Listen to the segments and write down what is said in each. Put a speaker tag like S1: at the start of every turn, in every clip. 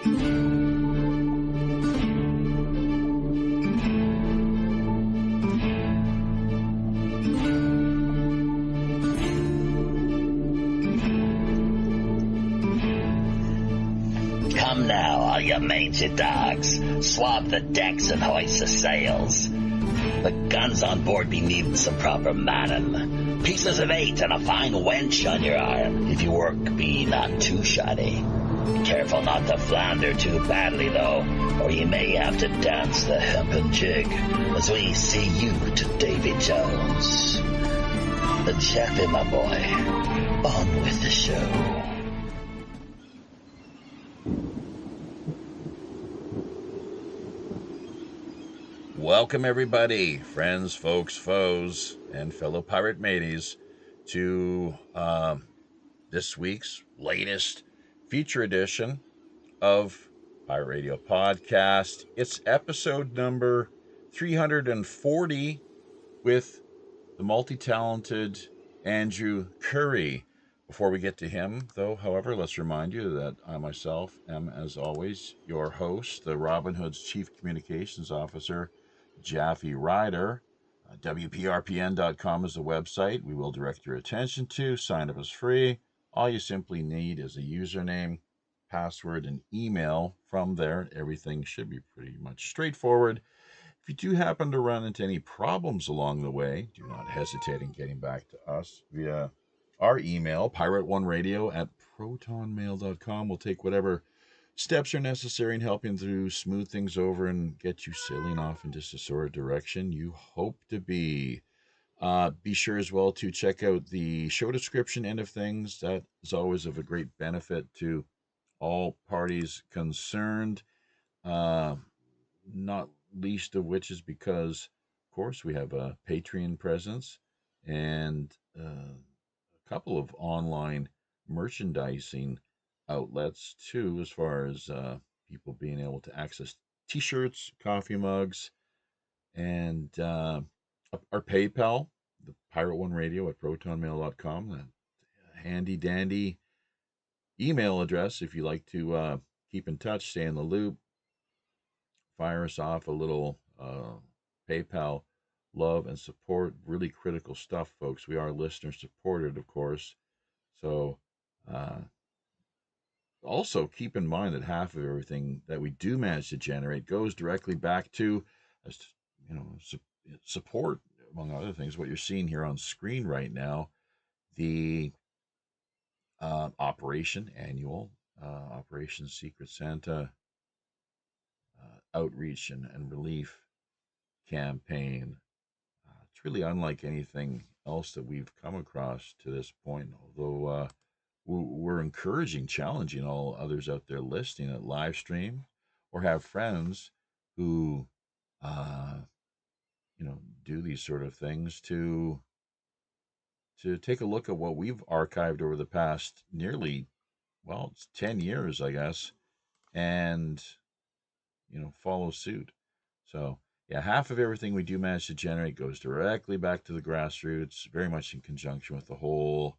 S1: Come now, all you mangy dogs. Swab the decks and hoist the sails. The guns on board be needing some proper manning. Pieces of 8 and a fine wench on your arm. If your work be not too shoddy. Be careful not to flounder too badly, though, or you may have to dance the hempen jig as we see you to Davy Jones. Jeffy, my boy, on with the show.
S2: Welcome, everybody, friends, folks, foes, and fellow pirate mateys, to this week's latest feature edition of Pirate Radio Podcast. It's episode number 340 with the multi-talented Andrew Currie. Before we get to him, though, however, let's remind you that I myself am, as always, your host, the Robin Hood's Chief Communications Officer, Jaffe Ryder. WPRPN.com is the website we will direct your attention to. Sign up is free. All you simply need is a username, password, and email. From there, everything should be pretty much straightforward. If you do happen to run into any problems along the way, do not hesitate in getting back to us via our email, pirate1radio@protonmail.com. We'll take whatever steps are necessary in helping to smooth things over and get you sailing off into the sort of direction you hope to be. Be sure as well to check out the show description end of things. That is always of a great benefit to all parties concerned, not least of which is because, of course, we have a Patreon presence and a couple of online merchandising outlets too, as far as people being able to access t-shirts, coffee mugs, and our PayPal, the Pirate One Radio at protonmail.com, that handy dandy email address if you like to keep in touch, stay in the loop, fire us off a little PayPal love and support. Really critical stuff, folks. We are listener supported, of course, so also, keep in mind that half of everything that we do manage to generate goes directly back to, support, among other things, what you're seeing here on screen right now, the Operation Secret Santa outreach and relief campaign. It's really unlike anything else that we've come across to this point, although we're encouraging, challenging all others out there listening at live stream or have friends who, do these sort of things to take a look at what we've archived over the past it's 10 years, I guess, and, follow suit. So, yeah, half of everything we do manage to generate goes directly back to the grassroots, very much in conjunction with the whole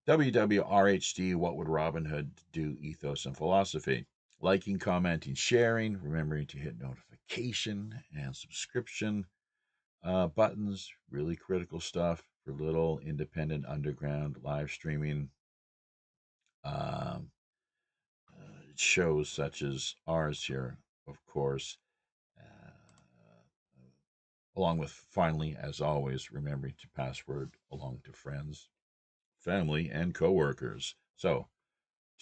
S2: WWRHD, What Would Robin Hood Do ethos and philosophy. Liking, commenting, sharing, remembering to hit notification and subscription buttons, really critical stuff for little independent underground live streaming shows such as ours here, of course, along with, finally, as always, remembering to password along to friends, family, and coworkers. So,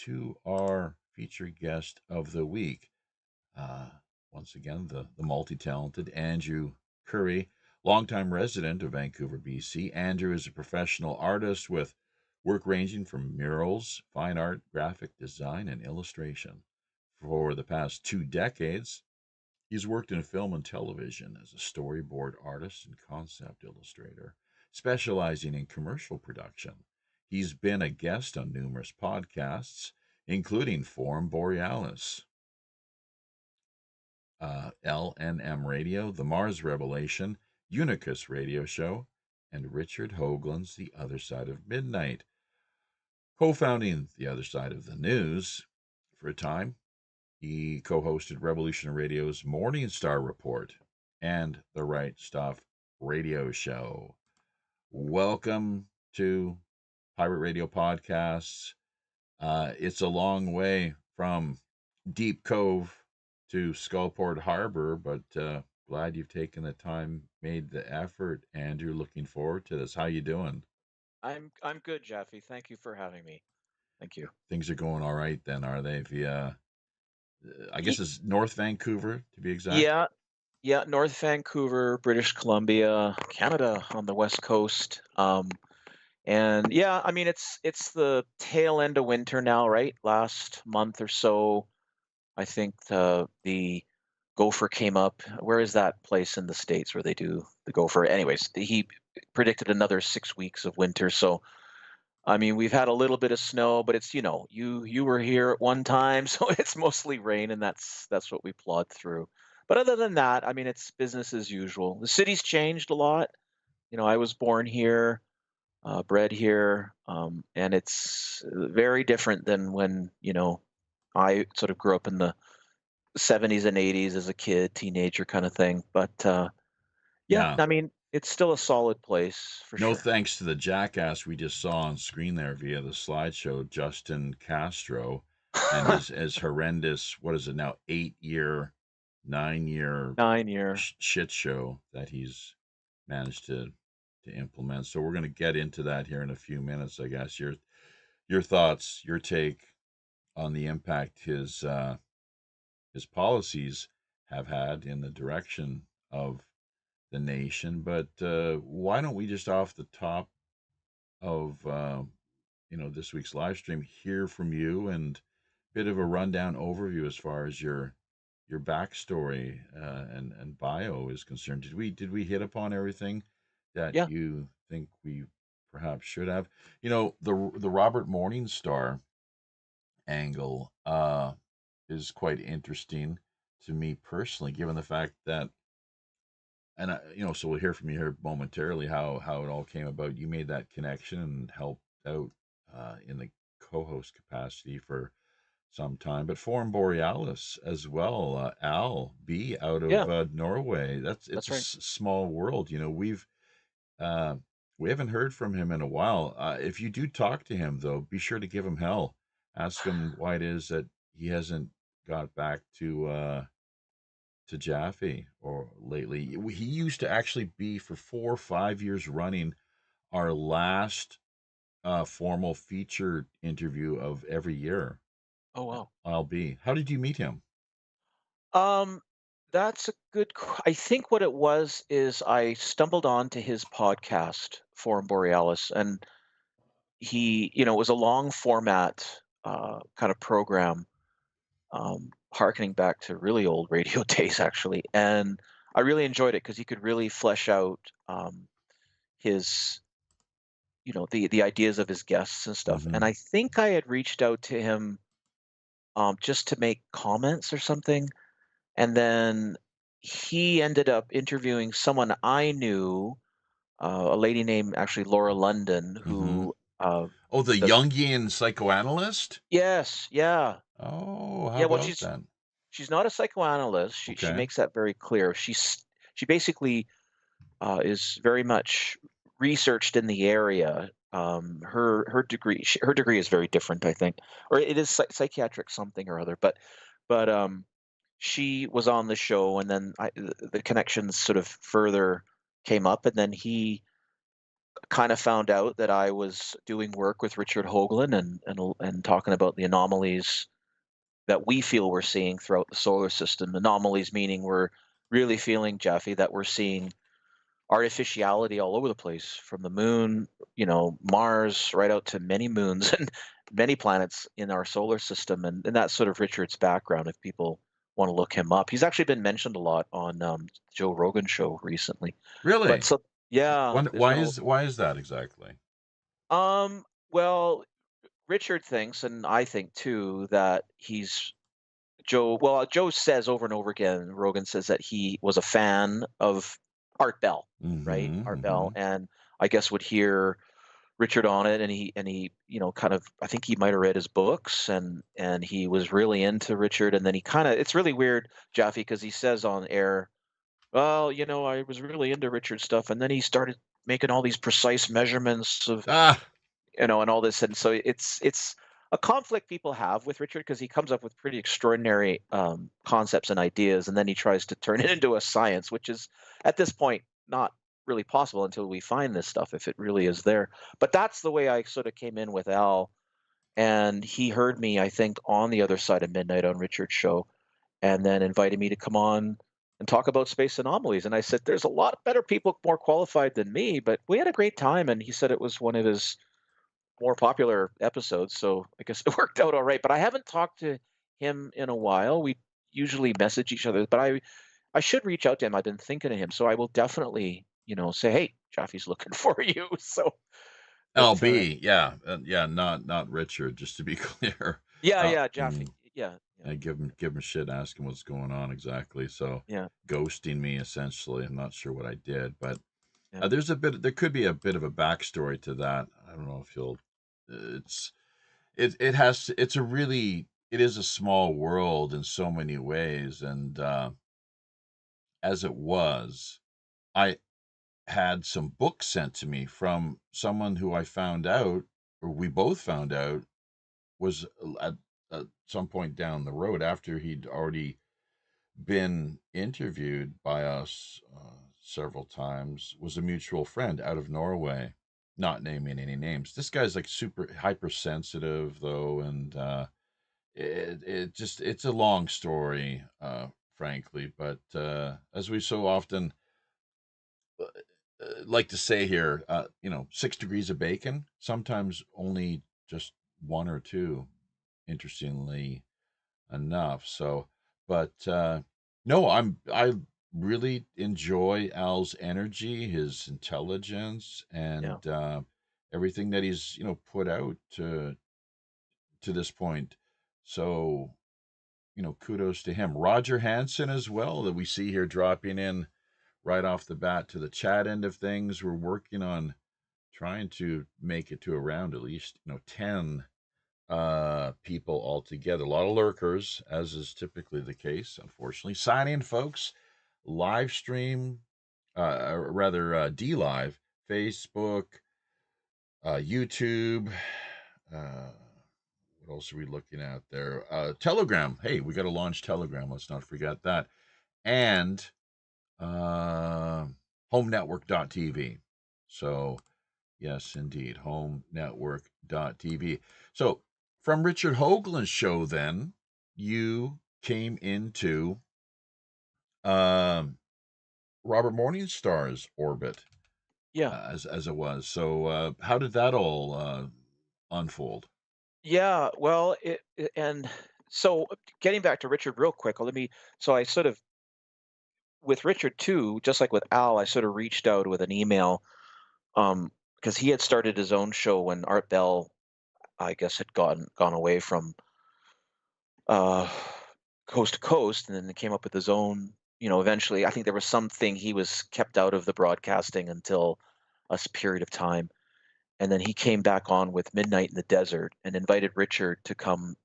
S2: to our featured guest of the week, once again, the multi-talented Andrew Currie, longtime resident of Vancouver, BC. Andrew is a professional artist with work ranging from murals, fine art, graphic design, and illustration. For the past 2 decades, he's worked in film and television as a storyboard artist and concept illustrator, specializing in commercial production. He's been a guest on numerous podcasts, including Forum Borealis, LNM Radio, The Mars Revelation, UNICUS Radio Show, and Richard Hoagland's The Other Side of Midnight. Co-founding The Other Side of the News for a time, He co-hosted Revolution Radio's Morningstar Report and the Right Stuff Radio Show. Welcome to Pirate Radio Podcasts. It's a long way from Deep Cove to Skullport Harbor, but glad you've taken the time, made the effort, Andrew. Looking forward to this. How you doing?
S3: I'm good, Jeffy. Thank you for having me. Thank you.
S2: Things are going all right then, are they? Via, I guess
S3: Ye-
S2: it's North Vancouver to be exact.
S3: Yeah, yeah, North Vancouver, British Columbia, Canada on the West Coast. And yeah, I mean it's the tail end of winter now, right? Last month or so, I think the gopher came up. Where is that place in the States where they do the gopher? Anyways, he predicted another 6 weeks of winter, so I mean, we've had a little bit of snow, but it's, you were here at one time, so it's mostly rain, and that's what we plod through. But other than that, I mean, it's business as usual. The city's changed a lot. I was born here, bred here, and it's very different than when, I sort of grew up in the 70s and 80s as a kid, teenager kind of thing. But yeah,
S2: Yeah.
S3: I mean, it's still a solid place for
S2: No
S3: sure.
S2: thanks to the jackass we just saw on screen there via the slideshow, Justin Castro, and his horrendous, what is it now, 8-year, 9-year
S3: 9 year.
S2: shit show that he's managed to implement. So we're going to get into that here in a few minutes, I guess. Your thoughts, your take on the impact his policies have had in the direction of the nation. But why don't we just off the top of this week's live stream hear from you and a bit of a rundown overview as far as your backstory and bio is concerned. Did we hit upon everything that
S3: Yeah.
S2: you think we perhaps should have? The Robert Morningstar angle is quite interesting to me personally, given the fact that, and so we'll hear from you here momentarily how it all came about. You made that connection and helped out in the co-host capacity for some time, but Forum Borealis as well. Al B out
S3: Yeah,
S2: of Norway. It's
S3: that's
S2: a
S3: right.
S2: small world. Uh, we haven't heard from him in a while. If you do talk to him though, be sure to give him hell. Ask him why it is that he hasn't got back to Jaffe or lately. He used to actually be for 4 or 5 years running our last formal featured interview of every year.
S3: Oh, wow.
S2: I'll be. How did you meet him?
S3: Um, that's a I think what it was is I stumbled onto his podcast, Forum Borealis, and it was a long format kind of program, harkening back to really old radio days, actually. And I really enjoyed it because he could really flesh out his, the ideas of his guests and stuff.
S2: Mm-hmm.
S3: And I think I had reached out to him just to make comments or something. And then he ended up interviewing someone I knew, a lady named actually Laura London,
S2: Mm-hmm.
S3: who
S2: Oh, the
S3: does.
S2: Jungian psychoanalyst?
S3: Yes, yeah,
S2: Oh, how
S3: yeah. Well,
S2: about that?
S3: she's not a psychoanalyst. She
S2: Okay.
S3: makes that very clear. She basically is very much researched in the area. Her degree is very different, I think, or it is psychiatric something or other. But she was on the show, and then the connections sort of further came up, and then he kind of found out that I was doing work with Richard Hoagland and talking about the anomalies that we feel we're seeing throughout the solar system. Anomalies meaning we're really feeling, Jeffy, that we're seeing artificiality all over the place, from the moon, Mars, right out to many moons and many planets in our solar system. And that's sort of Richard's background, if people want to look him up. He's actually been mentioned a lot on Joe Rogan show recently. But
S2: Really?
S3: so, yeah, there's been
S2: Why is that exactly?
S3: well, Richard thinks, and I think too, that he's Joe says over and over again, Rogan says that he was a fan of Art Bell, right?
S2: Mm-hmm.
S3: Art
S2: Mm-hmm.
S3: Bell, and I guess would hear Richard on it, and he kind of, I think he might have read his books, and he was really into Richard, and then he kind of, it's really weird, Jaffe, because he says on air, well, I was really into Richard's stuff, and then he started making all these precise measurements of,
S2: Ah,
S3: and all this, and so it's a conflict people have with Richard, because he comes up with pretty extraordinary concepts and ideas, and then he tries to turn it into a science, which is at this point not really possible until we find this stuff, if it really is there. But that's the way I sort of came in with Al, and he heard me, I think, on the other side of midnight on Richard's show, and then invited me to come on and talk about space anomalies. And I said, there's a lot better people more qualified than me, but we had a great time. And he said it was one of his more popular episodes, so I guess it worked out all right. But I haven't talked to him in a while. We usually message each other, but I should reach out to him. I've been thinking of him, so I will definitely, say, hey, Jaffe's looking for you. So, but
S2: LB, yeah, yeah, not Richard. Just to be clear.
S3: yeah, Jaffe,
S2: Mm,
S3: yeah,
S2: I give him shit, ask him what's going on exactly. So
S3: yeah,
S2: ghosting me essentially. I'm not sure what I did, but
S3: yeah,
S2: there could be a bit of a backstory to that. I don't know if you'll. It's it has it's a really it is a small world in so many ways, and as it was, I had some books sent to me from someone who I found out, or we both found out, was at some point down the road after he'd already been interviewed by us several times, was a mutual friend out of Norway. Not naming any names. This guy's like super hypersensitive though, and it's a long story, frankly. But as we so often like to say here, 6 degrees of bacon. Sometimes only just one or two. Interestingly enough. So, but no, I really enjoy Al's energy, his intelligence,
S3: yeah.
S2: and everything that he's put out to this point. So kudos to him. Roger Hansen as well, that we see here dropping in right off the bat to the chat end of things. We're working on trying to make it to around at least 10 people altogether. A lot of lurkers, as is typically the case, unfortunately. Sign in, folks. Live stream, or rather D-Live, Facebook, YouTube. What else are we looking at there? Telegram. Hey, we got to launch Telegram. Let's not forget that. And homenetwork.tv. So, yes, indeed, homenetwork.tv. So, from Richard Hoagland's show, then, you came into Robert Morningstar's orbit,
S3: Yeah.
S2: as it was. So, how did that all unfold?
S3: Yeah, well, and so getting back to Richard real quick, so I sort of, with Richard too, just like with Al, I sort of reached out with an email, because he had started his own show when Art Bell, I guess, had gone away from uh, Coast to Coast, and then he came up with his own. Eventually, I think there was something, he was kept out of the broadcasting until period of time, and then he came back on with Midnight in the Desert and invited Richard to come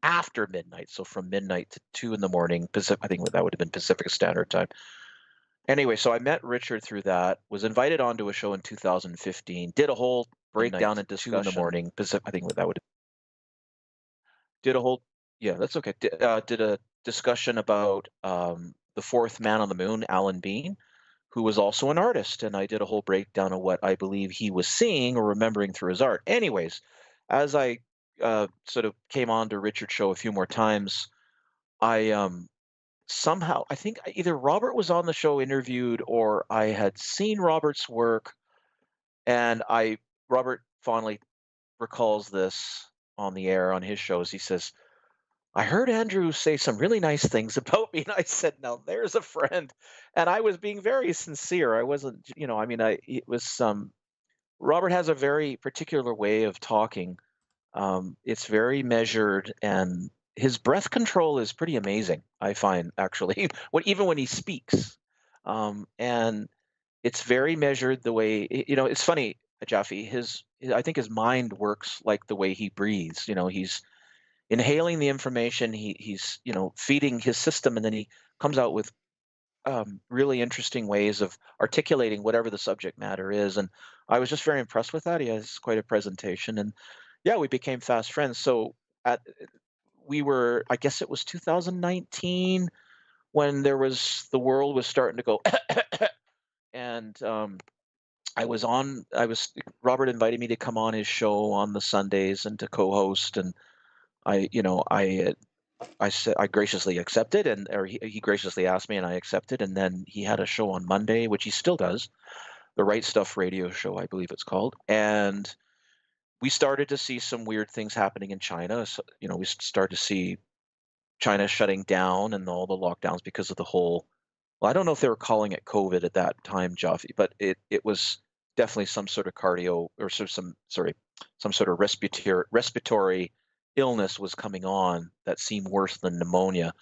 S3: after midnight, so from midnight to 2 in the morning Pacific. I think that would have been Pacific Standard Time. Anyway, so I met Richard through that, was invited onto a show in 2015, did a whole breakdown and discussion. 2 in the morning Pacific. I think that would did a whole yeah, that's okay. Did a discussion about the fourth man on the moon, Alan Bean, who was also an artist, and I did a whole breakdown of what I believe he was seeing or remembering through his art. Anyways, as I sort of came on to Richard's show a few more times, I somehow, I think either Robert was on the show interviewed, or I had seen Robert's work, and Robert fondly recalls this on the air on his shows. He says, I heard Andrew say some really nice things about me. And I said, now there's a friend. And I was being very sincere. I wasn't, it was Robert has a very particular way of talking. It's very measured, and his breath control is pretty amazing, I find, actually, even when he speaks. And it's very measured the way, it's funny. Jeffy, I think his mind works like the way he breathes. He's inhaling the information, he's feeding his system, and then he comes out with really interesting ways of articulating whatever the subject matter is. And I was just very impressed with that. He has quite a presentation, and yeah, we became fast friends. So at we were, I guess it was 2019 when the world was starting to go, and Robert invited me to come on his show on the Sundays and to co-host, and I, you know, I said I graciously accepted, or he graciously asked me, and I accepted. And then he had a show on Monday, which he still does, the Right Stuff Radio Show, I believe it's called. And we started to see some weird things happening in China. So, we started to see China shutting down and all the lockdowns because of the whole. Well, I don't know if they were calling it COVID at that time, Jaffe, but it was definitely some sort of cardio or some sort of respiratory illness was coming on that seemed worse than pneumonia.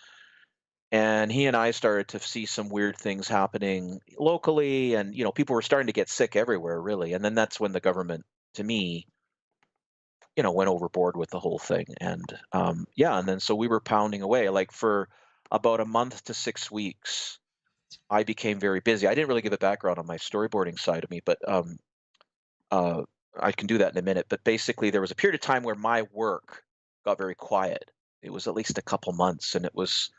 S3: And he and I started to see some weird things happening locally, and people were starting to get sick everywhere, really. And then that's when the government, to me, went overboard with the whole thing. And yeah, and then so we were pounding away, like for about a month to 6 weeks. I became very busy. I didn't really give a background on my storyboarding side of me, but uh, I can do that in a minute. But basically, there was a period of time where my work got very quiet. It was at least a couple months, and it was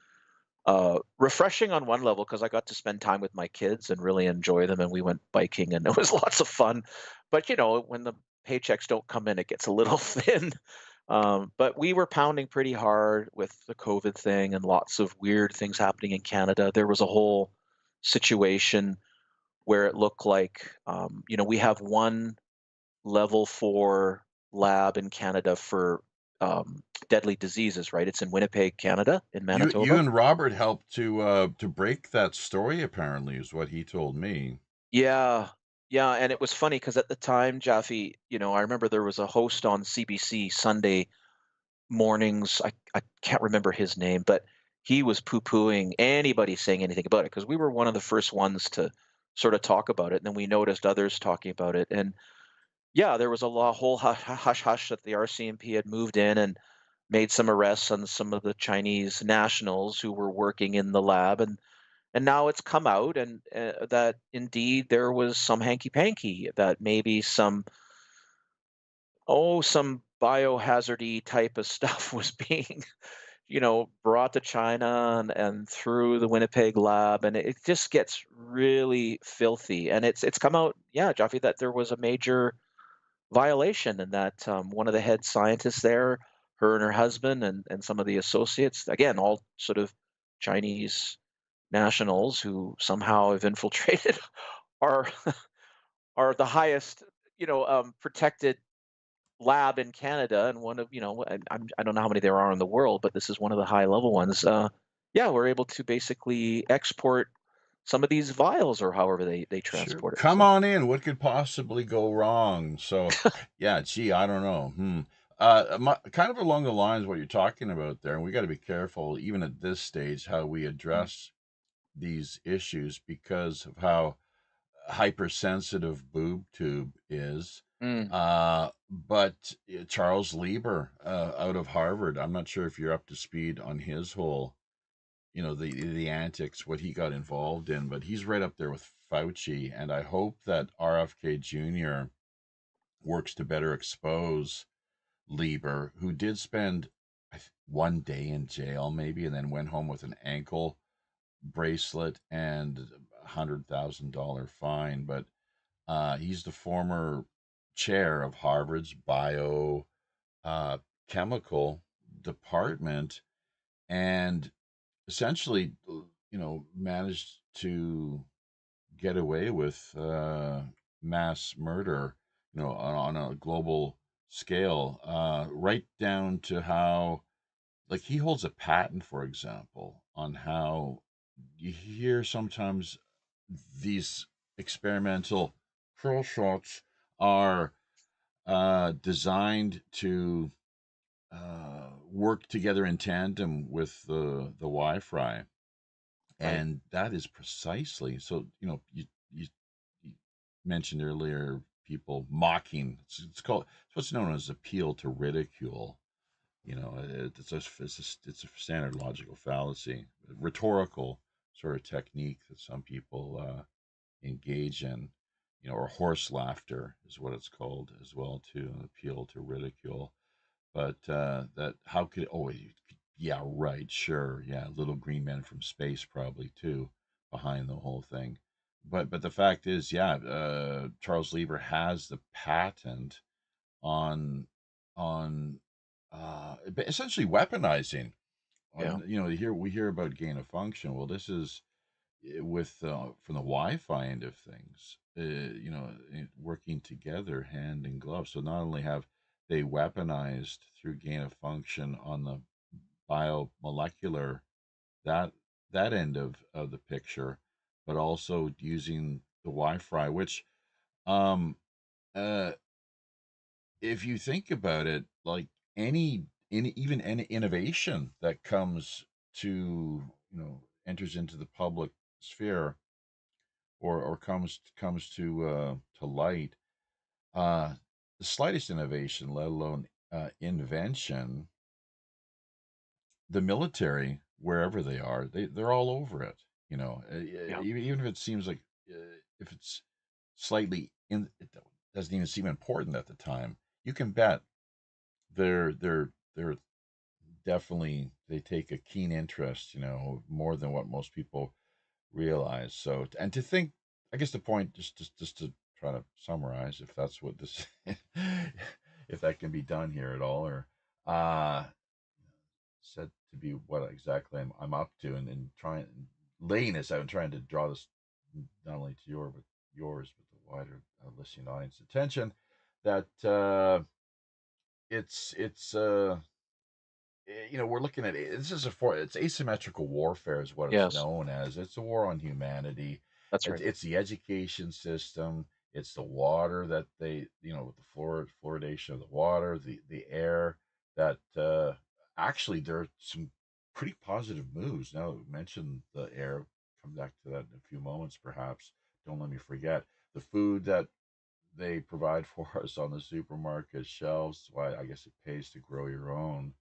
S3: refreshing on one level because I got to spend time with my kids and really enjoy them, and we went biking, and it was lots of fun. But when the paychecks don't come in, it gets a little thin. But we were pounding pretty hard with the COVID thing and lots of weird things happening in Canada. There was a whole situation where it looked like, we have one level 4 lab in Canada for deadly diseases, right? It's in Winnipeg, Canada, in
S2: You
S3: Manitoba.
S2: and Robert helped to break that story, apparently, is what he told me.
S3: Yeah. Yeah. And it was funny because at the time, Jaffe, I remember there was a host on CBC Sunday mornings. I can't remember his name, but he was poo-pooing anybody saying anything about it because we were one of the first ones to sort of talk about it. And then we noticed others talking about it. And yeah, there was a whole hush hush that the RCMP had moved in and made some arrests on some of the Chinese nationals who were working in the lab. And now it's come out, and that indeed there was some hanky panky, that maybe some biohazardy type of stuff was being brought to China and through the Winnipeg lab, and it just gets really filthy. And it's come out, yeah, Jaffe, that there was a major violation, and that one of the head scientists there, her and her husband and some of the associates, again, all sort of Chinese nationals who somehow have infiltrated our are the highest protected lab in Canada, and one of I don't know how many there are in the world, but this is one of the high level ones. Yeah, we're able to basically export some of these vials, or however they
S2: Sure.
S3: transport it.
S2: Come
S3: So
S2: on in. What could possibly go wrong? So, yeah, gee, I don't know. Kind of along the lines of what you're talking about there, and we got to be careful, even at this stage, how we address these issues because of how hypersensitive boob tube is.
S3: mm,
S2: But Charles Lieber out of Harvard, I'm not sure if you're up to speed on his whole, the antics, what he got involved in, but he's right up there with Fauci, and I hope that RFK Jr. works to better expose Lieber, who did spend 1 day in jail, maybe, and then went home with an ankle bracelet and $100,000 fine. But he's the former chair of Harvard's bio chemical department, and essentially, managed to get away with mass murder, on a global scale, right down to how, like, he holds a patent, for example, on how you hear sometimes these experimental pearl shots are designed to work together in tandem with the Wi-Fi,
S3: right.
S2: and that is precisely so. You mentioned earlier people mocking. It's what's known as appeal to ridicule. You know, it's a standard logical fallacy, rhetorical sort of technique that some people engage in. You know, or horse laughter is what it's called as well too, an appeal to ridicule. But that how could yeah, right, sure, yeah, little green men from space probably too behind the whole thing. But the fact is, yeah, Charles Lieber has the patent on on essentially weaponizing.
S3: Yeah.
S2: You know, we hear about gain of function. Well, this is with from the Wi-Fi end of things. You know, working together hand in glove. So not only have they weaponized through gain of function on the biomolecular that that end of the picture, but also using the Wi-Fi, which um uh if you think about it, like any even any innovation that comes to enters into the public sphere or comes to light, uh, the slightest innovation, let alone invention, the military wherever they are, they're all over it. You know,
S3: Yeah.
S2: even if it seems like if it's slightly it doesn't even seem important at the time. You can bet they're definitely they take a keen interest, more than what most people realize. So, and to think, I guess the point, just to try to summarize, if that's what this, if that can be done here at all, or uh, said to be what exactly I'm up to, and trying laying this out and trying to draw this not only to yours, but the wider listening audience attention, that it's we're looking at this is it's asymmetrical warfare is what it's
S3: Yes,
S2: known as. It's a war on humanity.
S3: that's
S2: It's
S3: right.
S2: it's the education system. It's the water that with the fluoridation of the water, the air that actually there are some pretty positive moves. Now that we mentioned the air, come back to that in a few moments, perhaps. Don't let me forget the food that they provide for us on the supermarket shelves. Why I guess it pays to grow your own,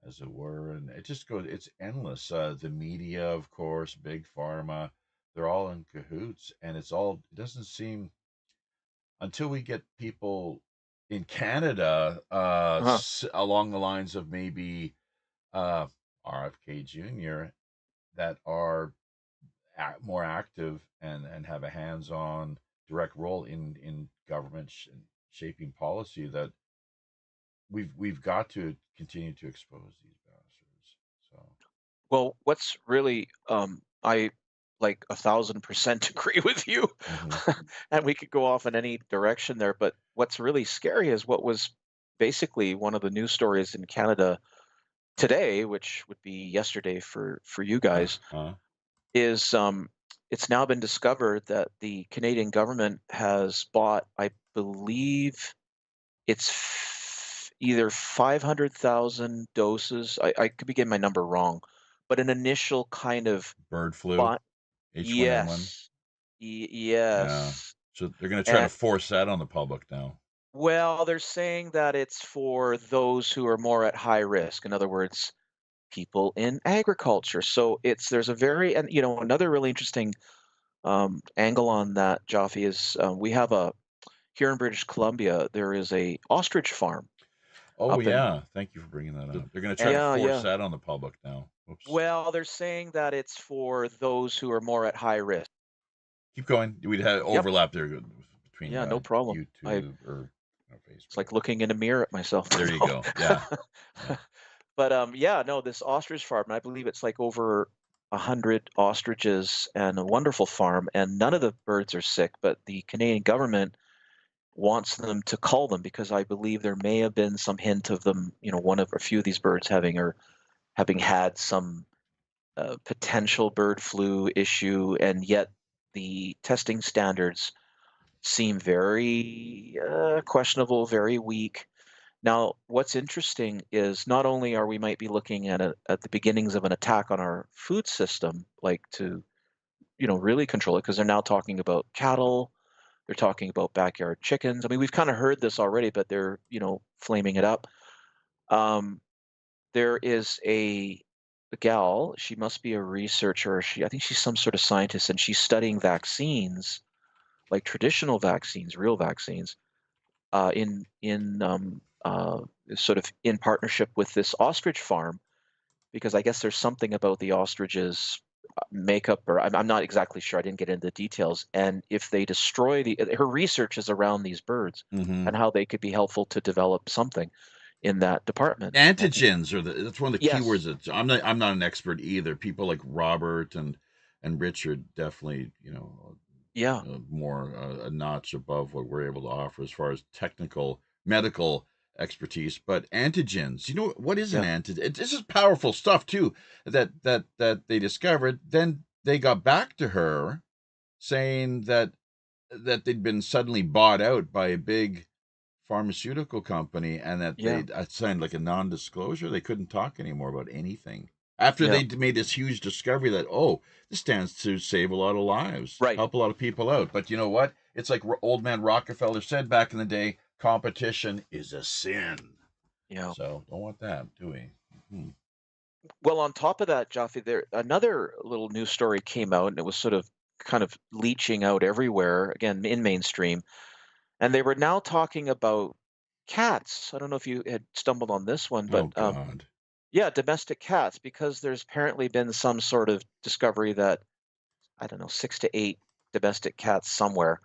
S2: as it were, and it just goes. It's endless. The media, of course, big pharma, they're all in cahoots, and it's all. It doesn't seem until we get people in Canada
S3: Uh-huh.
S2: along the lines of maybe uh, RFK Jr. that are more active and have a hands-on direct role in government shaping policy, that we've got to continue to expose these bastards. So,
S3: Well, what's really, I like 1,000% agree with you,
S2: hmm
S3: and we could go off in any direction there. But what's really scary is what was basically one of the news stories in Canada today, which would be yesterday for you guys,
S2: huh?
S3: is it's now been discovered that the Canadian government has bought, I believe, it's either 500,000 doses. I could be getting my number wrong, but an initial kind of
S2: Bird flu,
S3: but
S2: H1N1.
S3: yes,
S2: Yeah.
S3: yes,
S2: So they're going to try to
S3: and
S2: force that on the public now.
S3: well, they're saying that it's for those who are more at high risk. In other words, people in agriculture. So there's a very, and another really interesting angle on that, Jaffe, is we have here in British Columbia, there is a ostrich farm
S2: Oh
S3: up in,
S2: yeah, thank you for bringing that up. They're going to try
S3: and
S2: to force
S3: yeah.
S2: that on the public now. Oops.
S3: Well, they're saying that it's for those who are more at high risk.
S2: Keep going. We'd have
S3: Yep.
S2: overlap there between
S3: Yeah, no problem.
S2: YouTube or
S3: It's like
S2: Facebook.
S3: looking in a mirror at myself.
S2: There you go. Yeah. Yeah.
S3: But yeah, no, this ostrich farm, and I believe it's like over 100 ostriches and a wonderful farm, and none of the birds are sick, but the Canadian government wants them to cull them because I believe there may have been some hint of them, one of a few of these birds having had some potential bird flu issue, and yet the testing standards seem very questionable, very weak. Now, what's interesting is not only are we might be looking at the beginnings of an attack on our food system, like to really control it, because they're now talking about cattle, They're talking about backyard chickens. I mean, we've kind of heard this already, but they're, flaming it up. There is a gal, she must be a researcher. I think she's some sort of scientist, and she's studying vaccines, like traditional vaccines, real vaccines, sort of in partnership with this ostrich farm, because I guess there's something about the ostriches makeup, or I'm not exactly sure. I didn't get into the details. And if they destroy her research is around these birds
S2: Mm-hmm.
S3: and how they could be helpful to develop something in that department.
S2: Antigens that's one of the
S3: Yes.
S2: keywords that I'm not an expert either. People like Robert and Richard definitely,
S3: Yeah.
S2: more a notch above what we're able to offer as far as technical medical expertise. But antigens, what is an
S3: Yeah.
S2: antigen? This is powerful stuff too that they discovered. Then they got back to her saying that they'd been suddenly bought out by a big pharmaceutical company, and that
S3: Yeah.
S2: they signed like a non-disclosure. They couldn't talk anymore about anything after
S3: Yeah.
S2: they made this huge discovery that, oh, this stands to save a lot of lives,
S3: Right.
S2: help a lot of people out. But you know what? It's like old man Rockefeller said back in the day: competition is a sin.
S3: Yeah.
S2: So don't want that, do we? Mm-hmm.
S3: Well, on top of that, Jaffe, there another little news story came out, and it was sort of kind of leaching out everywhere, again in mainstream. And they were now talking about cats. I don't know if you had stumbled on this one, but
S2: Oh God.
S3: yeah, domestic cats, because there's apparently been some sort of discovery that, I don't know, 6 to 8 domestic cats somewhere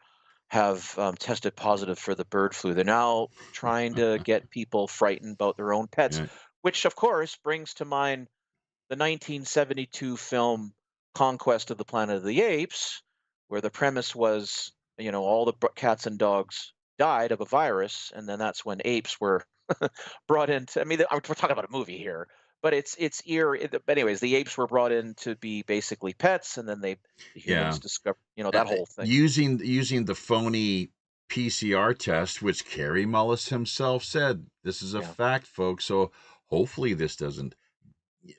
S3: have tested positive for the bird flu. They're now trying to get people frightened about their own pets,
S2: Yeah.
S3: which of course brings to mind the 1972 film Conquest of the Planet of the Apes, where the premise was, all the cats and dogs died of a virus, and then that's when apes were brought into. I mean, we're talking about a movie here, but but anyways, the apes were brought in to be basically pets, and then the
S2: Yeah.
S3: humans discovered, that whole thing.
S2: Using the phony PCR test, which Kerry Mullis himself said, this is a
S3: Yeah.
S2: fact, folks. So hopefully this doesn't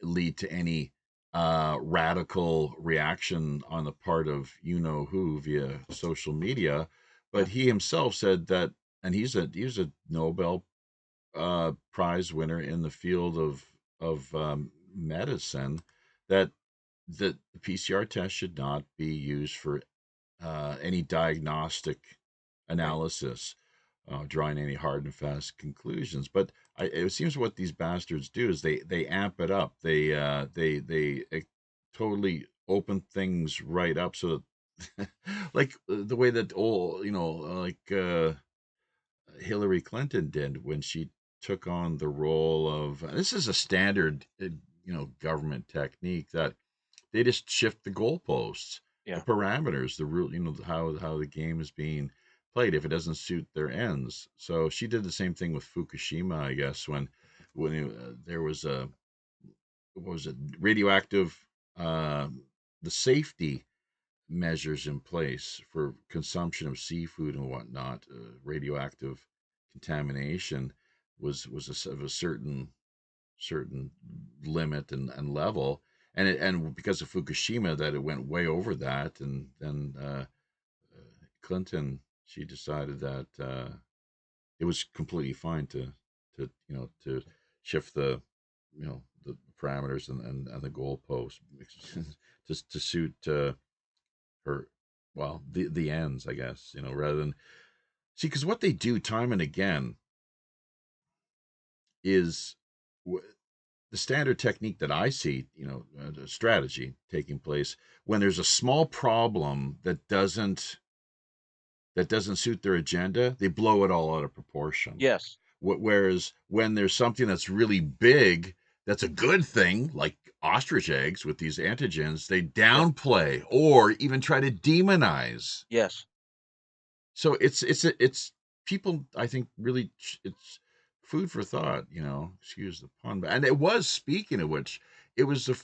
S2: lead to any radical reaction on the part of who via social media. But
S3: Yeah.
S2: he himself said that, and he's a Nobel prize winner in the field of medicine, that the PCR test should not be used for any diagnostic
S3: Right.
S2: analysis, drawing any hard and fast conclusions. But it seems what these bastards do is they amp it up. They totally open things right up so that, like the way that Hillary Clinton did when she took on the role of. This is a standard, government technique that they just shift the goalposts, the
S3: Yeah.
S2: parameters, the rule, how the game is being played if it doesn't suit their ends. So she did the same thing with Fukushima, I guess, when there was what was it, radioactive, the safety measures in place for consumption of seafood and whatnot, radioactive contamination of a certain limit and level, and because of Fukushima, that it went way over that, and then Clinton, she decided that it was completely fine to shift the parameters and the goalposts to suit her, well, the ends, I guess, rather than see, because what they do time and again is the standard technique that I see, the strategy taking place when there's a small problem that doesn't suit their agenda, they blow it all out of proportion.
S3: Yes.
S2: Whereas when there's something that's really big, that's a good thing, like ostrich eggs with these antigens, they
S3: Yeah.
S2: downplay or even try to demonize.
S3: Yes.
S2: So it's people, I think, really, it's food for thought, excuse the pun. And it was, speaking of which, it was the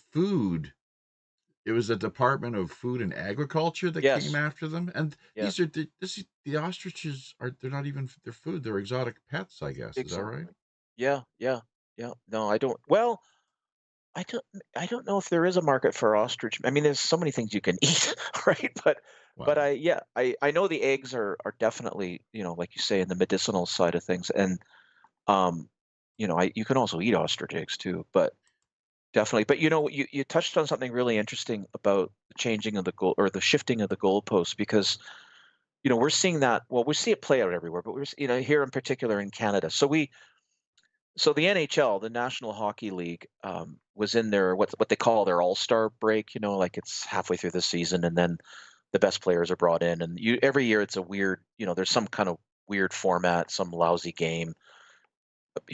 S2: Department of Food and Agriculture that came
S3: Yes.
S2: after them. And
S3: Yes.
S2: the ostriches they're not even their food, they're exotic pets, I guess. Is that right?
S3: Exactly. Yeah. Yeah. Yeah. No, I don't. Well, I don't I don't know if there is a market for ostrich. I mean, there's so many things you can eat, right? But
S2: Wow.
S3: I know the eggs are definitely, like you say, in the medicinal side of things. And um, you can also eat ostrich eggs too, but definitely. But you touched on something really interesting about the changing of the goal or the shifting of the goalposts, because we're seeing that. Well, we see it play out everywhere, but here in particular in Canada. So the NHL, the National Hockey League, was in their what they call their All-Star break. Like it's halfway through the season, and then the best players are brought in, and every year it's a weird. There's some kind of weird format, some lousy game.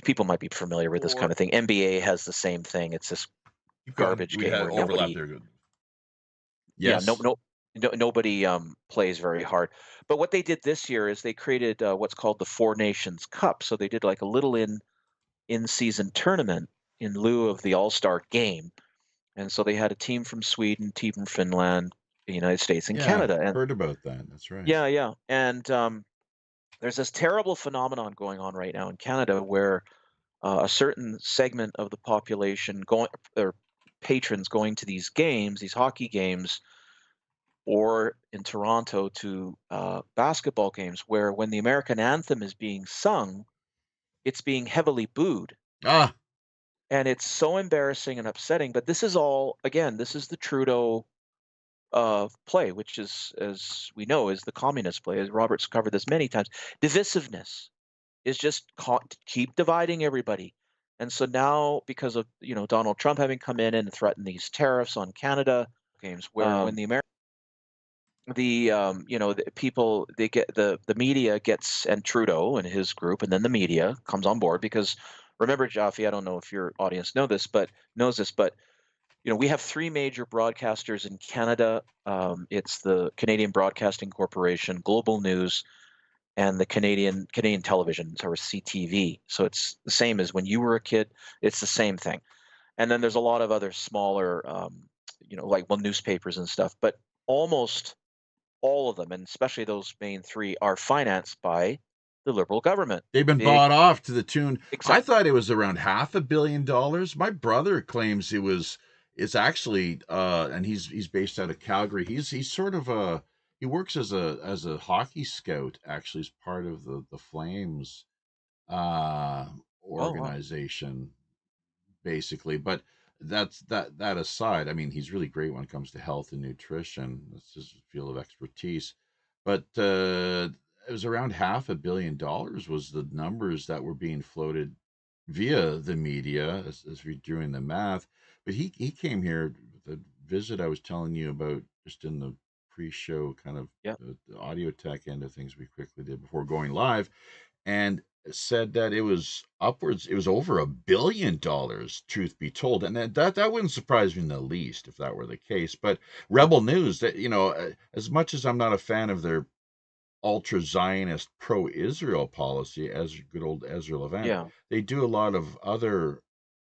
S3: People might be familiar with this kind
S2: Or
S3: of thing. NBA has the same thing. It's this
S2: keep going.
S3: garbage
S2: We
S3: game
S2: had
S3: where
S2: overlap
S3: nobody,
S2: there.
S3: yeah,
S2: Yes.
S3: nobody plays very hard. But what they did this year is they created what's called the Four Nations Cup. So they did like a little in-season tournament in lieu of the All-Star game. And so they had a team from Sweden, team from Finland, the United States, and
S2: Yeah,
S3: Canada. And
S2: heard about that. That's right.
S3: yeah. And there's this terrible phenomenon going on right now in Canada where a certain segment of the population going or patrons going to these games, these hockey games, or in Toronto to basketball games, where when the American anthem is being sung, it's being heavily booed.
S2: Ah,
S3: And it's so embarrassing and upsetting. But this is all, again, this is the Trudeau play, which is, as we know, is the communist play. As Robert's covered this many times, divisiveness is just keep dividing everybody. And so now, because of Donald Trump having come in and threatened these tariffs on Canada games, where when the people, they get the media gets, and Trudeau and his group, and then the media comes on board, because remember, Jaffe, I don't know if your audience knows this, but we have three major broadcasters in Canada. It's the Canadian Broadcasting Corporation, Global News, and the Canadian Television, or CTV. So it's the same as when you were a kid. It's the same thing. And then there's a lot of other smaller, like newspapers and stuff. But almost all of them, and especially those main three, are financed by the Liberal government.
S2: they've been
S3: Big,
S2: bought off to the tune. I
S3: exact.
S2: thought it was around $500 million. My brother claims it's actually and he's based out of Calgary. He's sort of he works as a hockey scout, actually, as part of the Flames uh
S3: Oh, wow.
S2: organization, basically. But that aside, I mean, he's really great when it comes to health and nutrition. That's his field of expertise. But it was around $500 million was the numbers that were being floated via the media, as we're doing the math. But he came here, the visit I was telling you about just in the pre-show kind of
S3: Yeah.
S2: the audio tech end of things we quickly did before going live, and said that it was over $1 billion, truth be told. And that wouldn't surprise me in the least if that were the case. But Rebel News, that as much as I'm not a fan of their ultra Zionist pro Israel policy, as good old Ezra Levant,
S3: Yeah.
S2: they do a lot of other,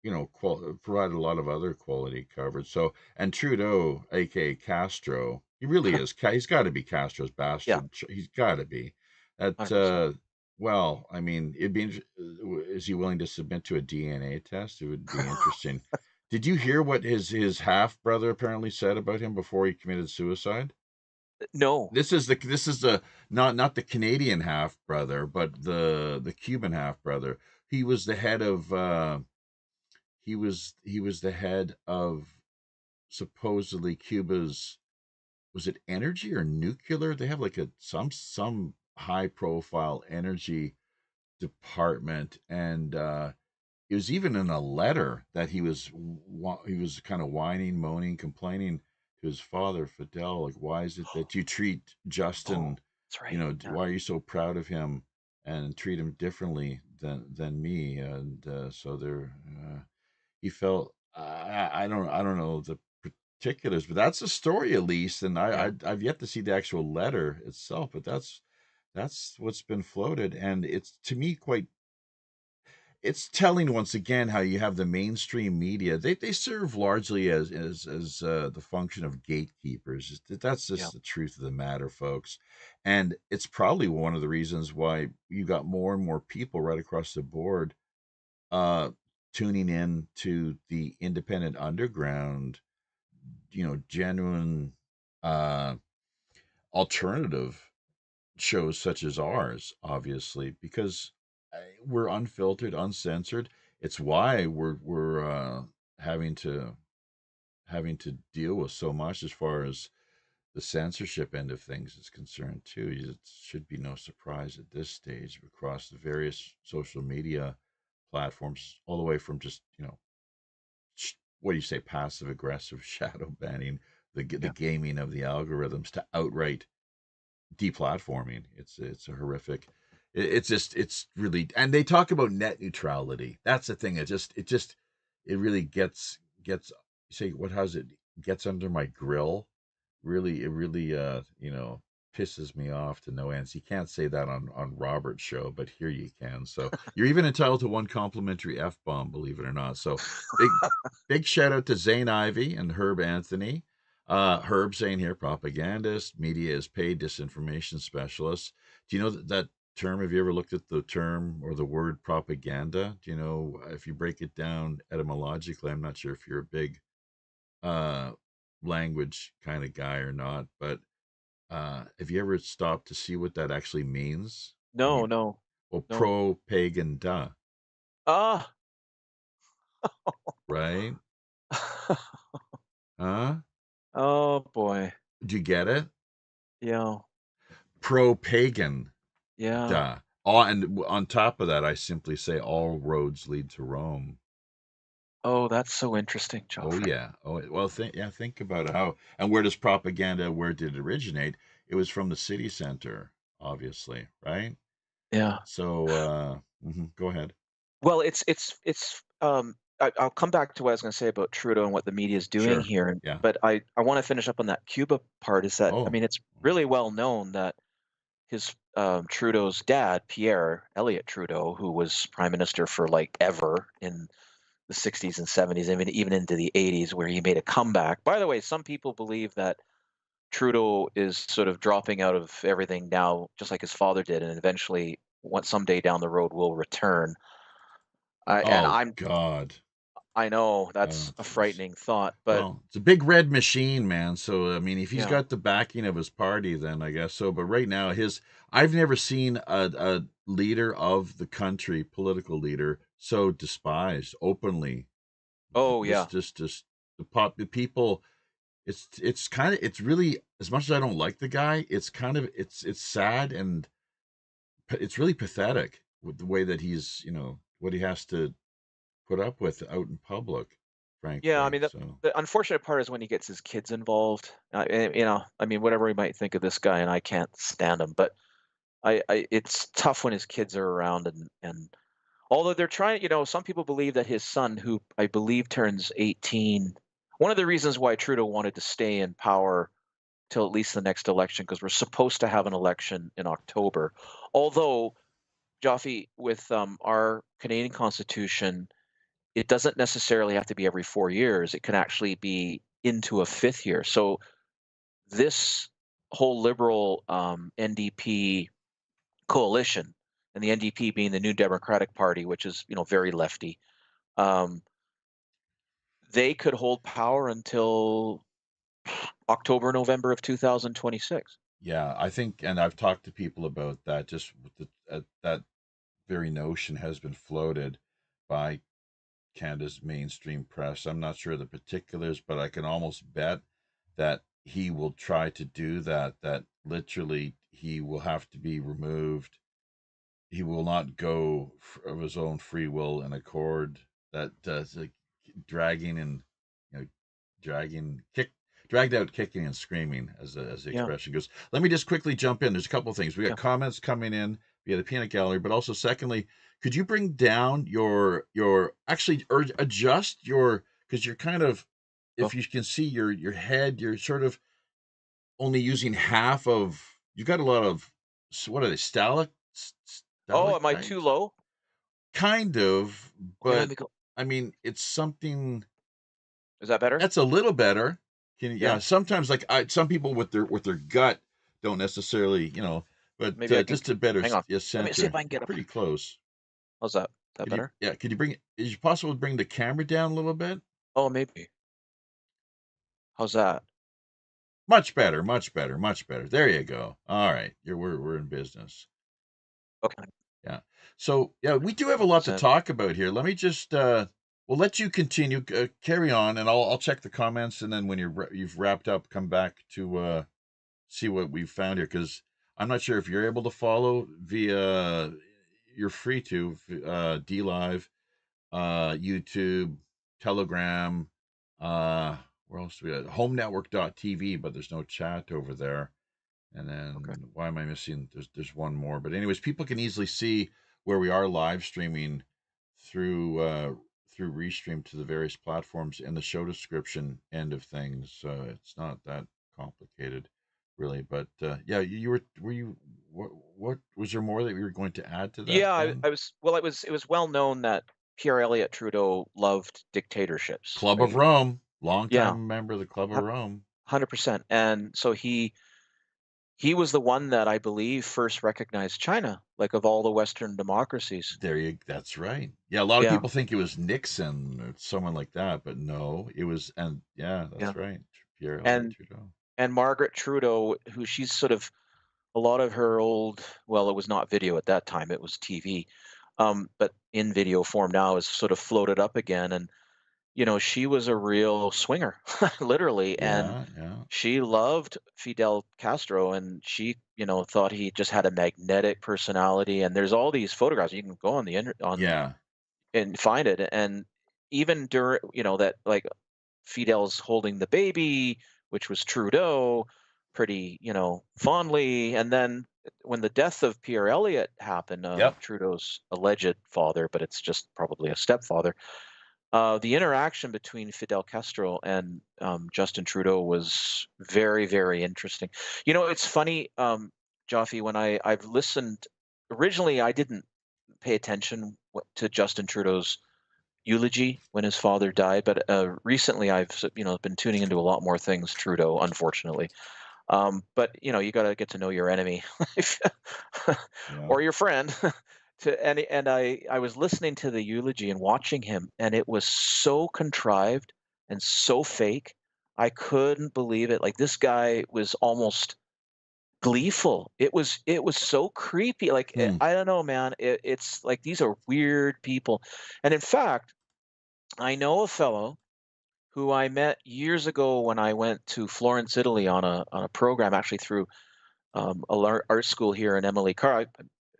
S2: provide a lot of other quality coverage. So, and Trudeau, aka Castro, he really is. He's got to be Castro's
S3: Yeah.
S2: bastard. He's got to be. That
S3: 100%.
S2: well, I mean, is he willing to submit to a DNA test? It would be interesting. Did you hear what his half brother apparently said about him before he committed suicide?
S3: No.
S2: This is the not the Canadian half brother, but the Cuban half brother. He was the head of he was the head of supposedly Cuba's, was it energy or nuclear? They have like some high profile energy department, and it was even in a letter that he was kind of whining, moaning, complaining to his father Fidel, like, why is it that you treat
S3: Oh,
S2: Justin,
S3: that's right. Yeah.
S2: why are you so proud of him and treat him differently than me? And so there, he felt, I don't know the particulars, but that's the story at least. And
S3: Yeah.
S2: I've yet to see the actual letter itself, but that's what's been floated, and it's, to me, quite, it's telling once again how you have the mainstream media. They serve largely as the function of gatekeepers. That's
S3: Yeah.
S2: just the truth of the matter, folks. And it's probably one of the reasons why you got more and more people right across the board tuning in to the independent underground, genuine uh, alternative shows such as ours, obviously, because we're unfiltered, uncensored. It's why we're having to deal with so much as far as the censorship end of things is concerned too. It should be no surprise at this stage across the various social media platforms, all the way from just what do you say, passive aggressive shadow banning, the
S3: Yeah.
S2: gaming of the algorithms, to outright deplatforming. It's a horrific. It's really, and they talk about net neutrality. That's the thing. It really gets. Say what? How's it gets under my grill? Really, it really pisses me off to no ends. You can't say that on Robert's show, but here you can. So you're even entitled to one complimentary F bomb, believe it or not. So big shout out to Zane Ivy and Herb Anthony. Herb saying here, propagandist, media is paid disinformation specialist. Do you know that term? Have you ever looked at the term or the word propaganda? Do you know if you break it down etymologically? I'm not sure if you're a big uh, language kind of guy or not, but have you ever stopped to see what that actually means? I
S3: No,
S2: mean,
S3: no,
S2: well,
S3: no.
S2: pro pagan, duh,
S3: Ah.
S2: right? Huh?
S3: Oh boy.
S2: Do you get it?
S3: Yeah.
S2: Pro pagan,
S3: Yeah.
S2: duh. And on top of that, I simply say all roads lead to Rome.
S3: Oh, that's so interesting,
S2: Oh
S3: Joffrey.
S2: yeah. Oh well. Think about how and where does propaganda? Where did it originate? It was from the city center, obviously, right?
S3: Yeah.
S2: So, go ahead.
S3: Well, I'll come back to what I was going to say about Trudeau and what the media is doing
S2: Sure.
S3: here,
S2: Yeah.
S3: but I want to finish up on that Cuba part. Is that I
S2: Oh,
S3: mean, it's really well known that his Trudeau's dad, Pierre Elliott Trudeau, who was prime minister for like ever in the 60s and 70s, even into the 80s, where he made a comeback. By the way, some people believe that Trudeau is sort of dropping out of everything now, just like his father did, and eventually, someday down the road, will return. I and
S2: oh
S3: I'm
S2: God.
S3: I know
S2: Oh,
S3: that's a
S2: jeez.
S3: frightening thought, but
S2: Well, it's a big red machine, man. So, I mean, if he's
S3: yeah.
S2: got the backing of his party, then I guess so. But right now, I've never seen a leader of the country, political leader, so despised openly.
S3: Oh yeah.
S2: Just the people. It's really, as much as I don't like the guy, it's sad, and it's really pathetic with the way that he's, what he has to put up with out in public,
S3: Yeah, I
S2: frankly.
S3: mean,
S2: So,
S3: the unfortunate part is when he gets his kids involved. I mean, whatever we might think of this guy, and I can't stand him, but it's tough when his kids are around, and although they're trying, some people believe that his son, who I believe turns 18, one of the reasons why Trudeau wanted to stay in power till at least the next election, because we're supposed to have an election in October. Although, Joffe, with our Canadian Constitution, it doesn't necessarily have to be every 4 years. It can actually be into a fifth year. So this whole liberal NDP coalition, and the NDP being the New Democratic Party, which is very lefty, um, they could hold power until October, November of 2026.
S2: yeah, I think, and I've talked to people about that. Just with that very notion has been floated by Canada's mainstream press. I'm not sure of the particulars, but I can almost bet that he will try to do that. That literally he will have to be removed. He will not go of his own free will and accord. That like dragging and you know dragging kick dragged out kicking and screaming, as the
S3: Yeah,
S2: expression goes. Let me just quickly jump in. There's a couple of things. We got
S3: yeah.
S2: comments coming in via the peanut gallery, but also secondly, could you bring down your actually, or adjust your, because you're kind of, if
S3: Oh,
S2: you can see your head, you're sort of only using half of, you got a lot of, what are they,
S3: oh, am I too
S2: stalactites,
S3: low?
S2: kind of,
S3: Okay, let
S2: but
S3: me go.
S2: I mean, it's something
S3: Is that better?
S2: that's a little better.
S3: Yeah,
S2: Sometimes, like, some people with their gut don't necessarily, but
S3: maybe I can.
S2: just a better
S3: Hang on. Let me see if
S2: center,
S3: I can get up.
S2: pretty close.
S3: How's that? That
S2: Could you,
S3: better?
S2: yeah, could you bring, is it possible to bring the camera down a little bit?
S3: Oh, maybe. How's that?
S2: Much better, much better, much better. There you go. All right. We're in business.
S3: Okay.
S2: Yeah. So yeah, we do have a lot to
S3: So,
S2: talk about here. Let me just we'll let you continue, carry on, and I'll check the comments, and then when you've wrapped up, come back to see what we've found here, because I'm not sure if you're able to follow via. You're free to D Live, YouTube, Telegram, where else do we got? HomeNetwork.tv, but there's no chat over there. And then
S3: okay.
S2: why am I missing? There's one more. But anyways, people can easily see where we are live streaming through Restream to the various platforms in the show description end of things. It's not that complicated, really. But yeah, were you what was there more that you were going to add to that,
S3: Yeah,
S2: Ben?
S3: I was. Well, it was well known that Pierre Elliott Trudeau loved dictatorships,
S2: Club of
S3: right?
S2: Rome,
S3: Yeah,
S2: longtime member of the Club of
S3: hu-
S2: Rome.
S3: 100%. And so he was the one that I believe first recognized China, like of all the Western democracies.
S2: That's right. Yeah, a lot of
S3: Yeah,
S2: people think it was Nixon or someone like that, but no, it was, and yeah,
S3: yeah.
S2: that's right. Pierre Elliott
S3: And
S2: Trudeau.
S3: and Margaret Trudeau, who she's sort of a lot of her old, well, it was not video at that time, it was TV, but in video form now is sort of floated up again. And she was a real swinger, literally, and
S2: Yeah, yeah.
S3: she loved Fidel Castro, and she, thought he just had a magnetic personality. And there's all these photographs you can go on the internet on
S2: Yeah.
S3: and find it. And even during, that like Fidel's holding the baby, which was Trudeau, pretty, fondly. And then when the death of Pierre Elliott happened,
S2: Yep.
S3: Trudeau's alleged father, but it's just probably a stepfather, the interaction between Fidel Castro and Justin Trudeau was very, very interesting. It's funny, Joffe, when I've listened, originally I didn't pay attention to Justin Trudeau's eulogy when his father died, but recently I've been tuning into a lot more things Trudeau, unfortunately. But you got to get to know your enemy
S2: Yeah.
S3: or your friend. And I was listening to the eulogy and watching him, and it was so contrived and so fake. I couldn't believe it. Like, this guy was almost gleeful. It was so creepy. Like,
S2: Hmm.
S3: I don't know, man. It's like these are weird people. And in fact, I know a fellow who I met years ago when I went to Florence, Italy on a program, actually through art school here in Emily Carr. I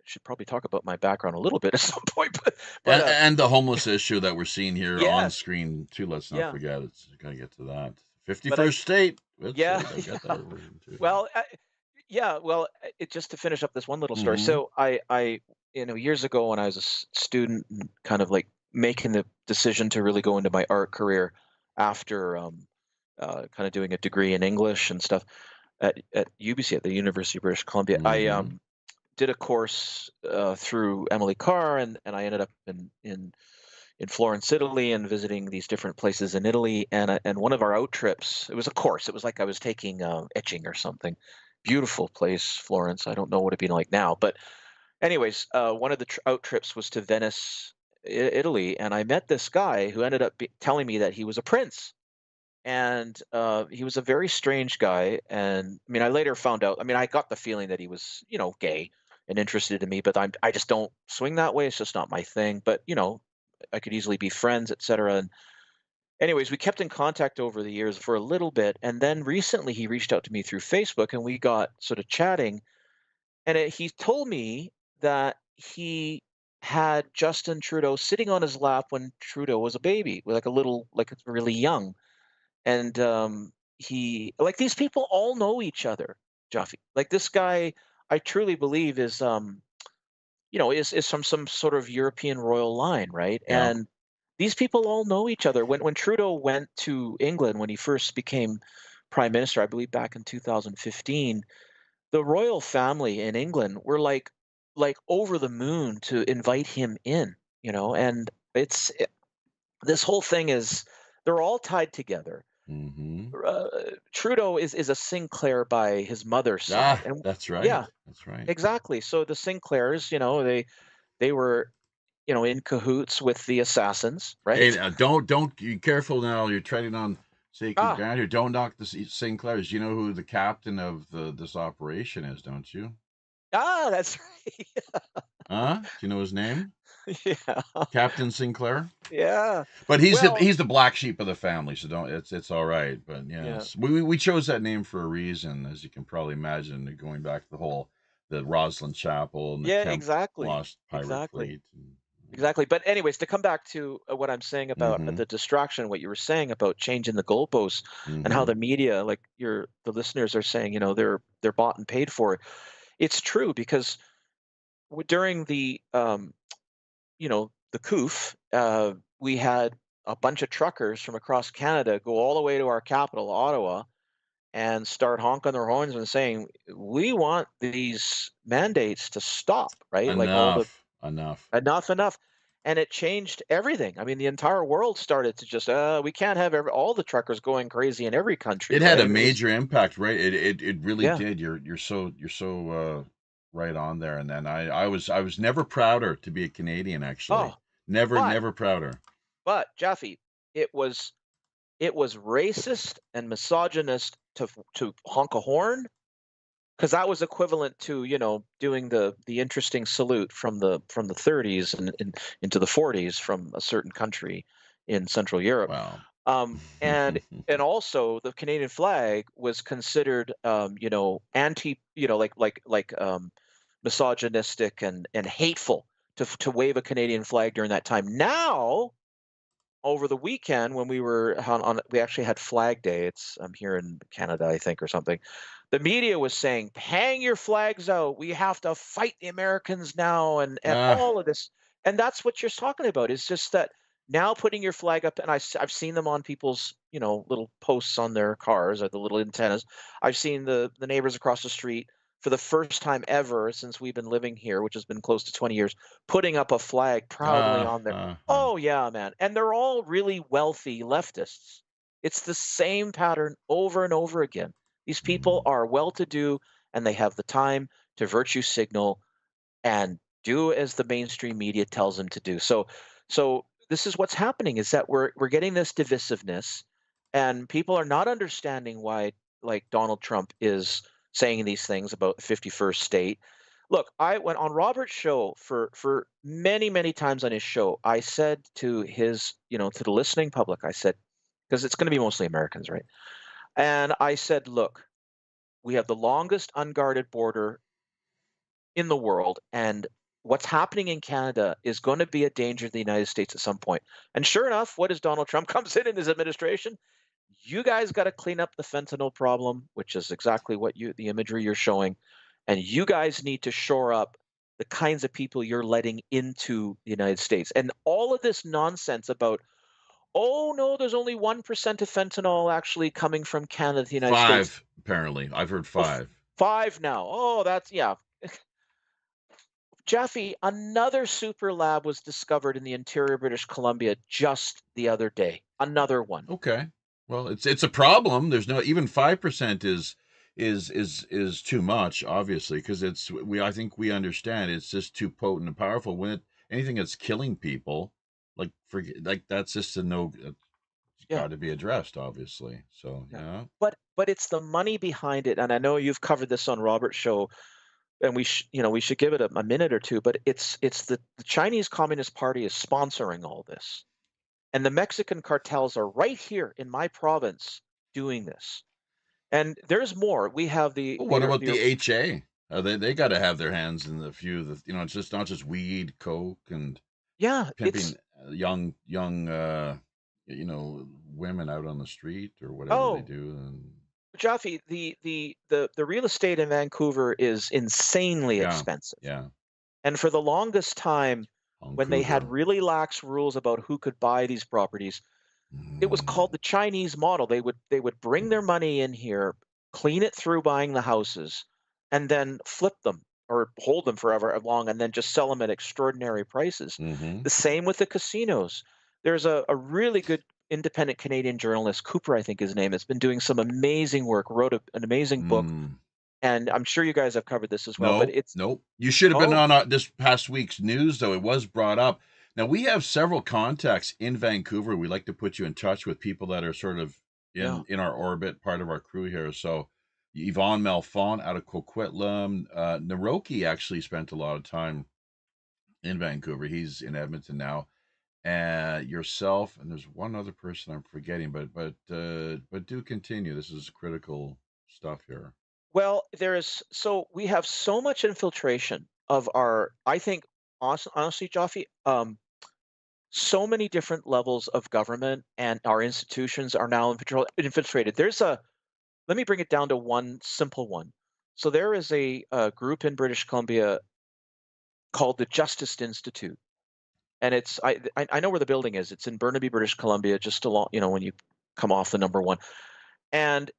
S3: should probably talk about my background a little bit at some point, but
S2: And the homeless issue that we're seeing here on
S3: yes,
S2: screen too. Let's not
S3: yeah,
S2: forget. It's gonna get to that.
S3: but I
S2: 51st state. Let's
S3: yeah,
S2: say I got
S3: yeah.
S2: that version too.
S3: Well, yeah, well, just to finish up this one little story.
S2: Mm-hmm.
S3: So I years ago when I was a student, and kind of like making the decision to really go into my art career after kind of doing a degree in English and stuff at UBC, at the University of British Columbia. I
S2: Mm-hmm.
S3: did a course through Emily Carr, and I ended up in Florence, Italy, and visiting these different places in Italy. And one of our out trips, it was a course. It was like I was taking etching or something. Beautiful place, Florence. I don't know what it'd be like now, but anyways, one of the out trips was to Venice, Italy, and I met this guy who ended up telling me that he was a prince. And he was a very strange guy. And I mean, I later found out. I mean, I got the feeling that he was, gay and interested in me, but I just don't swing that way. It's just not my thing. But I could easily be friends, etc. And anyways, we kept in contact over the years for a little bit, and then recently he reached out to me through Facebook, and we got sort of chatting. And he told me that he had Justin Trudeau sitting on his lap when Trudeau was a baby, like a little, like really young. And he, like, these people all know each other, Jaffe. Like, this guy, I truly believe is from some sort of European royal line, right?
S2: Yeah.
S3: And these people all know each other. When Trudeau went to England when he first became prime minister, I believe back in 2015, the royal family in England were like over the moon to invite him in, and this whole thing is, they're all tied together.
S2: Mm-hmm.
S3: Trudeau is a Sinclair by his mother's side,
S2: Ah,
S3: and
S2: that's right.
S3: yeah,
S2: That's right.
S3: exactly. So the Sinclairs, they were in cahoots with the assassins, right?
S2: Hey, don't be careful now. You're treading on sacred
S3: Ah,
S2: ground here. Don't knock the Sinclairs. You know who the captain of this operation is, don't you?
S3: that's right.
S2: Huh? Do you know his name?
S3: Yeah,
S2: Captain Sinclair.
S3: yeah.
S2: But he's
S3: Well,
S2: the black sheep of the family, so don't. It's all right. But
S3: yeah,
S2: yes, we chose that name for a reason, as you can probably imagine, going back to the Roslyn Chapel and the
S3: yeah,
S2: Kemp
S3: exactly,
S2: lost pirate
S3: exactly.
S2: fleet. And,
S3: Exactly. But anyways, to come back to what I'm saying about
S2: mm-hmm,
S3: the distraction, what you were saying about changing the goalposts and how
S2: mm-hmm.
S3: the media, like the listeners are saying, they're bought and paid for it. It's true because during the COOF, we had a bunch of truckers from across Canada go all the way to our capital, Ottawa, and start honking their horns and saying, "We want these mandates to stop," right? Like all the
S2: Enough.
S3: enough. And it changed everything. I mean, the entire world started to just, we can't have all the truckers going crazy in every country,
S2: It had
S3: right?
S2: a
S3: And it was,
S2: major impact, right? It really
S3: yeah.
S2: did. You're so right on there. And then I was never prouder to be a Canadian, actually.
S3: Oh,
S2: Never
S3: but,
S2: never prouder.
S3: Jeffy, it was, racist and misogynist to honk a horn because that was equivalent to, doing the interesting salute from the 30s and into the 40s from a certain country in Central Europe.
S2: Wow.
S3: And also the Canadian flag was considered, anti, misogynistic and hateful to wave a Canadian flag during that time. Now, over the weekend when we were we actually had Flag Day. It's here in Canada, I think, or something. The media was saying, "Hang your flags out. We have to fight the Americans now," and
S2: Ah,
S3: all of this. And that's what you're talking about. It's just that now putting your flag up, and I've seen them on people's little posts on their cars or the little antennas. I've seen the neighbors across the street for the first time ever since we've been living here, which has been close to 20 years, putting up a flag proudly on there. Oh, yeah, man. And they're all really wealthy leftists. It's the same pattern over and over again. These people are well to do and they have the time to virtue signal and do as the mainstream media tells them to do. So this is what's happening is that we're getting this divisiveness and people are not understanding why like Donald Trump is saying these things about the 51st state. Look, I went on Robert's show for many, many times on his show. I said to to the listening public, I said, because it's going to be mostly Americans, right? And I said, look, we have the longest unguarded border in the world, and what's happening in Canada is going to be a danger to the United States at some point. And sure enough, what does Donald Trump comes in his administration? You guys got to clean up the fentanyl problem, which is exactly what the imagery you're showing, and you guys need to shore up the kinds of people you're letting into the United States. And all of this nonsense about, oh no, there's only 1% of fentanyl actually coming from Canada to the United States.
S2: 5, apparently. I've heard
S3: Oh,
S2: 5.
S3: 5 now. Oh, that's yeah. Jeffy, another super lab was discovered in the interior British Columbia just the other day. Another one.
S2: Okay. Well, it's a problem. There's no even 5% is too much, obviously, because I think we understand it's just too potent and powerful. Anything that's killing people, like that's just a no. It's
S3: Yeah.
S2: got to be addressed, obviously. So
S3: Yeah.
S2: yeah.
S3: But it's the money behind it, and I know you've covered this on Robert's show, and we should give it a minute or two. But it's the Chinese Communist Party is sponsoring all this, and the Mexican cartels are right here in my province doing this. And there's more. We have
S2: Well, what about the HA? They got to have their hands in the few. It's just not just weed, coke, and
S3: yeah,
S2: pimping young women out on the street or whatever they
S3: oh,
S2: do. And
S3: Jaffe, the real estate in Vancouver is insanely
S2: yeah,
S3: expensive.
S2: yeah,
S3: And for the longest time, when they had
S2: Vancouver.
S3: really lax rules about who could buy these properties, it was
S2: Mm.
S3: called the Chinese model. They would bring their money in here, clean it through buying the houses, and then flip them or hold them forever long and then just sell them at extraordinary prices.
S2: Mm-hmm.
S3: The same with the casinos. There's a really good independent Canadian journalist, Cooper, I think his name, has been doing some amazing work, wrote an amazing book,
S2: Mm.
S3: and I'm sure you guys have covered this as well, but
S2: Nope,
S3: it's
S2: nope. You should have been
S3: oh,
S2: on this past week's news, though. It was brought up. Now, we have several contacts in Vancouver. We like to put you in touch with people that are sort of
S3: Yeah.
S2: in our orbit, part of our crew here. So, Yvonne Malfont out of Coquitlam. Naroki actually spent a lot of time in Vancouver. He's in Edmonton now. Yourself, and there's one other person I'm forgetting, but do continue. This is critical stuff here.
S3: Well, so we have so much infiltration of our, I think, honestly, Joffe, so many different levels of government and our institutions are now infiltrated. Let me bring it down to one simple one. So there is a group in British Columbia called the Justice Institute, and I know where the building is. It's in Burnaby, British Columbia, just along, when you come off the number one. And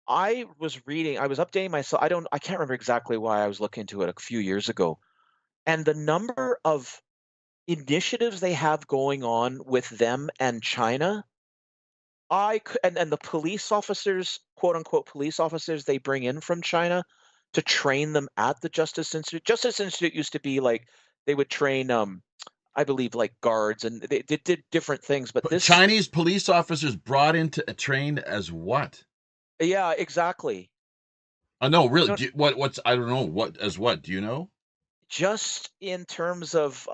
S3: I was updating myself. I can't remember exactly why I was looking into it a few years ago. And the number of initiatives they have going on with them and China, and the police officers, quote unquote police officers they bring in from China to train them at the Justice Institute. Justice Institute used to be like they would train I believe like guards, and they did different things, but this
S2: Chinese police officers brought into trained as what?
S3: Yeah, exactly.
S2: No, really. What's I don't know what as what? Do you know?
S3: Just in terms of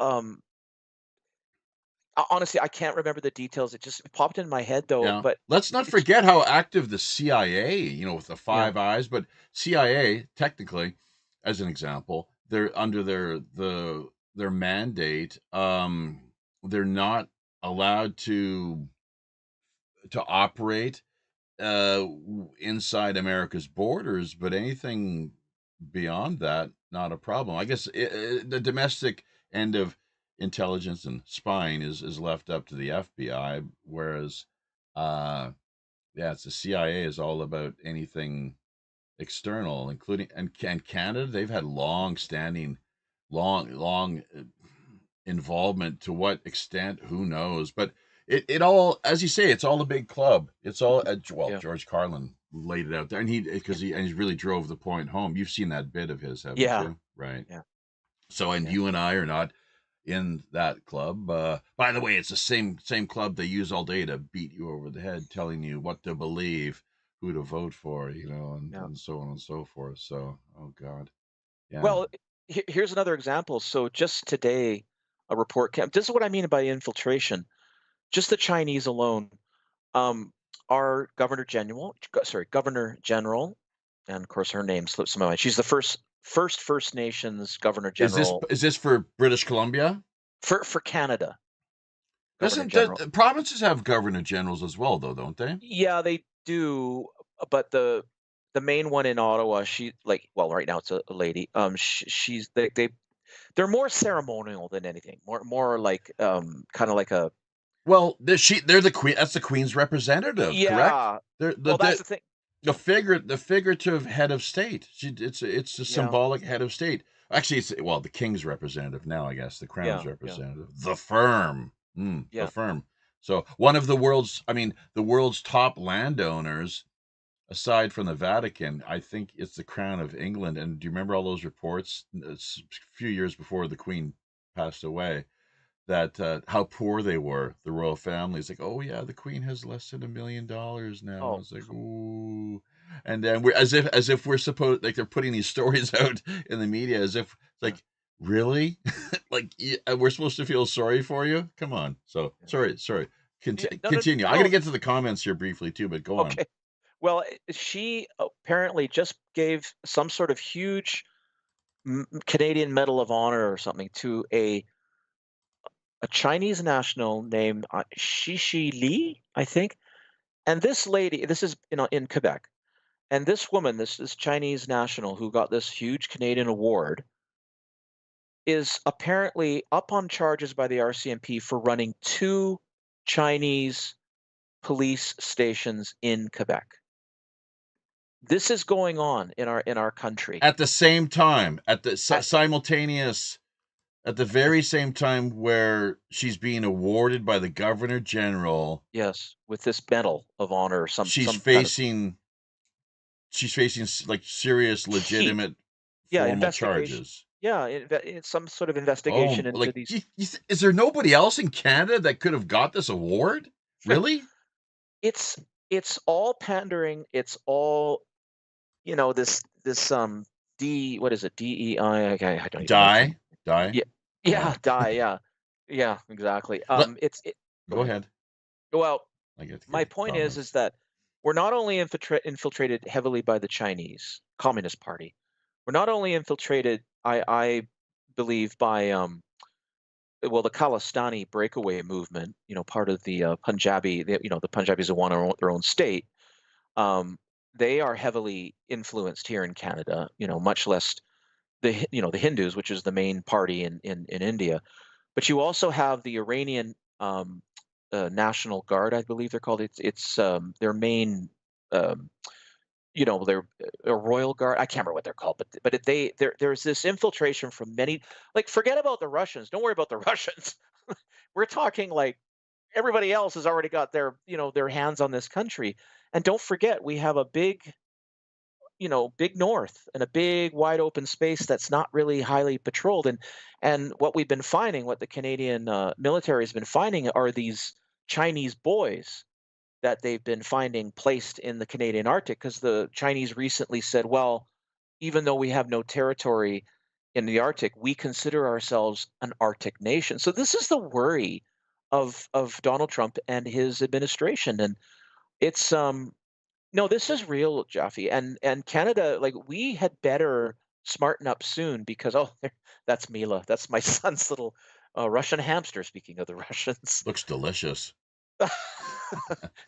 S3: honestly, I can't remember the details. It just popped in my head though.
S2: Yeah.
S3: But
S2: Let's not forget how active the CIA, with the Five Eyes, but CIA technically, as an example, they're under their mandate. They're not allowed to operate inside America's borders, but anything beyond that, not a problem. I guess the domestic end of intelligence and spying is left up to the FBI, whereas, it's the CIA is all about anything external, including and Canada. They've had long involvement. To what extent, who knows? But it all, as you say, it's all a big club. It's all George Carlin laid it out there, and he really drove the point home. You've seen that bit of his, haven't you? Right.
S3: Yeah.
S2: So, and you and I are not in that club. By the way, it's the same club they use all day to beat you over the head, telling you what to believe, who to vote for, and so on and so forth. So, oh God, yeah.
S3: Well, here's another example. So just today, a report came. This is what I mean by infiltration. Just the Chinese alone. Our Governor General, and of course her name slips my mind. She's the first First Nations Governor General.
S2: Is this for British Columbia?
S3: For Canada.
S2: The provinces have Governor Generals as well, though, don't they?
S3: Yeah, they do. But the main one in Ottawa, right now it's a lady. They're more ceremonial than anything. More like kind of like a.
S2: Well, they're the queen. That's the Queen's representative, correct?
S3: That's the thing.
S2: The figurative head of state. It's a symbolic head of state. Actually, it's the King's representative now. I guess the Crown's representative. Yeah. The firm. The firm. So one of the world's top landowners, aside from the Vatican, I think it's the Crown of England. And do you remember all those reports a few years before the Queen passed away? That how poor they were, the royal family. It's like, oh yeah, the Queen has less than $1 million now.
S3: Oh.
S2: It's like, ooh, and then we're as if we're supposed, like, they're putting these stories out in the media as if it's like, really, like, we're supposed to feel sorry for you. Come on. So sorry. Continue.
S3: No.
S2: I'm gonna get to the comments here briefly too, but go on.
S3: Well, she apparently just gave some sort of huge Canadian Medal of Honor or something to a Chinese national named Shishi Li, I think. And this lady, this is in Quebec, and this woman, this Chinese national who got this huge Canadian award, is apparently up on charges by the RCMP for running 2 Chinese police stations in Quebec. This is going on in our country
S2: at the same time, simultaneous. At the very same time where she's being awarded by the Governor General.
S3: Yes, with this Medal of Honor or something.
S2: She's facing like serious, legitimate formal charges.
S3: Yeah, it's some sort of
S2: Oh,
S3: investigation into
S2: like,
S3: these.
S2: is there nobody else in Canada that could have got this award? Really?
S3: It's it's all pandering. It's all this D what is it, DEI? Okay, I don't even know.
S2: Die, die.
S3: Yeah,
S2: Yeah.
S3: yeah, die. Yeah, yeah, exactly.
S2: Let,
S3: Go
S2: go
S3: ahead.
S2: ahead.
S3: Well,
S2: I get to
S3: my
S2: get
S3: point is
S2: comments.
S3: that we're not only infiltrated heavily by the Chinese Communist Party. We're not only infiltrated, I believe, by the Khalistani breakaway movement. Part of the Punjabi. The Punjabis who want their own state. Um, they are heavily influenced here in Canada. Much less the Hindus, which is the main party in India. But you also have the Iranian National Guard, I believe they're called. It's their main, um, their Royal Guard. I can't remember what they're called, but there's this infiltration from many. Like, forget about the Russians. Don't worry about the Russians. We're talking like everybody else has already got their hands on this country. And don't forget, we have a big north and a big wide open space that's not really highly patrolled. And what we've been finding, what the Canadian military has been finding, are these Chinese boys that they've been finding placed in the Canadian Arctic, because the Chinese recently said, well, even though we have no territory in the Arctic, we consider ourselves an Arctic nation. So this is the worry of Donald Trump and his administration. And it's no, this is real, Jaffe. And Canada, like, we had better smarten up soon, because that's Mila. That's my son's little Russian hamster. Speaking of the Russians,
S2: Looks delicious.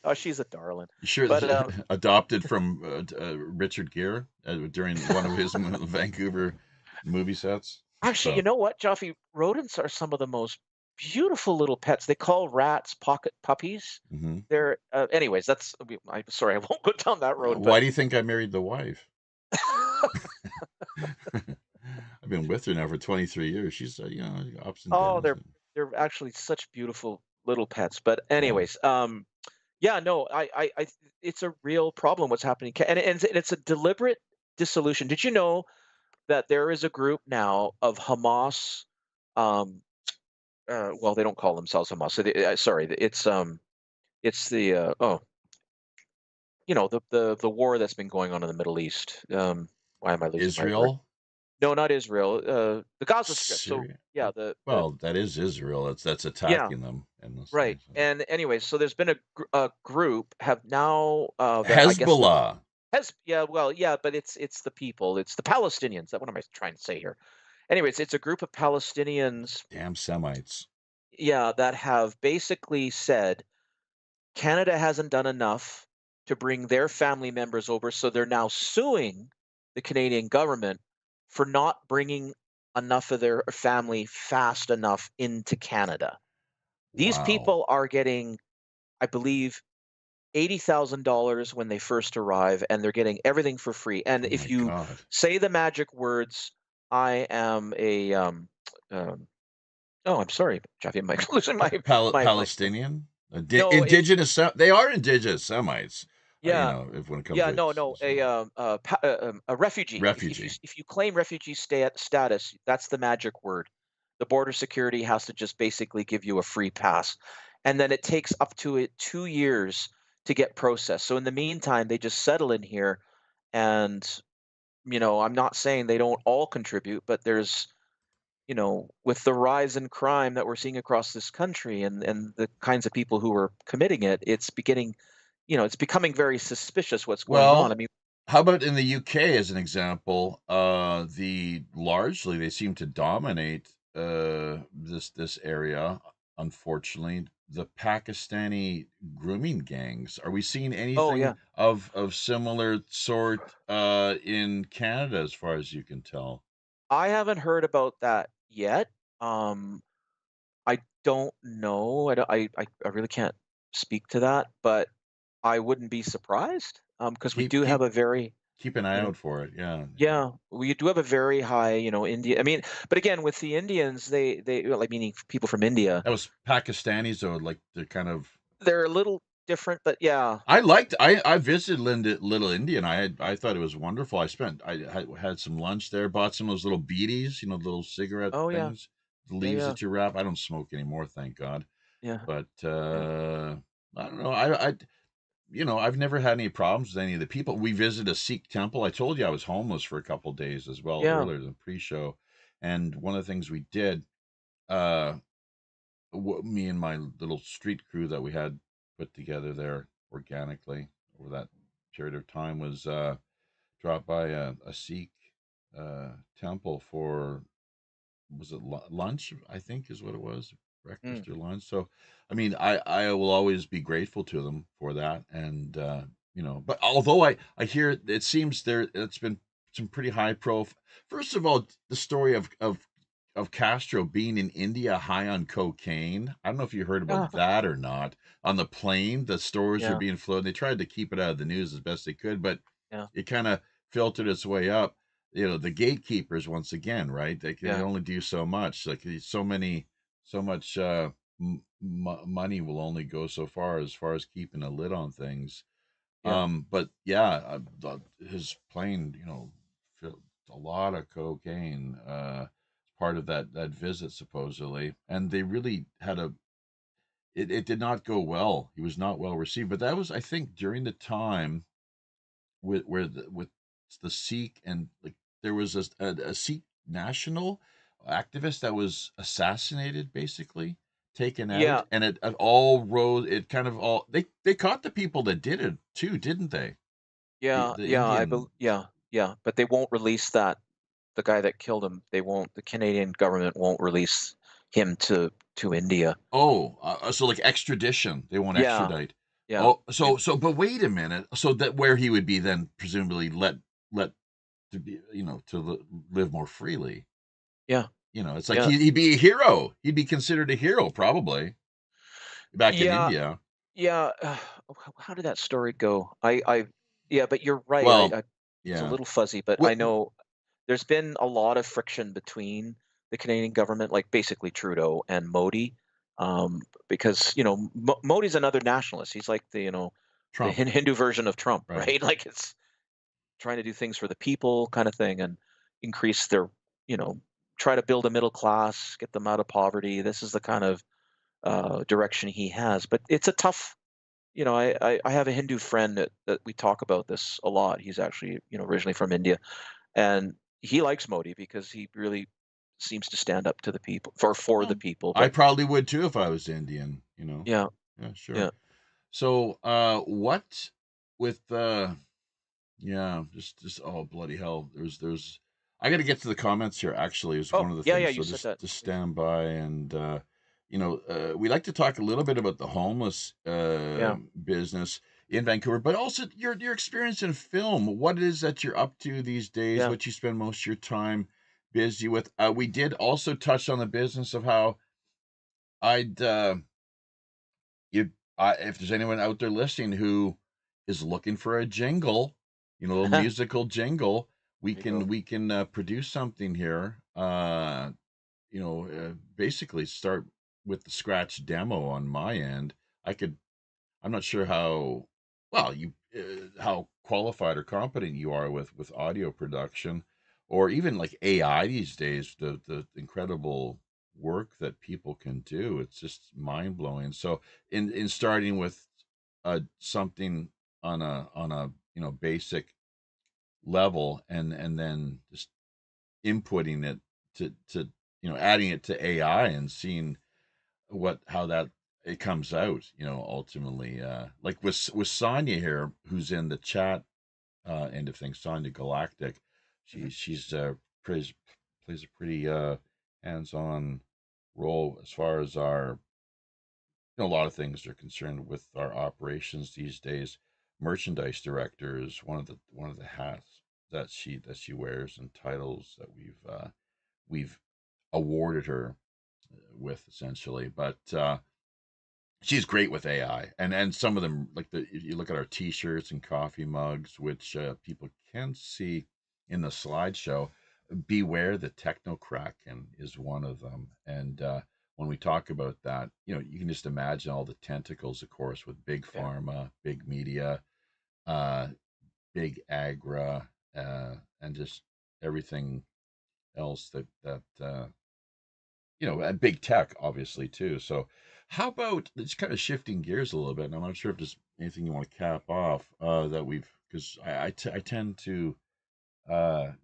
S3: oh, she's a darling.
S2: You sure
S3: But
S2: adopted from Richard Gere during one of his Vancouver movie sets?
S3: actually,
S2: So,
S3: you know what, Jaffe? Rodents are some of the most beautiful little pets. They call rats pocket puppies.
S2: mhm.
S3: They're anyways. I'm sorry, I won't go down that road.
S2: Why
S3: But
S2: do you think I married the wife? I've been with her now for 23 years. She's, ups and
S3: oh,
S2: downs.
S3: they're actually such beautiful little pets. But
S2: Yeah.
S3: anyways, yeah, no, it's a real problem what's happening, and it's a deliberate dissolution. Did you know that there is a group now of Hamas? Um, well, they don't call themselves Hamas. So sorry, it's the the war that's been going on in the Middle East. Why am I losing my word?
S2: Israel?
S3: No, not Israel. The Gaza Strip. So
S2: Syria?
S3: yeah, the
S2: Well, that is Israel. That's
S3: yeah.
S2: attacking them in this
S3: Right.
S2: thing. So.
S3: And anyway, so there's been a group have now that I guess
S2: Hezbollah.
S3: has yeah, well, yeah, but it's the people, it's the Palestinians. What am I trying to say here? Anyways, it's a group of Palestinians,
S2: Damn Semites.
S3: yeah, that have basically said Canada hasn't done enough to bring their family members over, so they're now suing the Canadian government for not bringing enough of their family fast enough into Canada. These
S2: Wow.
S3: people are getting, I believe, $80,000 when they first arrive, and they're getting everything for free. And
S2: Oh my
S3: if you
S2: God.
S3: say the magic words, I am a um oh, I'm sorry, Jeffy, am I losing my
S2: Palestinian?
S3: no, it's
S2: Indigenous. They are indigenous Semites.
S3: yeah,
S2: If when it comes
S3: yeah,
S2: to
S3: no, a refugee.
S2: refugee.
S3: If you claim refugee status, that's the magic word. The border security has to just basically give you a free pass, and then it takes up to 2 years to get processed. So in the meantime, they just settle in here, and I'm not saying they don't all contribute, but there's with the rise in crime that we're seeing across this country, and the kinds of people who are committing it, it's becoming very suspicious what's going on. I
S2: Well,
S3: mean,
S2: how about in the UK as an example? Largely they seem to dominate this area. Unfortunately, the Pakistani grooming gangs. Are we seeing
S3: oh yeah,
S2: anything of similar sort in Canada, as far as you can tell?
S3: I haven't heard about that yet. I don't know. I really can't speak to that, but I wouldn't be surprised, because we
S2: Keep
S3: do have
S2: keep
S3: a very,
S2: keep an eye
S3: you know,
S2: out for it. Yeah, yeah.
S3: yeah, we do have a very high, India. I mean, but again, with the Indians, like, meaning people from India,
S2: That was Pakistanis, though. Like they're kind of
S3: they're a little. different, but yeah.
S2: I visited Little India, and I thought it was wonderful. I had some lunch there, bought some of those little beaties, little cigarette
S3: Oh yeah.
S2: things, the
S3: Yeah,
S2: leaves
S3: yeah.
S2: that you wrap. I don't smoke anymore, thank God.
S3: Yeah.
S2: But
S3: Yeah.
S2: I don't know. I've never had any problems with any of the people. We visited a Sikh temple. I told you I was homeless for a couple of days as well
S3: Yeah.
S2: earlier in the pre-show, and one of the things we did, uh, me and my little street crew that we had put together there organically over that period of time was drop by a Sikh temple for, was it lunch? I think is what it was,
S3: Mm.
S2: breakfast or lunch. So, I mean, I will always be grateful to them for that, and But although I hear it seems it's been some pretty high profile. First of all, the story of Castro being in India high on cocaine. I don't know if you heard
S3: Yeah.
S2: about that or not. On the plane, the stories were
S3: Yeah.
S2: being flown. They tried to keep it out of the news as best they could, but
S3: Yeah.
S2: it kind of filtered its way up. The gatekeepers, once again, right? They can
S3: Yeah.
S2: only do so much. Like so much money will only go so far as keeping a lid on things.
S3: Yeah.
S2: But yeah, his plane, filled a lot of cocaine. Part of that visit supposedly, and they really had it did not go well. He was not well received. But that was, I think, during the time with the Sikh, and like there was a Sikh national activist that was assassinated, basically taken out,
S3: Yeah.
S2: and it all rose. It kind of all they caught the people that did it too, didn't they?
S3: Yeah.
S2: The
S3: Yeah.
S2: Indian.
S3: Yeah. Yeah. But they won't release that. The guy that killed him. They won't. The Canadian government won't release him to India.
S2: Oh, so like extradition, they won't
S3: Yeah.
S2: extradite.
S3: Yeah.
S2: Oh, but wait a minute. So that where he would be then presumably let to be, live more freely.
S3: Yeah.
S2: It's like
S3: Yeah.
S2: he'd be a hero. He'd be considered a hero, probably, back in
S3: Yeah.
S2: India.
S3: Yeah. How did that story go? Yeah, but you're right.
S2: Well,
S3: It's a
S2: yeah.
S3: little fuzzy, but I
S2: What?
S3: know there's been a lot of friction between the Canadian government, like basically Trudeau and Modi, because Modi's another nationalist. He's like the
S2: Trump,
S3: Hindu version of Trump,
S2: right?
S3: right? Like it's trying to do things for the people, kind of thing, and increase their, you know, try to build a middle class, get them out of poverty. This is the kind of direction he has, but it's a tough. I have a Hindu friend that we talk about this a lot. He's actually originally from India, and he likes Modi because he really seems to stand up to the people for the
S2: Well,
S3: people.
S2: I
S3: But
S2: probably would too if I was Indian.
S3: yeah,
S2: Yeah, sure.
S3: yeah,
S2: So, what with yeah, just oh bloody hell. There's I got to get to the comments here. Actually, is
S3: oh
S2: one of the
S3: yeah, yeah.
S2: things.
S3: You
S2: So
S3: said
S2: just
S3: that.
S2: stand by, and we like to talk a little bit about the homeless
S3: Yeah,
S2: business in Vancouver, but also your experience in film. What it is that you're up to these days?
S3: yeah,
S2: What you spend most of your time busy with? We did also touch on the business of how I'd you if there's anyone out there listening who is looking for a jingle, a
S3: there
S2: musical jingle, we
S3: you
S2: can
S3: go.
S2: we can produce something here. Basically start with the scratch demo on my end. I could. I'm not sure how well how qualified or competent you are with audio production, or even like AI these days. The incredible work that people can do. It's just mind blowing. So in starting with something on a basic level, and then just inputting it to adding it to AI and seeing how that it comes out, ultimately, like with Sonia here, who's in the chat end of things, Sonia Galactic.
S3: Mhm.
S2: She's plays a pretty hands-on role as far as our a lot of things are concerned with our operations these days. Merchandise director is one of the hats that she wears, and titles that we've awarded her with, essentially. But she's great with AI, and some of them, like if you look at our T-shirts and coffee mugs, which people can see in the slideshow. Beware the technKRAKEN is one of them, and when we talk about that, you can just imagine all the tentacles, of course, with big
S3: Yeah.
S2: pharma, big media, uh, big agra, and just everything else that and big tech, obviously, too. So, how about just kind of shifting gears a little bit? And I'm not sure if there's anything you want to cap off that because I tend to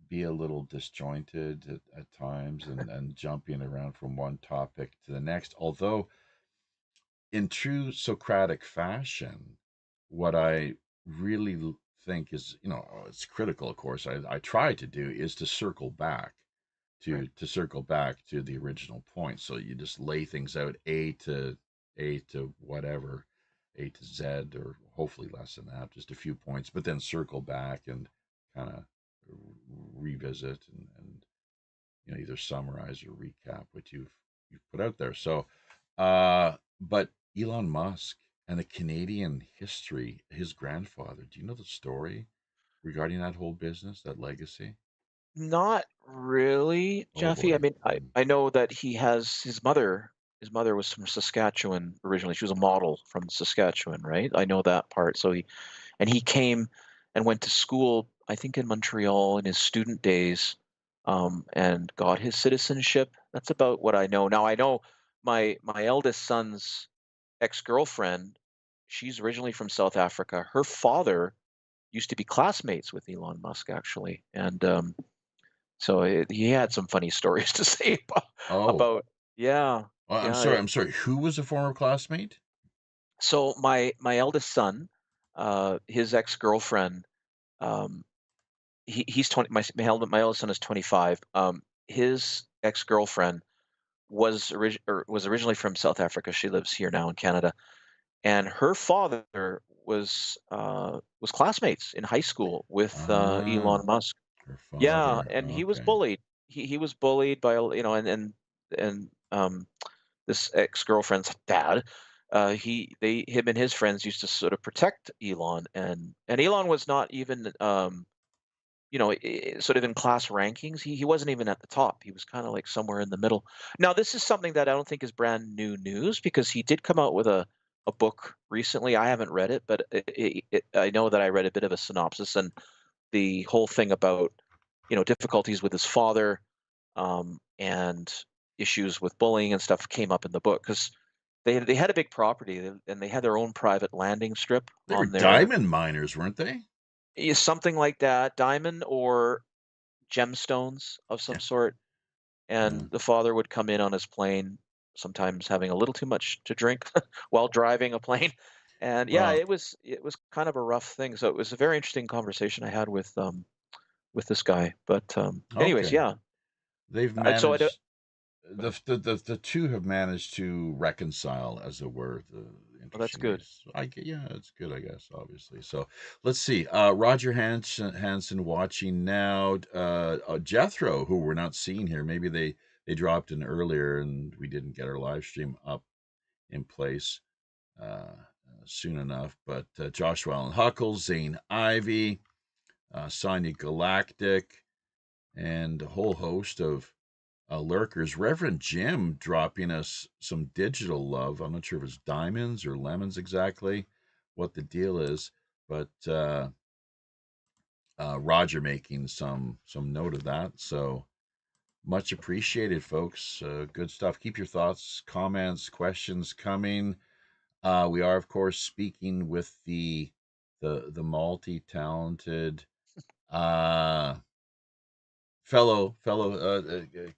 S2: be a little disjointed at times and jumping around from one topic to the next. Although, in true Socratic fashion, what I really think is, it's critical, of course, I try to do is to circle back
S3: Right.
S2: to circle back to the original point. So you just lay things out A to whatever, A to Z, or hopefully less than that, just a few points, but then circle back and kind of revisit and either summarize or recap what you've put out there. So, but Elon Musk and the Canadian history, his grandfather. Do you know the story regarding that whole business, that legacy?
S3: Not really,
S2: Oh
S3: Jeffy. I
S2: boy.
S3: mean, I know that he has his mother. His mother was from Saskatchewan originally. She was a model from Saskatchewan, right? I know that part. So he came and went to school, I think in Montreal in his student days, and got his citizenship. That's about what I know. Now I know my eldest son's ex-girlfriend. She's originally from South Africa. Her father used to be classmates with Elon Musk, actually, and he had some funny stories to say
S2: Oh,
S3: about yeah,
S2: I'm
S3: yeah.
S2: sorry. I'm sorry. Who was a former classmate?
S3: So my eldest son, his ex-girlfriend, um, he's 20. My eldest son is 25. His ex-girlfriend was originally from South Africa. She lives here now in Canada, and her father was classmates in high school with
S2: Ah,
S3: Elon Musk.
S2: her
S3: Yeah,
S2: father.
S3: and he was
S2: Okay.
S3: bullied. He was bullied by and this ex-girlfriend's dad. Him and his friends used to sort of protect Elon, and Elon was not even sort of in class rankings. He wasn't even at the top. He was kind of like somewhere in the middle. Now, this is something that I don't think is brand new news because he did come out with a book recently. I haven't read it, but I know that I read a bit of a synopsis and the whole thing about difficulties with his father, and issues with bullying and stuff came up in the book because they had a big property and they had their own private landing strip
S2: They were
S3: on their
S2: diamond miners, weren't they?
S3: something like that, diamond or gemstones of some
S2: Yeah.
S3: sort.
S2: Yeah.
S3: And the father would come in on his plane, sometimes having a little too much to drink while driving a plane. And yeah,
S2: Well,
S3: it was kind of a rough thing. So it was a very interesting conversation I had with this guy. But anyways,
S2: okay.
S3: yeah.
S2: They've
S3: So I don't,
S2: managed the two have managed to reconcile, as it were.
S3: well, that's
S2: Interestingly,
S3: good.
S2: yeah, it's good, I guess. Obviously, so let's see. Roger Hansen watching now. Jethro, who we're not seeing here, maybe they dropped in earlier and we didn't get our live stream up in place soon enough. But Joshua Allen Huckle, Zane Ivy, Sonia Galactic, and a whole host of lurkers. Reverend Jim dropping us some digital love. I'm not sure if it's diamonds or lemons exactly what the deal is, but Roger making some note of that. So much appreciated, folks. Good stuff. Keep your thoughts, comments, questions coming. We are, of course, speaking with the multi-talented uh, fellow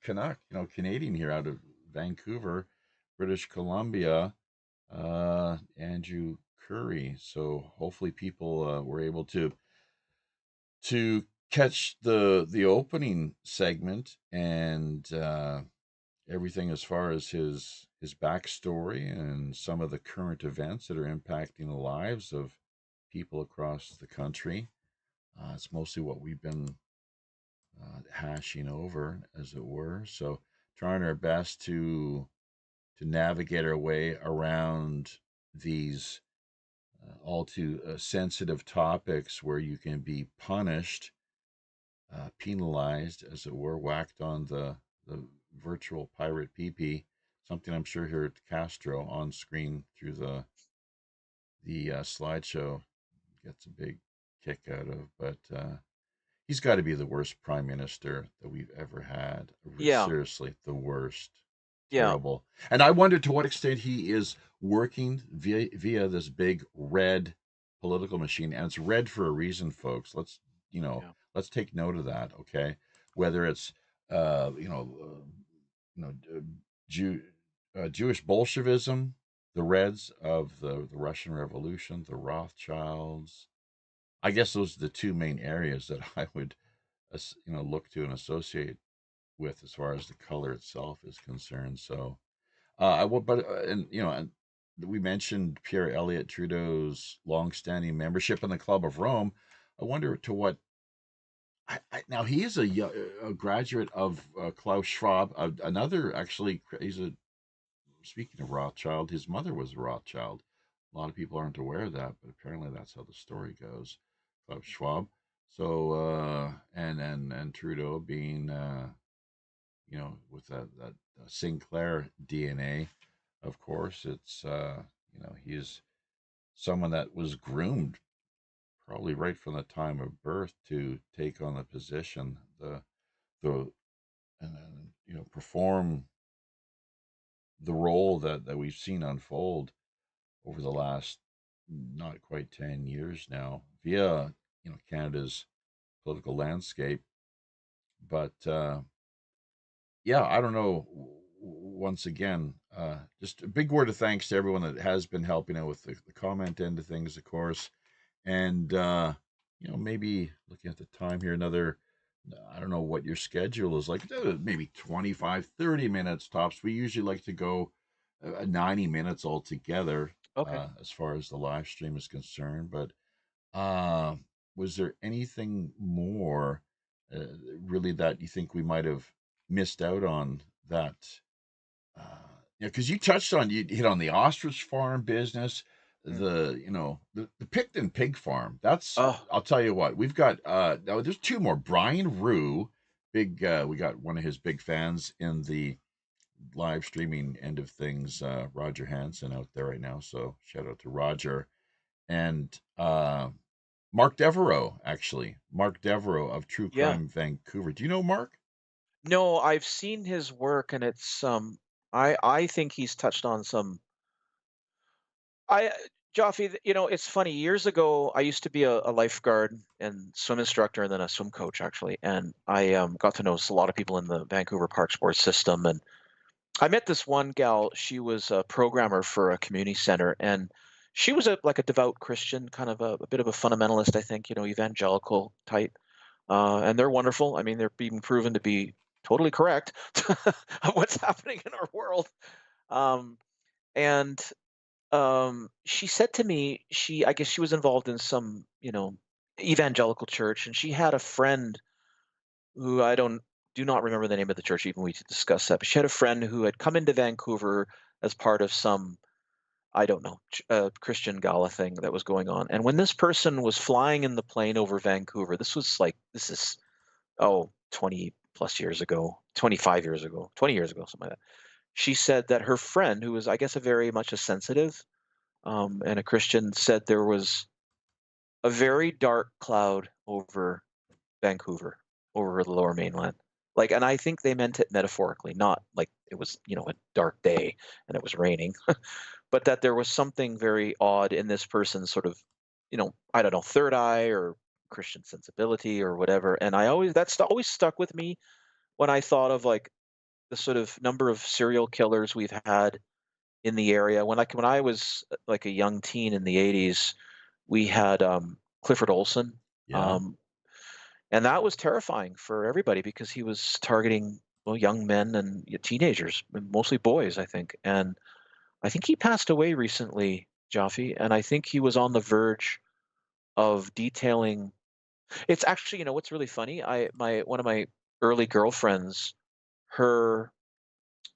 S2: Canuck, Canadian here out of Vancouver, British Columbia, Andrew Currie. So hopefully people were able to catch the opening segment and everything as far as his backstory and some of the current events that are impacting the lives of people across the country. It's mostly what we've been hashing over, as it were. So trying our best to navigate our way around these all too sensitive topics where you can be punished, penalized, as it were, whacked on the virtual pirate peepee, something I'm sure here at Castro on screen through the slideshow gets a big kick out of. But he's got to be the worst prime minister that we've ever had.
S3: Yeah,
S2: Seriously, the worst.
S3: yeah,
S2: Terrible. And I wonder to what extent he is working via this big red political machine. And it's red for a reason, folks.
S3: yeah.
S2: Let's take note of that. Okay, whether it's uh, you know, uh, Jew, Jewish Bolshevism, the Reds of the Russian Revolution, the Rothschilds. I guess those are the two main areas that I would, look to and associate with as far as the color itself is concerned. So, I will, but and we mentioned Pierre Elliott Trudeau's longstanding membership in the Club of Rome. I wonder to what. Now he is a graduate of Klaus Schwab. Another actually, he's a speaking of Rothschild. His mother was a Rothschild. A lot of people aren't aware of that, but apparently that's how the story goes. Klaus Schwab. So and Trudeau being with that Sinclair DNA, of course, it's he's someone that was groomed probably right from the time of birth to take on the position, the and perform the role that we've seen unfold over the last not quite 10 years now via Canada's political landscape. But yeah, I don't know. Once again, just a big word of thanks to everyone that has been helping out with the comment end of things, of course. And, maybe looking at the time here, another, I don't know what your schedule is like, maybe 25, 30 minutes tops. We usually like to go 90 minutes altogether
S3: Okay.
S2: as far as the live stream is concerned. But uh, was there anything more uh, really that you think we might have missed out on that? Uh, because you touched on, you hit on the ostrich farm business,
S3: Mm.
S2: the Picton pig farm. That's,
S3: Oh,
S2: I'll tell you what, we've got, now there's two more. Brian Rue, we got one of his big fans in the live streaming end of things, Roger Hansen out there right now. So shout out to Roger. And Mark Devereaux, actually. Mark Devereaux of True
S3: yeah.
S2: Crime Vancouver. Do you know Mark?
S3: No, I've seen his work, and it's I think he's touched on some. I Joffe, it's funny. Years ago, I used to be a lifeguard and swim instructor, and then a swim coach actually. And I got to know a lot of people in the Vancouver park sports system. And I met this one gal. She was a programmer for a community center, and she was like a devout Christian, kind of a bit of a fundamentalist, I think. Evangelical type. And they're wonderful. I mean, they're being proven to be totally correct of what's happening in our world. Um, and she said to me, I guess she was involved in some, evangelical church, and she had a friend who I do not remember the name of the church, even we discussed that. But she had a friend who had come into Vancouver as part of some, I don't know, Christian gala thing that was going on. And when this person was flying in the plane over Vancouver, this is, 20 plus years ago, 25 years ago, 20 years ago, something like that. She said that her friend, who was, I guess, a very much a sensitive and a Christian, said there was a very dark cloud over Vancouver, over the lower mainland. Like, and I think they meant it metaphorically, not like it was, a dark day and it was raining, but that there was something very odd in this person's sort of, I don't know, third eye or Christian sensibility or whatever. And that's always stuck with me when I thought of like the sort of number of serial killers we've had in the area. When I was like a young teen in the 80s, we had Clifford Olson.
S2: Yeah.
S3: Um, and that was terrifying for everybody because he was targeting, well, young men and teenagers, mostly boys, I think. And I think he passed away recently, Jaffe, and I think he was on the verge of detailing. It's actually, what's really funny. One of my early girlfriends, her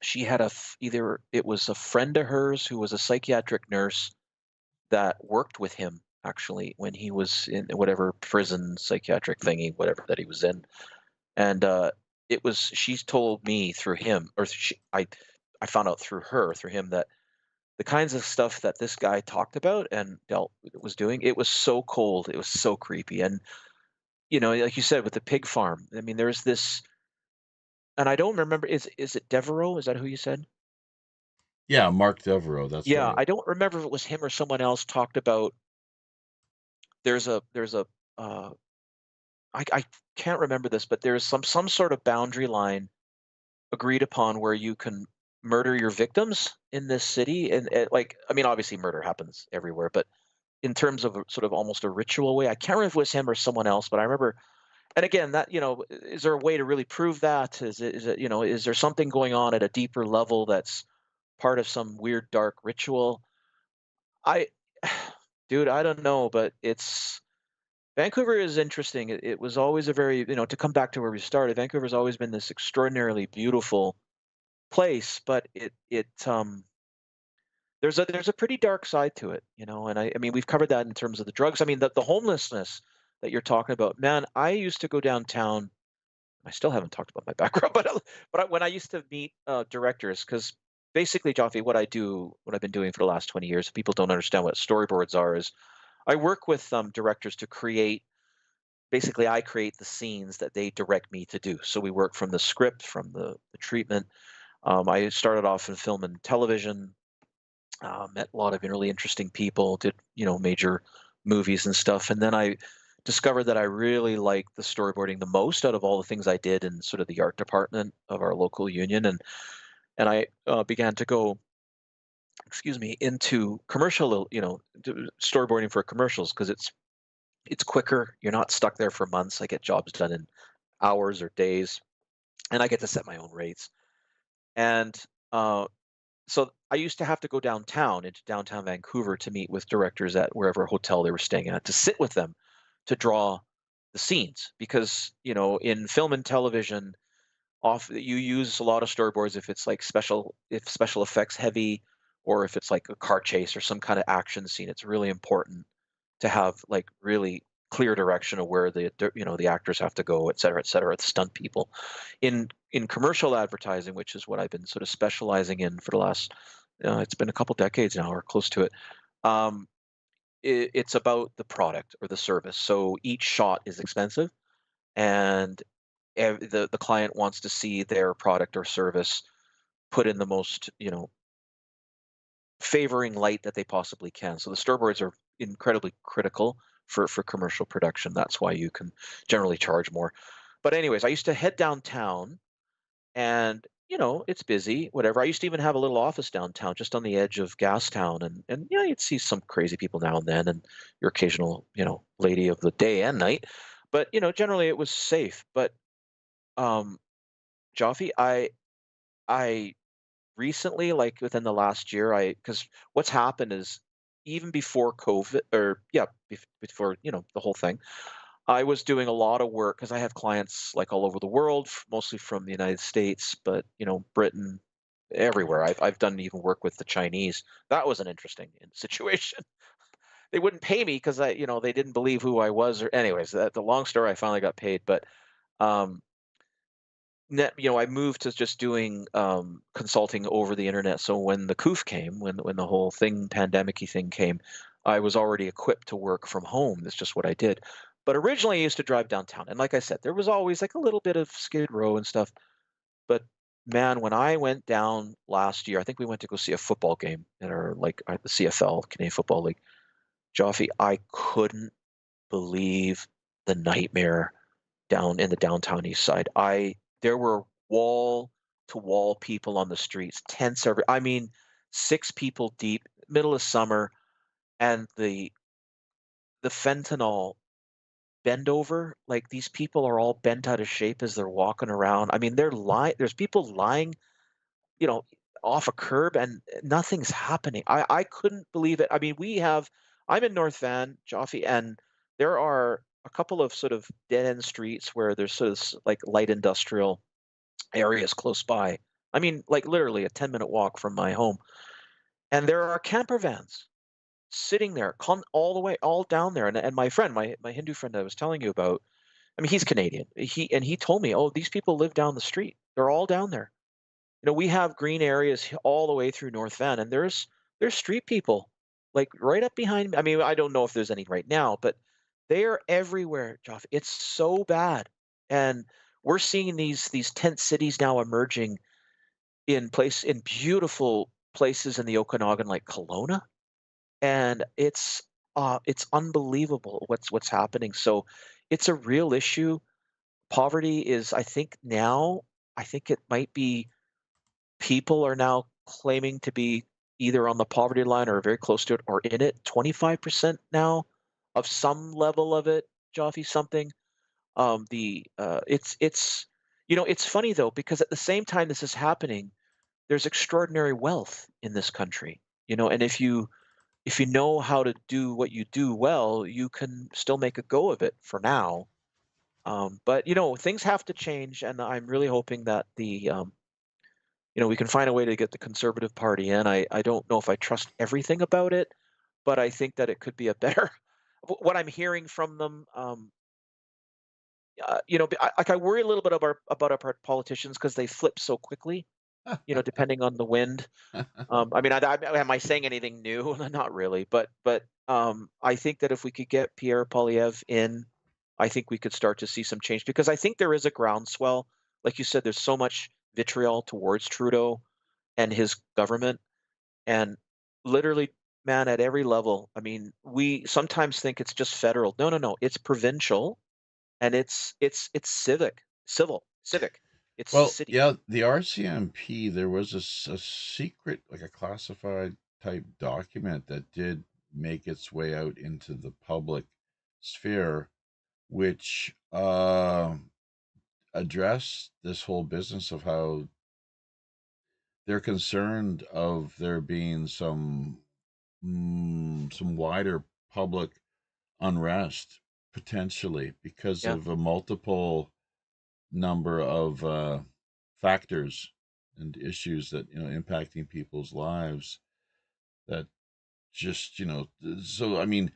S3: she had either it was a friend of hers who was a psychiatric nurse that worked with him actually when he was in whatever prison psychiatric thingy, whatever that he was in. And she's told me through him, or I found out through him, that the kinds of stuff that this guy talked about and was doing, it was so cold, it was so creepy. And like you said with the pig farm, I mean, there's this, and I don't remember, is it Devereaux? Is that who you said?
S2: Yeah, Mark Devereaux, that's
S3: Yeah,
S2: right.
S3: I don't remember if it was him or someone else talked about. There's a uh, I can't remember this, but there's some sort of boundary line agreed upon where you can murder your victims in this city. And like, I mean, obviously murder happens everywhere, but in terms of sort of almost a ritual way, I can't remember if it was him or someone else, but I remember. And again, that, is there a way to really prove that? Is it, is there something going on at a deeper level that's part of some weird dark ritual? I, dude, I don't know, but Vancouver is interesting. It was always a very, to come back to where we started, Vancouver's always been this extraordinarily beautiful place, but there's a pretty dark side to it, and I mean, we've covered that in terms of the drugs. I mean, the homelessness that you're talking about, man, I used to go downtown. I still haven't talked about my background, when I used to meet directors, because basically, Joffe, what I've been doing for the last 20 years, if people don't understand what storyboards are, is I work with directors to create. Basically, I create the scenes that they direct me to do. So we work from the script, from the treatment. I started off in film and television. Met a lot of really interesting people. Did major movies and stuff, and then I discovered that I really liked the storyboarding the most out of all the things I did in sort of the art department of our local union, and I began to go, excuse me, into commercial, storyboarding for commercials, because it's quicker. You're not stuck there for months. I get jobs done in hours or days, and I get to set my own rates. And uh, so I used to have to go downtown into downtown Vancouver to meet with directors at wherever hotel they were staying at, to sit with them to draw the scenes, because in film and television, off you use a lot of storyboards if it's like special effects heavy, or if it's like a car chase or some kind of action scene. It's really important to have like really clear direction of where the actors have to go, et cetera, the stunt people. In commercial advertising, which is what I've been sort of specializing in for the last, it's been a couple decades now, or close to it. um, it's about the product or the service, so each shot is expensive, and the client wants to see their product or service put in the most, favoring light that they possibly can. So the storyboards are incredibly critical for commercial production. That's why you can generally charge more. But anyways, I used to head downtown, and it's busy, whatever. I used to even have a little office downtown, just on the edge of Gastown, and you'd see some crazy people now and then, and your occasional, lady of the day and night. But generally it was safe. But um, Joffe, I recently, like within the last year, because what's happened is, even before COVID, or yeah, before the whole thing, I was doing a lot of work because I have clients like all over the world, mostly from the United States, but Britain, everywhere. I've done even work with the Chinese. That was an interesting situation. They wouldn't pay me because they didn't believe who I was. Or anyways, the long story. I finally got paid, but um, I moved to just doing consulting over the internet. So when the coof came, when the whole thing, pandemic-y thing came, I was already equipped to work from home. That's just what I did. But originally, I used to drive downtown, and like I said, there was always like a little bit of Skid Row and stuff. But man, when I went down last year, I think we went to go see a football game at our the CFL, Canadian Football League. Joffe, I couldn't believe the nightmare down in the downtown east side. There were wall to wall people on the streets, tents I mean, 6 people deep, middle of summer, and the fentanyl bend over, like these people are all bent out of shape as they're walking around. I mean, there's people lying, you know, off a curb, and nothing's happening. I couldn't believe it. I mean, I'm in North Van, Joffe, and there are a couple of sort of dead end streets where there's sort of like light industrial areas close by. I mean, like literally a 10-minute walk from my home. And there are camper vans sitting there, all the way, all down there. And my friend, my Hindu friend I was telling you about, I mean, he's Canadian. He told me, oh, these people live down the street. They're all down there. We have green areas all the way through North Van, and there's street people like right up behind me. I mean, I don't know if there's any right now, but they are everywhere, Joff. It's so bad, and we're seeing these tent cities now emerging in beautiful places in the Okanagan, like Kelowna, and it's unbelievable what's happening. So it's a real issue. Poverty is, I think now, I think it might be people are now claiming to be either on the poverty line or very close to it or in it. 25% now of some level of it, Joffe, something. The it's it's funny though because at the same time this is happening, there's extraordinary wealth in this country. And if you know how to do what you do well, you can still make a go of it for now. But things have to change, and I'm really hoping that we can find a way to get the Conservative Party in. I don't know if I trust everything about it, but I think that it could be a better. What I'm hearing from them, I worry a little bit about our politicians because they flip so quickly. Depending on the wind. I mean, am I saying anything new? Not really, but I think that if we could get Pierre Poilievre in, I think we could start to see some change because I think there is a groundswell. Like you said, there's so much vitriol towards Trudeau and his government, and literally, man, at every level. I mean, we sometimes think it's just federal. No, no, no. It's provincial, and it's civic. It's the
S2: Well,
S3: city.
S2: yeah, the RCMP, there was a secret, like a classified type document that did make its way out into the public sphere, which addressed this whole business of how they're concerned of there being some wider public unrest potentially because
S3: Yeah,
S2: of a multiple number of factors and issues that impacting people's lives that just so I mean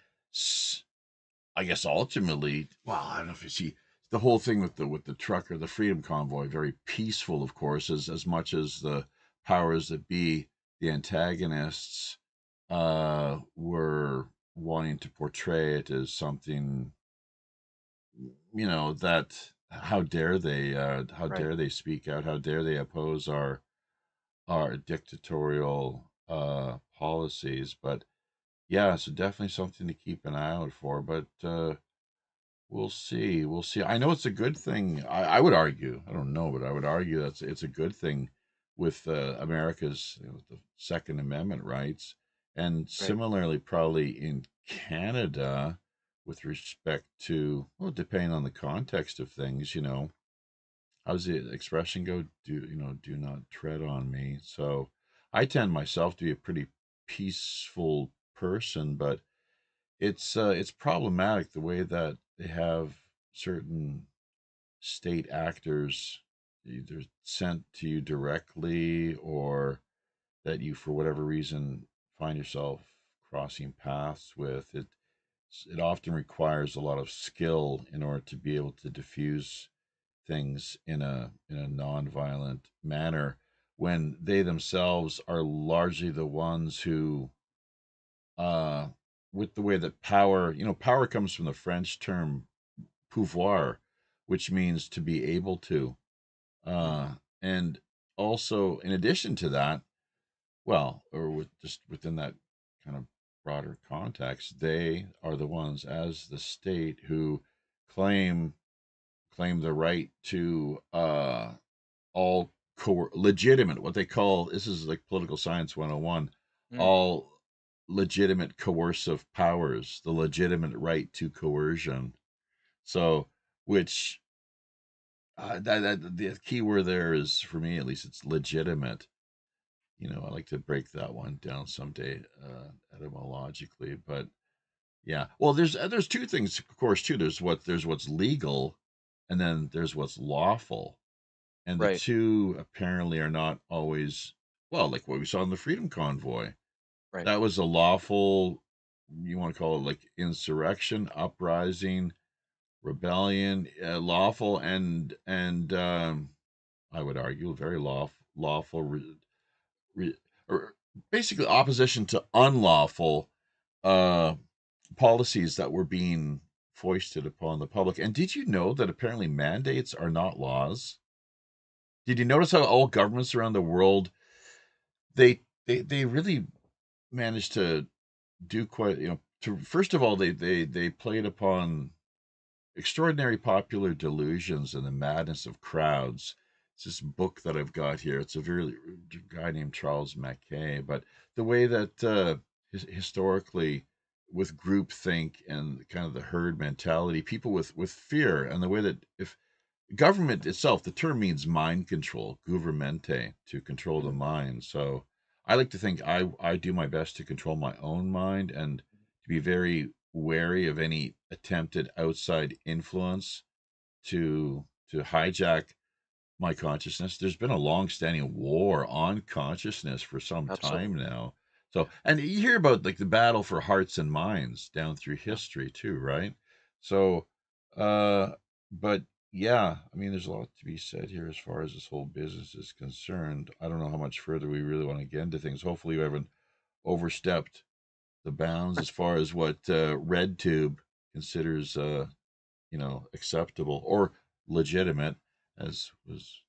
S2: I guess ultimately, well, I don't know if you see the whole thing with the trucker, the Freedom Convoy, very peaceful, of course, as much as the powers that be, the antagonists, were wanting to portray it as something, that how
S3: right.
S2: dare they speak out, how dare they oppose our dictatorial policies, but yeah, so definitely something to keep an eye out for, but we'll see. We'll see. I know it's a good thing. I would argue. I don't know, but I would argue that it's a good thing with America's the Second Amendment rights, and
S3: Right.
S2: similarly, probably in Canada, with respect to, well, depending on the context of things, how's the expression go? Do not tread on me. So, I tend myself to be a pretty peaceful person, but it's problematic the way that they have certain state actors either sent to you directly or that you for whatever reason find yourself crossing paths with it often requires a lot of skill in order to be able to diffuse things in a non-violent manner when they themselves are largely the ones who uh, with the way that power comes from the French term pouvoir, which means to be able to.
S3: Mm.
S2: And also, in addition to that, well, or just within that kind of broader context, they are the ones, as the state, who claim the right to all legitimate, what they call, this is like political science 101,
S3: Mm.
S2: all legitimate coercive powers, the legitimate right to coercion. So, which the key word there is, for me at least, it's legitimate. I like to break that one down someday etymologically, but yeah. Well, there's two things, of course, too. There's what's legal, and then there's what's lawful, and the
S3: Right.
S2: two apparently are not always, well, like what we saw in the Freedom Convoy.
S3: Right.
S2: That was a lawful, you want to call it like insurrection, uprising, rebellion, lawful, and I would argue very lawful, lawful, or basically opposition to unlawful uh, policies that were being foisted upon the public. And did you know that apparently mandates are not laws? Did you notice how all governments around the world they really managed to do quite, first of all, they played upon extraordinary popular delusions and the madness of crowds. It's this book that I've got here. It's a very guy named Charles Mackay, but the way that historically, with groupthink and kind of the herd mentality, people with fear, and the way that if government itself, the term means mind control, governmente, to control the mind. So I like to think I do my best to control my own mind and to be very wary of any attempted outside influence to hijack my consciousness. There's been a long-standing war on consciousness for some
S3: Absolutely.
S2: time now. So, and you hear about like the battle for hearts and minds down through
S3: Yeah.
S2: history too, right? So, uh, but yeah, I mean, there's a lot to be said here as far as this whole business is concerned. I don't know how much further we really want to get into things. Hopefully, we haven't overstepped the bounds as far as what RedTube considers, acceptable or legitimate, as was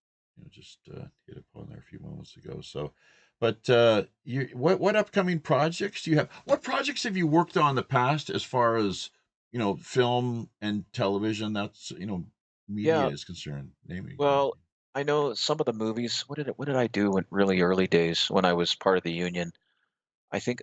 S2: just hit upon there a few moments ago. So, but what upcoming projects do you have? What projects have you worked on in the past as far as film and television? That's media
S3: Yeah.
S2: is concerned. Naming.
S3: Well, I know some of the movies. What did I do in really early days when I was part of the union? I think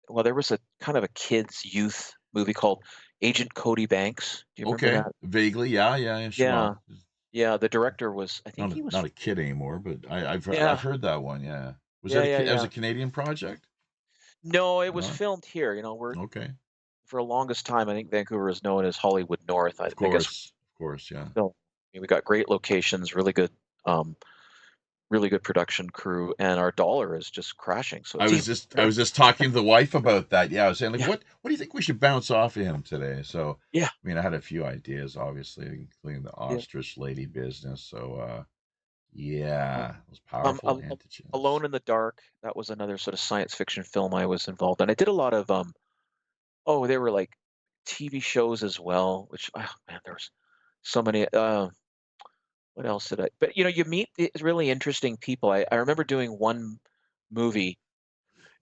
S3: well, there was a kind of a kids youth movie called Agent Cody Banks. Do you remember
S2: Okay,
S3: that?
S2: vaguely, yeah, yeah, yeah, sure.
S3: Yeah.
S2: Well,
S3: Yeah, the director was, I think he
S2: not
S3: was,
S2: a kid anymore, but I've
S3: yeah.
S2: heard that one. Yeah, was
S3: Yeah,
S2: that
S3: yeah,
S2: that was
S3: yeah.
S2: a Canadian project?
S3: No, it was
S2: No.
S3: filmed here. We're
S2: Okay.
S3: for the longest time, I think Vancouver is known as Hollywood North. I guess
S2: Of course, yeah.
S3: film. We got great locations, um, really good production crew, and our dollar is just crashing. So
S2: I
S3: it's
S2: was
S3: even
S2: just I
S3: better.
S2: was just talking to the wife about that. Yeah, I was saying like,
S3: Yeah,
S2: what do you think we should bounce off of him today? So,
S3: yeah,
S2: I mean, I had a few ideas, obviously, including the
S3: yeah.
S2: ostrich lady business. So, yeah, those
S3: Um,
S2: powerful
S3: Al- Al- Alone
S2: antigens.
S3: in the Dark. That was another sort of science fiction film I was involved in. I did a lot of oh, they were like TV shows as well, which oh man, there was so many. What else did I? But you meet these really interesting people. I remember doing one movie.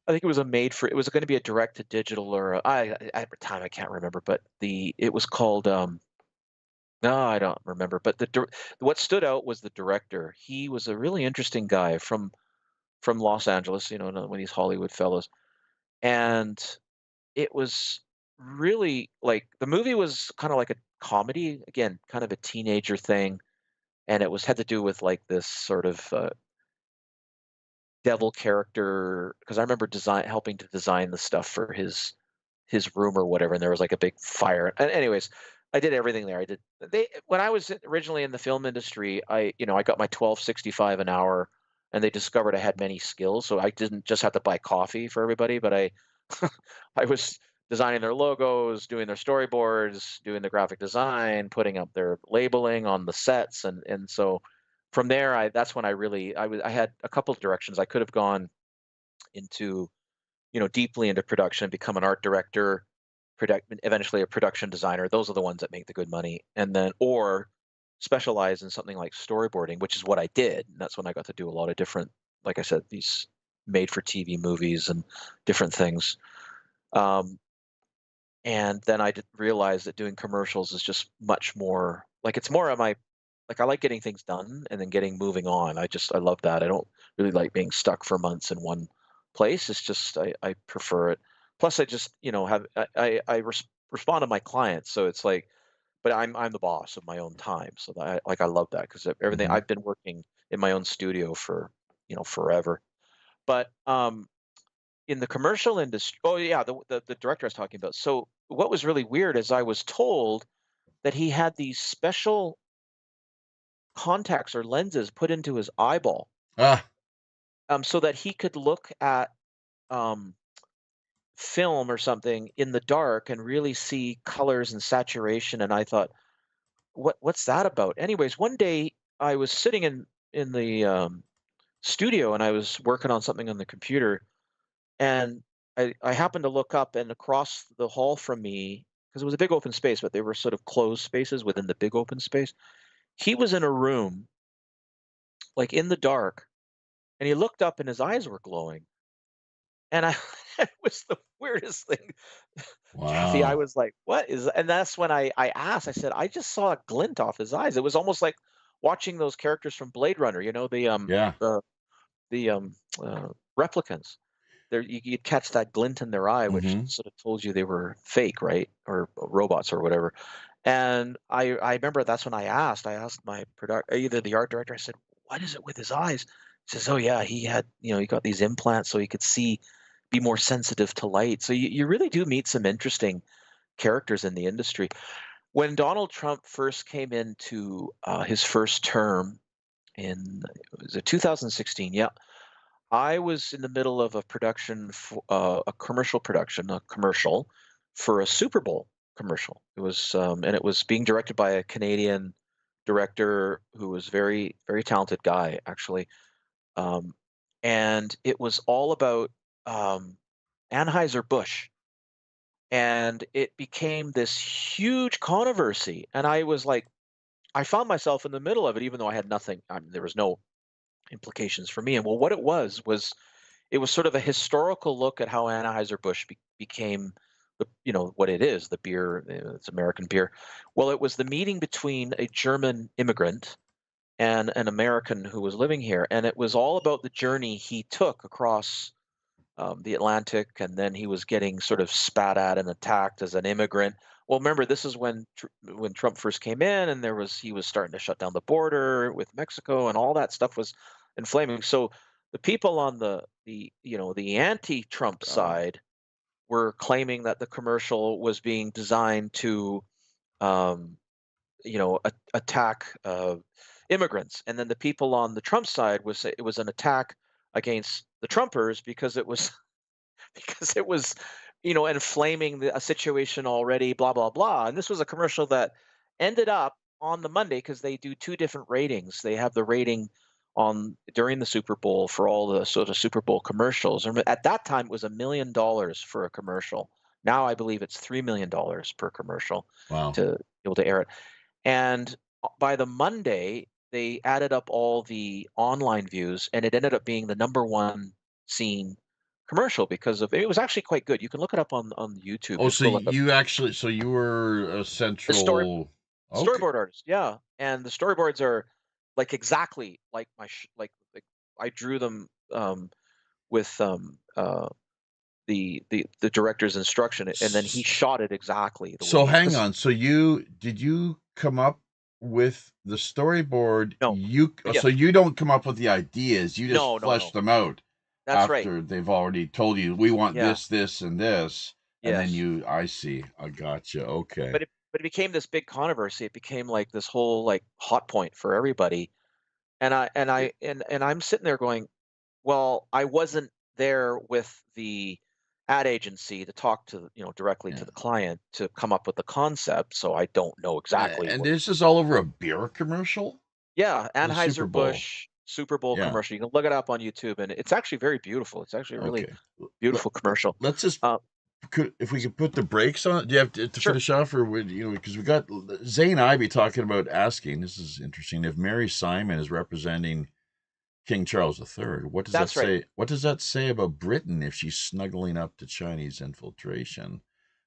S3: I think it was a made for. It was going to be a direct to digital or at the time I can't remember, but it was called. No, I don't remember. But what stood out was the director. He was a really interesting guy from Los Angeles. Another one of these Hollywood fellows, and it was really like the movie was kind of like a comedy again, kind of a teenager thing, and it was had to do with like this sort of devil character because I remember helping to design the stuff for his room or whatever, and there was like a big fire. And anyways, I did everything there. I did they when I was originally in the film industry, I got my 12.65 an hour, and they discovered I had many skills, so I didn't just have to buy coffee for everybody, but I was designing their logos, doing their storyboards, doing the graphic design, putting up their labeling on the sets, and so from there, that's when I had a couple of directions I could have gone into, deeply into production, become an art director, eventually a production designer. Those are the ones that make the good money, and then or specialize in something like storyboarding, which is what I did. And that's when I got to do a lot of different, like I said, these made for TV movies and different things. Um, and then I did realize that doing commercials is just much more like it's more of my like I like getting things done and then getting moving on. I love that. I don't really like being stuck for months in one place. It's just I prefer it. Plus, I just have respond to my clients, so it's like, but I'm the boss of my own time, so that I love that because everything
S2: Hmm.
S3: I've been working in my own studio for forever. But in the commercial industry, oh yeah, the director I was talking about. So what was really weird is I was told that he had these special contacts or lenses put into his eyeball,
S2: Ah,
S3: so that he could look at um, film or something in the dark and really see colors and saturation. And I thought, what's that about? Anyways, one day I was sitting in the studio and I was working on something on the computer, and I happened to look up, and across the hall from me, because it was a big open space, but they were sort of closed spaces within the big open space. He was in a room, like in the dark, and he looked up and his eyes were glowing. And I it was the weirdest thing. Kathy, I
S2: Wow.
S3: was like, "What is?" And that's when I asked. I said, "I just saw a glint off his eyes." It was almost like watching those characters from Blade Runner. You know,
S2: Yeah.
S3: the replicants. There, you'd catch that glint in their eye, which
S2: Mm-hmm.
S3: sort of told you they were fake, right, or robots or whatever. And I remember that's when I asked. I asked my either the art director. I said, "What is it with his eyes?" He says, "Oh yeah, he had, he got these implants so he could be more sensitive to light." So you really do meet some interesting characters in the industry. When Donald Trump first came into his first term in, was it 2016? Yeah, I was in the middle of a production, a commercial production, a commercial for a Super Bowl commercial. It was, and it was being directed by a Canadian director who was very, very talented guy, actually. Um, and it was all about um, Anheuser-Busch. And it became this huge controversy. And I was like, I found myself in the middle of it, even though I had nothing, there was no implications for me. And well, what was it was sort of a historical look at how Anheuser-Busch became what it is, the beer, it's American beer. Well, it was the meeting between a German immigrant and an American who was living here. And it was all about the journey he took across the Atlantic, and then he was getting sort of spat at and attacked as an immigrant. Well, remember, this is when Trump first came in, and he was starting to shut down the border with Mexico, and all that stuff was inflaming. So the people on the anti-Trump
S2: God.
S3: side were claiming that the commercial was being designed to um, attack immigrants, and then the people on the Trump side was it was an attack against the Trumpers because it was because it was, inflaming a situation already, blah, blah, blah. And this was a commercial that ended up on the Monday because they do two different ratings. They have the rating on during the Super Bowl for all the sort of Super Bowl commercials. And at that time, it was $1 million for a commercial. Now I believe it's $3 million per commercial
S2: Wow.
S3: to be able to air it. And by the Monday, they added up all the online views, and it ended up being the number one seen commercial because of it was actually quite good. You can look it up on YouTube.
S2: Oh,
S3: Just
S2: so
S3: go look up
S2: so you were a
S3: the
S2: central. Okay.
S3: storyboard artist. Yeah, and the storyboards are like exactly like like I drew them with the director's instruction, and then he
S2: S-
S3: shot it exactly the
S2: So
S3: way
S2: hang
S3: because
S2: on. So did you come up with the storyboard?
S3: no,
S2: So
S3: yes,
S2: you don't come up with the ideas. You just flesh
S3: no,
S2: them out
S3: that's right.
S2: after they've already told you we want
S3: Yeah,
S2: this, this, and this, and then
S3: yes.
S2: I see. I gotcha. Okay.
S3: But it became this big controversy. It became like this whole like hot point for everybody. And I'm sitting there going, well, I wasn't there with the ad agency to talk to, directly to
S2: Yeah.
S3: the client to come up with the concept, so I don't know exactly
S2: And
S3: what.
S2: this is all over a beer commercial?
S3: Yeah,
S2: The Super Bowl.
S3: Anheuser-Busch Super Bowl
S2: Yeah.
S3: commercial. You can look it up on YouTube, and it's actually very beautiful. It's actually a really
S2: Okay. Let,
S3: beautiful commercial.
S2: let's just
S3: Uh,
S2: if we could put the brakes on it. Do you have to
S3: sure.
S2: finish off, or would because we got Zane Ivey talking about asking. This is interesting. If Mary Simon is representing King Charles III, what does that
S3: That's right.
S2: say? What does that say about Britain if she's snuggling up to Chinese infiltration?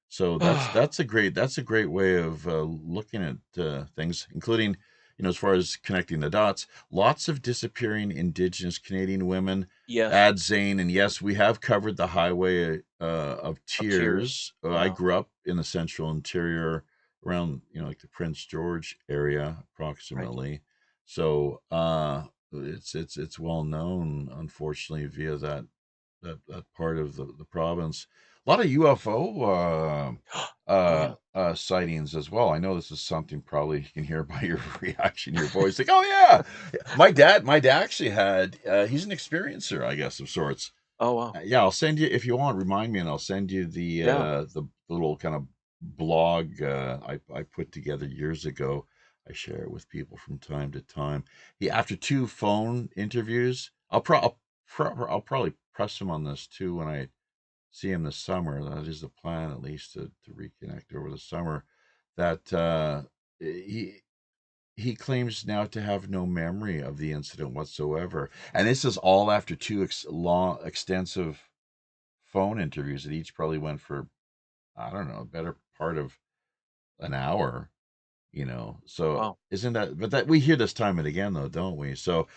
S2: So that's a great way of looking at things, including as far as connecting the dots. Lots of disappearing Indigenous Canadian women.
S3: Yes,
S2: Add Zane, and yes, we have covered the Highway of
S3: of tears.
S2: Tears. I
S3: Yeah,
S2: grew up in the central interior, around like the Prince George area,
S3: right.
S2: approximately. So it's well known, unfortunately, via that part of the province. A lot of UFO
S3: Oh, yeah.
S2: sightings as well. I know this is something probably you can hear by your reaction, your voice, like, oh yeah, my dad actually had. He's an experiencer, I guess, of sorts.
S3: Oh, wow.
S2: Yeah, I'll send you if you want. Remind me, and I'll send you
S3: Yeah.
S2: the little kind of blog I put together years ago. I share it with people from time to time. After 2 phone interviews, I'll probably press him on this too when I see him this summer. That is the plan, at least, to reconnect over the summer. That he claims now to have no memory of the incident whatsoever, and this is all after 2 long, extensive phone interviews that each probably went for, I don't know, a better part of an hour. So
S3: Wow.
S2: isn't that, but that we hear this time and again though, don't we? So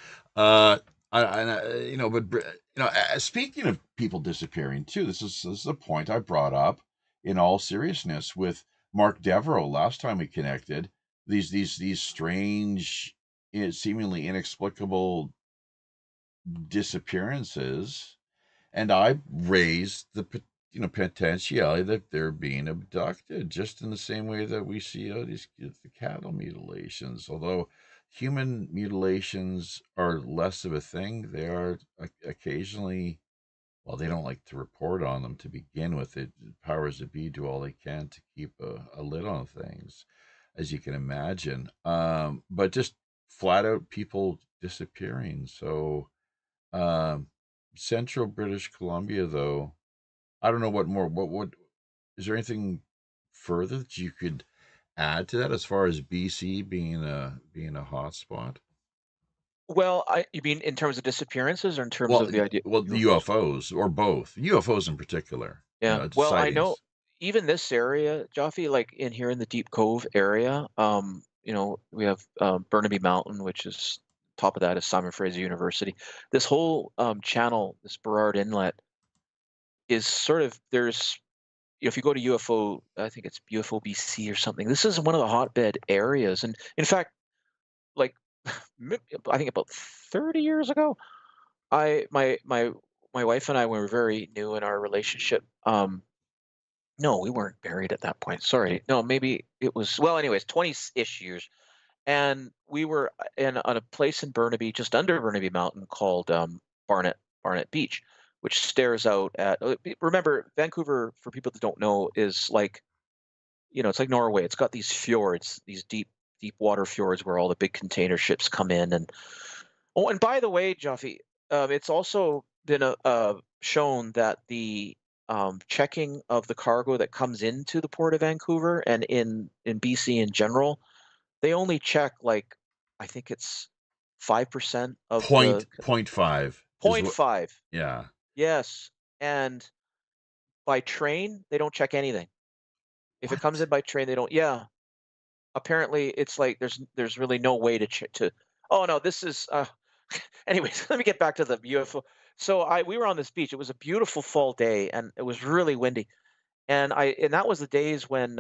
S2: speaking of people disappearing too, this is a point I brought up in all seriousness with Mark Devereaux last time we connected. These strange, seemingly inexplicable disappearances, and I raised the potentiality that they're being abducted, just in the same way that we see the cattle mutilations. Although human mutilations are less of a thing, they are occasionally. Well, they don't like to report on them to begin with. The powers that be do all they can to keep a lid on things, as you can imagine. But just flat out people disappearing. So um, central British Columbia, though, I don't know what more. What is there anything further that you could add to that as far as BC being a hot spot?
S3: Well, you mean in terms of disappearances or in terms
S2: Well,
S3: of the idea of
S2: the
S3: UFOs?
S2: UFOs or both UFOs in particular.
S3: Yeah.
S2: It's
S3: Well, I know
S2: sightings.
S3: even this area, Jaffe, like in here in the Deep Cove area, we have Burnaby Mountain, which is top of that is Simon Fraser University. This whole channel, this Burrard Inlet, is sort of there's if you go to UFO, I think it's UFO BC or something. This is one of the hotbed areas, and in fact, like I think about 30 years ago, I my wife and I, when we were very new in our relationship, no, we weren't married at that point. Sorry. No, maybe it was, well, anyways, 20-ish years. And we were on a place in Burnaby, just under Burnaby Mountain, called Barnett Beach, which stares out at. Remember, Vancouver, for people that don't know, is like, it's like Norway. It's got these fjords, these deep water fjords where all the big container ships come in. And oh, and by the way, Jaffe, it's also been shown that the checking of the cargo that comes into the port of Vancouver and in BC in general, they only check like I think it's 5% of the
S2: Point five is
S3: point
S2: what.
S3: 5.
S2: Yeah.
S3: Yes, and by train they don't check anything. If it comes
S2: What?
S3: in by train, they don't. Yeah, apparently it's like there's really no way to. Oh no, this is. Anyways, let me get back to the UFO. So we were on this beach. It was a beautiful fall day, and it was really windy. And that was the days when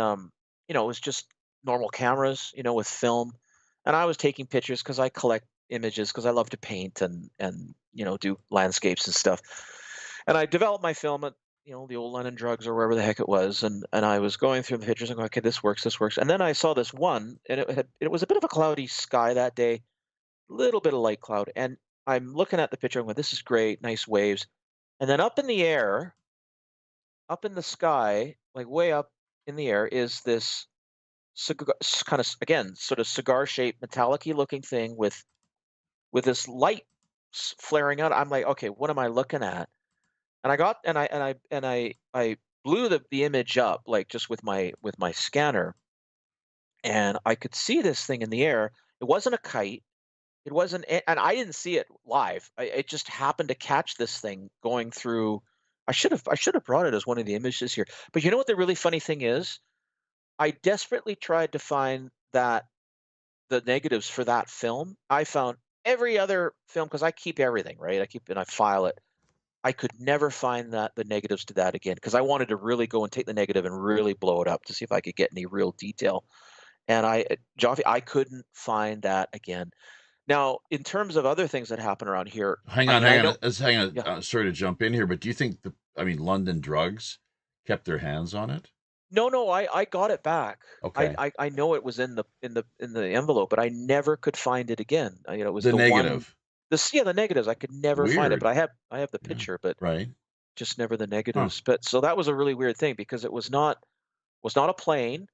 S3: it was just normal cameras, with film, and I was taking pictures because I collect images because I love to paint and do landscapes and stuff. And I developed my film at the old London Drugs or wherever the heck it was, and I was going through the pictures and going, okay, this works, and then I saw this one, and it was a bit of a cloudy sky that day, little bit of light cloud, and I'm looking at the picture and going, this is great, nice waves, and then up in the air, up in the sky, like way up in the air, is this cigar, kind of again sort of cigar-shaped, metallic-y looking thing with this light flaring out. I'm like, okay, what am I looking at? And I got and I blew the image up like just with my scanner, and I could see this thing in the air. It wasn't a kite. It wasn't, and I didn't see it live. It just happened to catch this thing going through. I should have brought it as one of the images here. But you know what the really funny thing is? I desperately tried to find the negatives for that film. I found every other film because I keep everything, right? I file it. I could never find the negatives to that again because I wanted to really go and take the negative and really blow it up to see if I could get any real detail. And Jaffe, I couldn't find that again. Now, in terms of other things that happen around here,
S2: Hang
S3: I
S2: on,
S3: mean, I
S2: hang on.
S3: know,
S2: Let's hang on.
S3: yeah,
S2: Sorry to jump in here, but do you think London Drugs kept their hands on it?
S3: no, no, I got it back. I,
S2: Okay.
S3: I I know it was in the envelope, but I never could find it again. It was
S2: The
S3: the one,
S2: negative.
S3: the negatives. I could never find it,
S2: Weird.
S3: but I have the
S2: Yeah.
S3: picture, but
S2: Right.
S3: just never the
S2: Huh.
S3: negatives. But so that was a really weird thing because it was not a plane.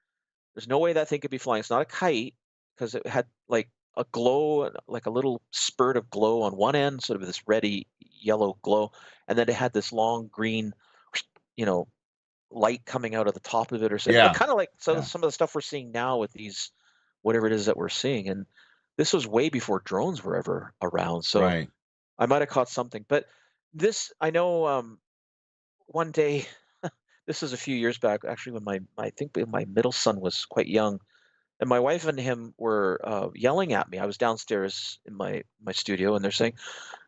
S3: There's no way that thing could be flying. It's not a kite. because it had like a glow, like a little spurt of glow on one end, sort of this reddy yellow glow, and then it had this long green, you know, light coming out of the top of it, or something,
S2: Yeah.
S3: kind of like
S2: Yeah.
S3: some of the stuff we're seeing now with these, whatever it is that we're seeing. And this was way before drones were ever around, so
S2: Right.
S3: I might have caught something. But this, I know, one day, this is a few years back, actually, when I think my middle son was quite young, and my wife and him were yelling at me. I was downstairs in my studio, and they're saying,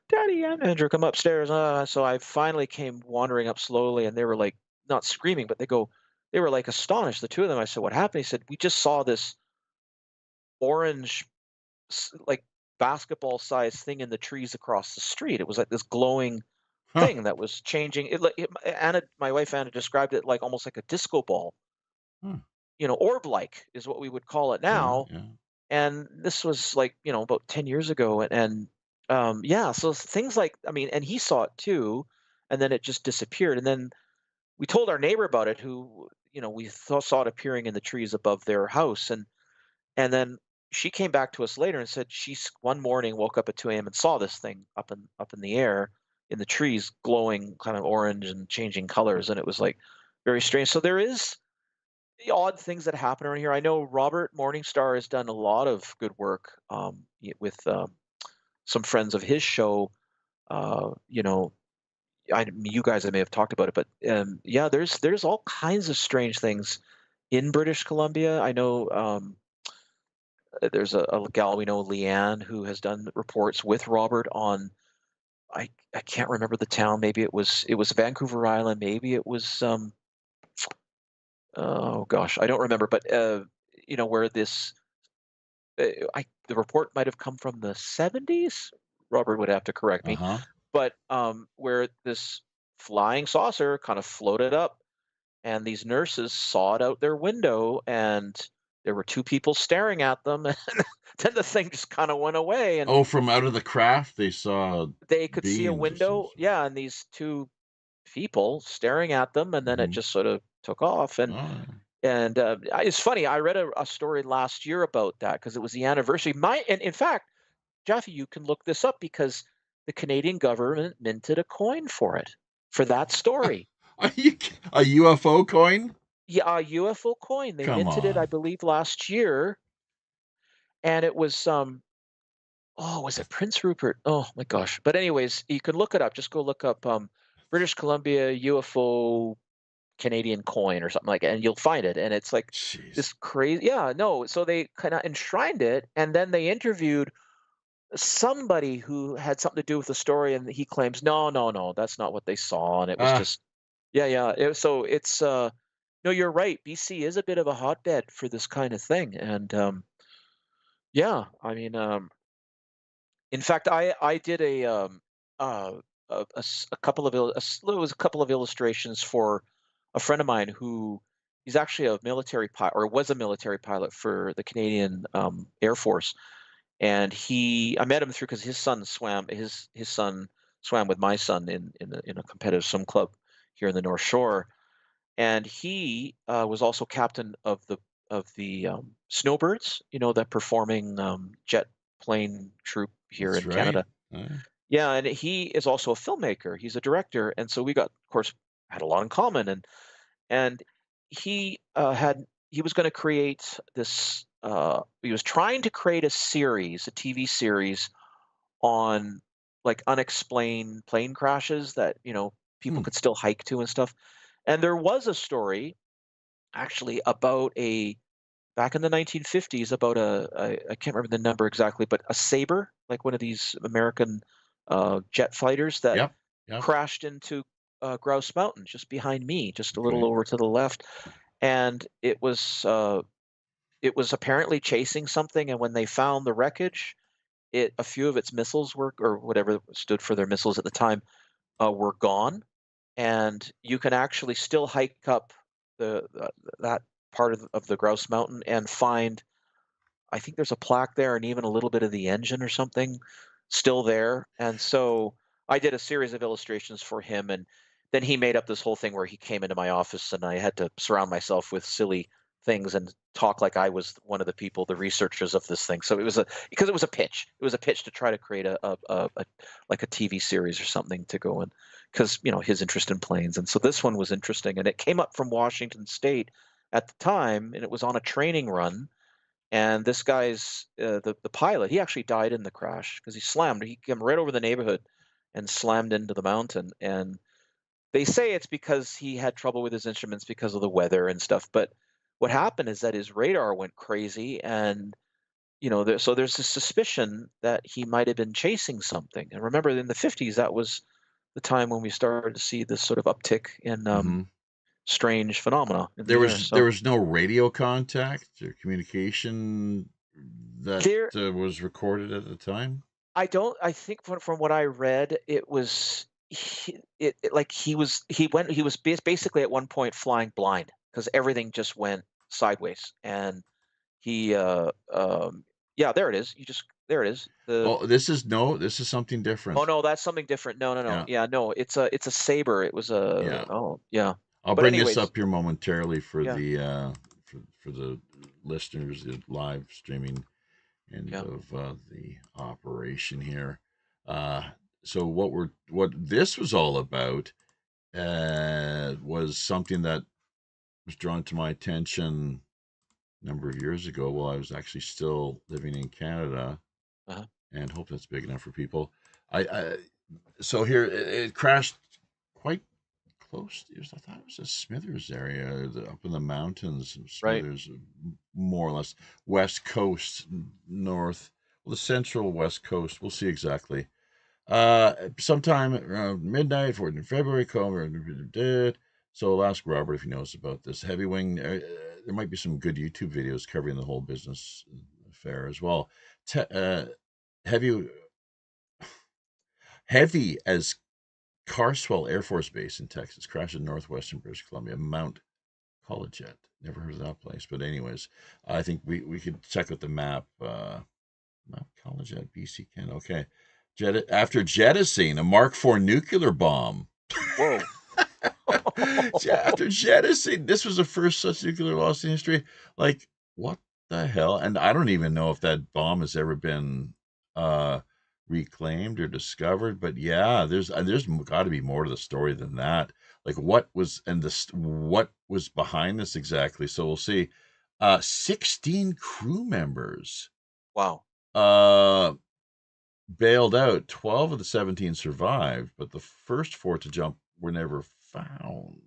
S3: "Daddy and Andrew, come upstairs." So I finally came wandering up slowly, and they were like not screaming, but they were like astonished, the two of them. I said, "What happened?" He said, "We just saw this orange, like basketball sized thing in the trees across the street. It was like this glowing
S2: Huh.
S3: thing that was changing. Anna, my wife Anna, described it like almost like a disco ball,
S2: Huh.
S3: orb-like is what we would call it
S2: Yeah.
S3: now.
S2: Yeah.
S3: And this was like, about 10 years ago. And yeah, so things like, I mean, and he saw it too, and then it just disappeared. And then we told our neighbor about it, who, we saw it appearing in the trees above their house. And then she came back to us later and said one morning woke up at 2 a.m. and saw this thing up in the air in the trees, glowing kind of orange and changing colors. And it was like very strange. So there is the odd things that happen around here. I know Robert Morningstar has done a lot of good work, with some friends of his show. You know, you guys, I may have talked about it, but yeah, there's all kinds of strange things in British Columbia. I know, there's a gal we know, Leanne, who has done reports with Robert on. I can't remember the town. Maybe it was Vancouver Island. Maybe it was, oh gosh, I don't remember. But where this, the report might have come from the 70s. Robert would have to correct me,
S2: Uh-huh.
S3: but where this flying saucer kind of floated up, and these nurses saw it out their window, and there were two people staring at them, and then the thing just kind of went away, and
S2: Oh, from out of the craft, they saw
S3: they could see a
S2: beings of some
S3: window,
S2: sort.
S3: yeah, and these two people staring at them, and then it
S2: Mm-hmm.
S3: just sort of took off. And
S2: Oh,
S3: it's funny. I read a story last year about that because it was the anniversary. And in fact, Jaffe, you can look this up because the Canadian government minted a coin for that
S2: yeah.
S3: story.
S2: Are you a UFO coin?
S3: Yeah, a UFO coin. They
S2: Come
S3: minted it, I
S2: on.
S3: believe, last year, and it was, oh, was it Prince Rupert? Oh my gosh. But anyways, you can look it up. Just go look up, British Columbia UFO Canadian coin or something like that, and you'll find it. And it's like
S2: Jeez.
S3: this crazy, yeah, no. So they kind of enshrined it, and then they interviewed somebody who had something to do with the story, and he claims, no, no, no, that's not what they saw, and it was
S2: Ah,
S3: just, yeah, yeah. So it's, no, you're right. BC is a bit of a hotbed for this kind of thing, and yeah, I mean, in fact, I did uh, a couple of it was a couple of illustrations for a friend of mine who he's actually a military pilot, or was a military pilot for the Canadian Air Force. And I met him through because his son swam with my son in a competitive swim club here in the North Shore. And he was also captain of the Snowbirds, that performing jet plane troupe here
S2: that's
S3: in
S2: right.
S3: Canada. Yeah, and he is also a filmmaker. He's a director, and so we got, of course, had a lot in common. And he was going to create this. He was trying to create a TV series on like unexplained plane crashes that people
S2: Hmm.
S3: could still hike to and stuff. And there was a story actually about a back in the 1950s about I can't remember the number exactly, but a Sabre, like one of these American jet fighters that
S2: Yep. Yep.
S3: crashed into Grouse Mountain just behind me, just a little
S2: Okay.
S3: over to the left. And it was apparently chasing something, and when they found the wreckage, a few of its missiles were, or whatever stood for their missiles at the time, were gone. And you can actually still hike up that part of the Grouse Mountain and find, I think there's a plaque there and even a little bit of the engine or something still there. And so I did a series of illustrations for him, and then he made up this whole thing where he came into my office and I had to surround myself with silly things and talk like I was one of the people, the researchers of this thing. So because it was a pitch. It was a pitch to try to create a like a TV series or something to go in, because his interest in planes. And so this one was interesting, and it came up from Washington State at the time, and it was on a training run. And this guy's the pilot, he actually died in the crash because he came right over the neighborhood and slammed into the mountain. And they say it's because he had trouble with his instruments because of the weather and stuff. But what happened is that his radar went crazy, and so there's this suspicion that he might have been chasing something. And remember, in the 50s, that was the time when we started to see this sort of uptick in strange phenomena in the air.
S2: There was no radio contact or communication that was recorded at the time.
S3: I think from what I read, it was he was basically at one point flying blind because everything just went sideways, and he there it is. There it is.
S2: This is something different.
S3: Oh no, that's something different. No. Yeah, no, it's a Sabre. It was
S2: I'll bring this up here momentarily for the for the listeners, the live streaming end of the operation here. So what this was all about was something that was drawn to my attention a number of years ago while I was actually still living in Canada, and hope that's big enough for people. So here it crashed quite close. I thought it was a Smithers area up in the mountains. Smithers, more or less west coast, north, the central west coast. We'll see exactly. Sometime around midnight, 14th February. So I'll ask Robert if he knows about this heavy wing. There might be some good YouTube videos covering the whole business affair as well. Heavy as Carswell Air Force Base in Texas crashed in northwestern British Columbia. Mount Colleget. Never heard of that place, but anyways, I think we could check out the map. Mount Colleget, BC, Canada. Okay. After jettisoning a Mark IV nuclear bomb.
S3: Whoa.
S2: After jettisoning, this was the first such nuclear loss in history. Like, what the hell? And I don't even know if that bomb has ever been reclaimed or discovered. But yeah, there's got to be more to the story than that. Like, what was behind this exactly? So we'll see. 16 crew members.
S3: Wow.
S2: Bailed out. 12 of the 17 survived, but the first 4 to jump were never found,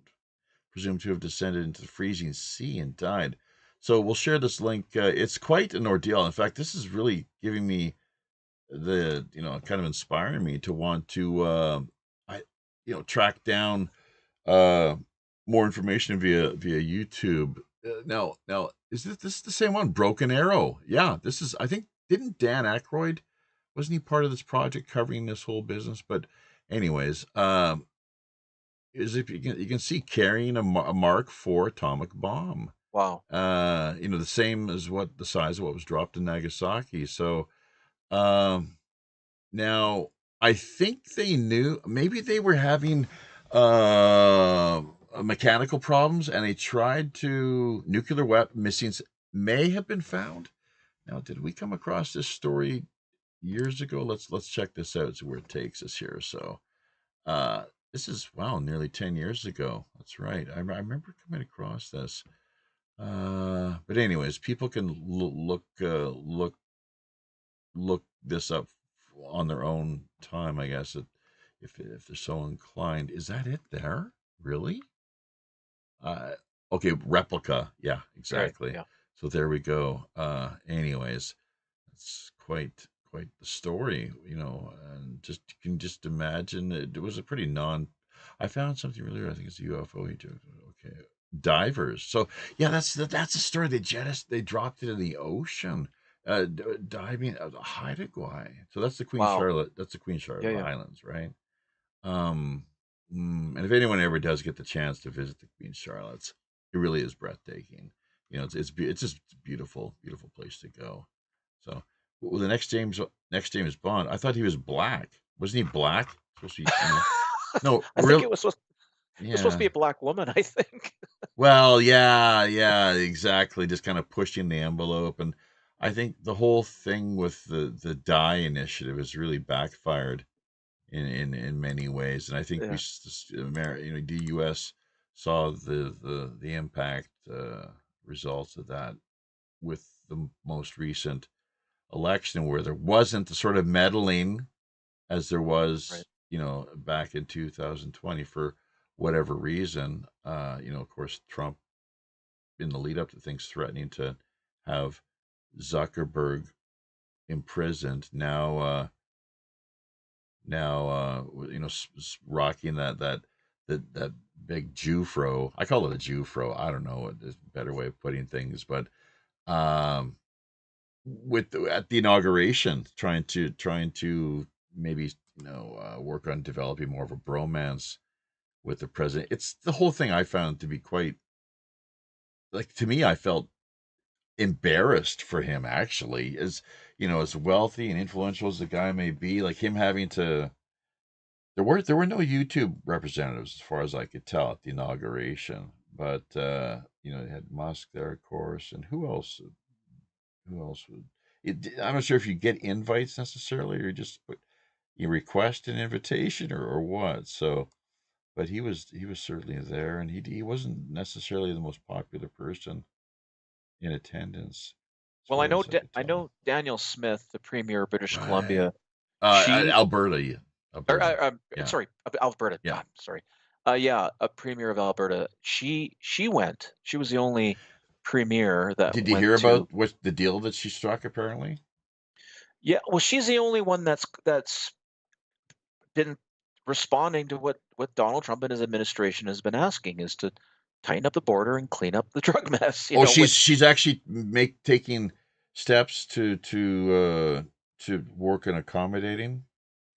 S2: presumed to have descended into the freezing sea and died. So we'll share this link. It's quite an ordeal. In fact, this is really giving me kind of inspiring me to want to track down more information via YouTube. Now is this the same one? Broken Arrow. Yeah, this is, I think, didn't Dan Aykroyd, wasn't he part of this project covering this whole business? But anyways, is if you can see carrying a Mark IV atomic bomb.
S3: Wow.
S2: The same as the size of what was dropped in Nagasaki. So now I think they knew, maybe they were having mechanical problems, and they tried to, nuclear weapon missings may have been found. Now, did we come across this story years ago? Let's check this out, see where it takes us here. So this is, nearly 10 years ago. That's right. I remember coming across this. But anyways, people can look this up on their own time, I guess, if they're so inclined. Is that it there? Really? Okay, replica. Yeah, exactly. Right, yeah. So there we go. Anyways, it's quite the story, and you can just imagine it was a pretty I found something really, I think it's a UFO. Okay. Divers. So yeah, that's the story. They dropped it in the ocean, diving at Haida Gwaii. So that's the Queen Charlotte. That's the Queen Charlotte Islands, right? And if anyone ever does get the chance to visit the Queen Charlottes, it really is breathtaking. It's just a beautiful place to go. So, well, the next James Bond. I thought he was black. Wasn't he black? Supposed to be, no,
S3: I think it was supposed to be a black woman, I think.
S2: Well, yeah, exactly. Just kind of pushing the envelope, and I think the whole thing with the die initiative has really backfired in many ways. And I think
S3: Yeah.
S2: the U.S. saw the impact results of that with the most recent election, where there wasn't the sort of meddling as there
S3: Right.
S2: was, back in 2020 for whatever reason. Of course, Trump in the lead up to things threatening to have Zuckerberg imprisoned. Rocking that big Jewfro. I call it a Jewfro. I don't know what is a better way of putting things, but um, at the inauguration, trying to maybe work on developing more of a bromance with the president. It's the whole thing I found to be quite, like, to me, I felt embarrassed for him, actually, as wealthy and influential as the guy may be, like him having to. There were no YouTube representatives as far as I could tell at the inauguration, but they had Musk there, of course, and who else? Who else would? I'm not sure if you get invites necessarily, or just you request an invitation, or what. So, but he was certainly there, and he wasn't necessarily the most popular person in attendance, as
S3: Well,
S2: far as I could
S3: I
S2: tell.
S3: know Daniel Smith, the premier of British
S2: Right.
S3: Columbia. She
S2: Alberta, yeah.
S3: or
S2: Alberta. Yeah.
S3: sorry, Alberta.
S2: Yeah.
S3: Sorry. Yeah, a premier of Alberta. She went. She was the only premier that
S2: Did you
S3: went
S2: hear
S3: to.
S2: about what the deal that she struck, apparently?
S3: Yeah, well, she's the only one that's been responding to what Donald Trump and his administration has been asking, is to tighten up the border and clean up the drug mess.
S2: Oh, she's
S3: Which
S2: she's actually taking steps to work in accommodating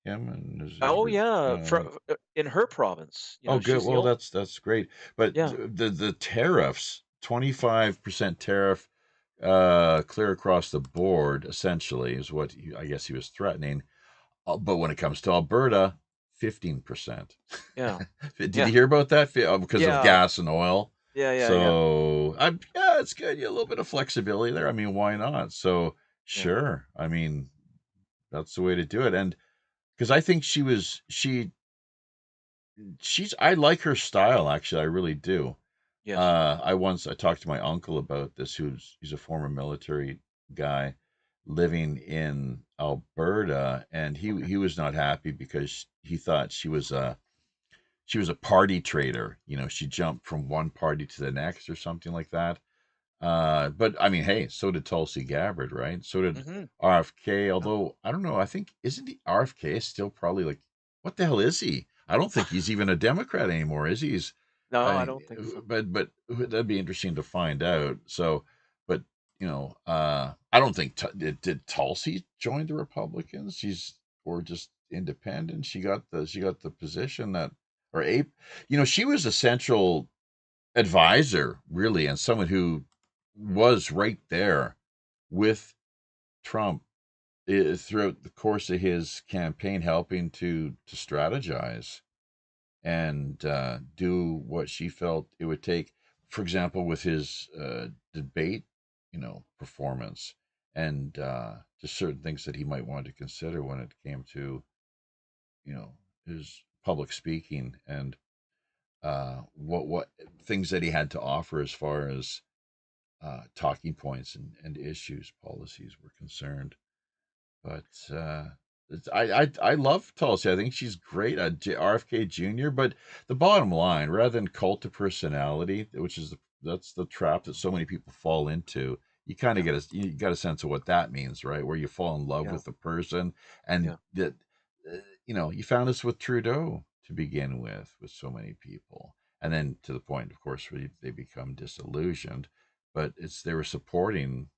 S2: him and
S3: oh yeah,
S2: yeah.
S3: in her province,
S2: Oh, good.
S3: she's the
S2: Well,
S3: only.
S2: that's great. But
S3: Yeah.
S2: the tariffs, 25% tariff, clear across the board, essentially, is what I guess he was threatening. But when it comes to Alberta, 15%.
S3: Yeah.
S2: Did you
S3: Yeah.
S2: hear about that? Because of
S3: Yeah.
S2: gas and oil.
S3: Yeah.
S2: So, yeah, it's good. You a little bit of flexibility there. I mean, why not? So,
S3: Yeah.
S2: sure. I mean, that's the way to do it. And because I think she's I like her style, actually. I really do.
S3: Yes.
S2: I talked to my uncle about this, he's a former military guy living in Alberta, and
S3: Okay.
S2: he was not happy because he thought she was a party trader. She jumped from one party to the next or something like that. But I mean, hey, so did Tulsi Gabbard, right? So did
S3: Hmm.
S2: RFK. Although I don't know, I think isn't the RFK still probably, like, what the hell is he? I don't think he's even a Democrat anymore, is he?
S3: No, I
S2: I
S3: don't think so.
S2: but that'd be interesting to find out. So, but I don't think did Tulsi join the Republicans? Or just independent. She got the position that, or a she was a central advisor, really, and someone who was right there with Trump throughout the course of his campaign, helping to strategize and do what she felt it would take. For example, with his debate, performance, and just certain things that he might want to consider when it came to you know his public speaking, and what things that he had to offer as far as talking points and issues, policies were concerned. But I love Tulsi. I think she's great at RFK Jr. But the bottom line, rather than cult of personality, which is that's the trap that so many people fall into, you kind of
S3: Yeah.
S2: got a sense of what that means, right? Where you fall in love
S3: Yeah.
S2: with the person, and
S3: Yeah.
S2: that you found this with Trudeau to begin with so many people, and then to the point, of course, where they become disillusioned. But they were supporting,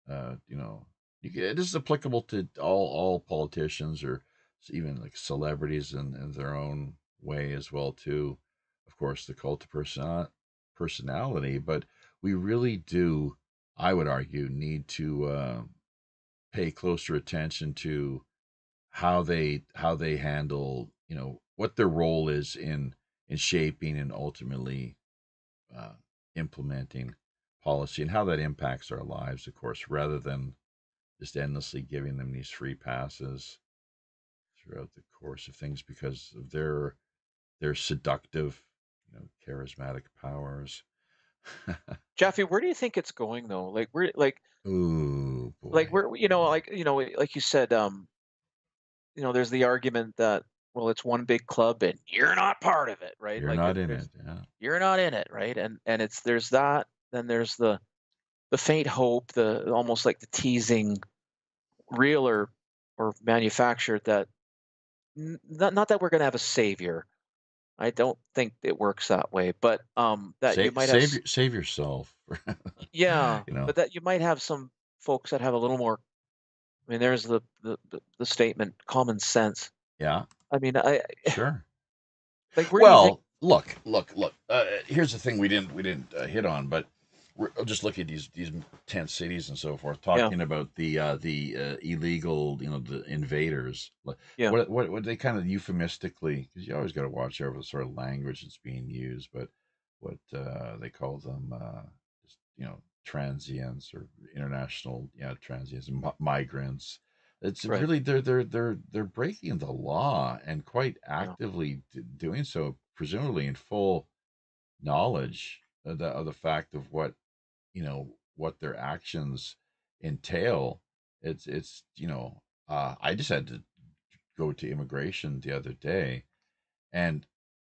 S2: uh, you know, this is applicable to all politicians, or even like celebrities in their own way as well too. Of course, the cult of personality, but we really do, I would argue, need to pay closer attention to how they handle, what their role is in shaping and ultimately implementing policy and how that impacts our lives, of course, rather than just endlessly giving them these free passes throughout the course of things because of their seductive, charismatic powers.
S3: Jeffy, where do you think it's going though? Like where,
S2: Ooh,
S3: like
S2: boy.
S3: where, like you said, there's the argument that, well, it's one big club and you're not part of it, right?
S2: You're
S3: Like
S2: not in
S3: there's
S2: it. Yeah.
S3: you're not in it, right? And there's that, then there's the faint hope, the almost like the teasing real or manufactured that not that we're going to have a savior. I don't think it works that way, but that you
S2: Save
S3: might have
S2: save save yourself.
S3: yeah,
S2: you know.
S3: but that you might have some folks that have a little more. I mean, there's the statement common sense.
S2: Yeah.
S3: I mean, I
S2: Sure.
S3: like where do you think?
S2: Well, look. Here's the thing we didn't hit on, but I'll just look at these tent cities and so forth,
S3: Yeah,
S2: talking about the illegal, the invaders.
S3: yeah,
S2: What they kind of euphemistically, because you always got to watch over the sort of language that's being used, but what they call them, just, transients or international, transients, migrants. It's
S3: right,
S2: really they're breaking the law and quite
S3: yeah,
S2: actively doing so, presumably in full knowledge of the fact of what their actions entail. I just had to go to immigration the other day, and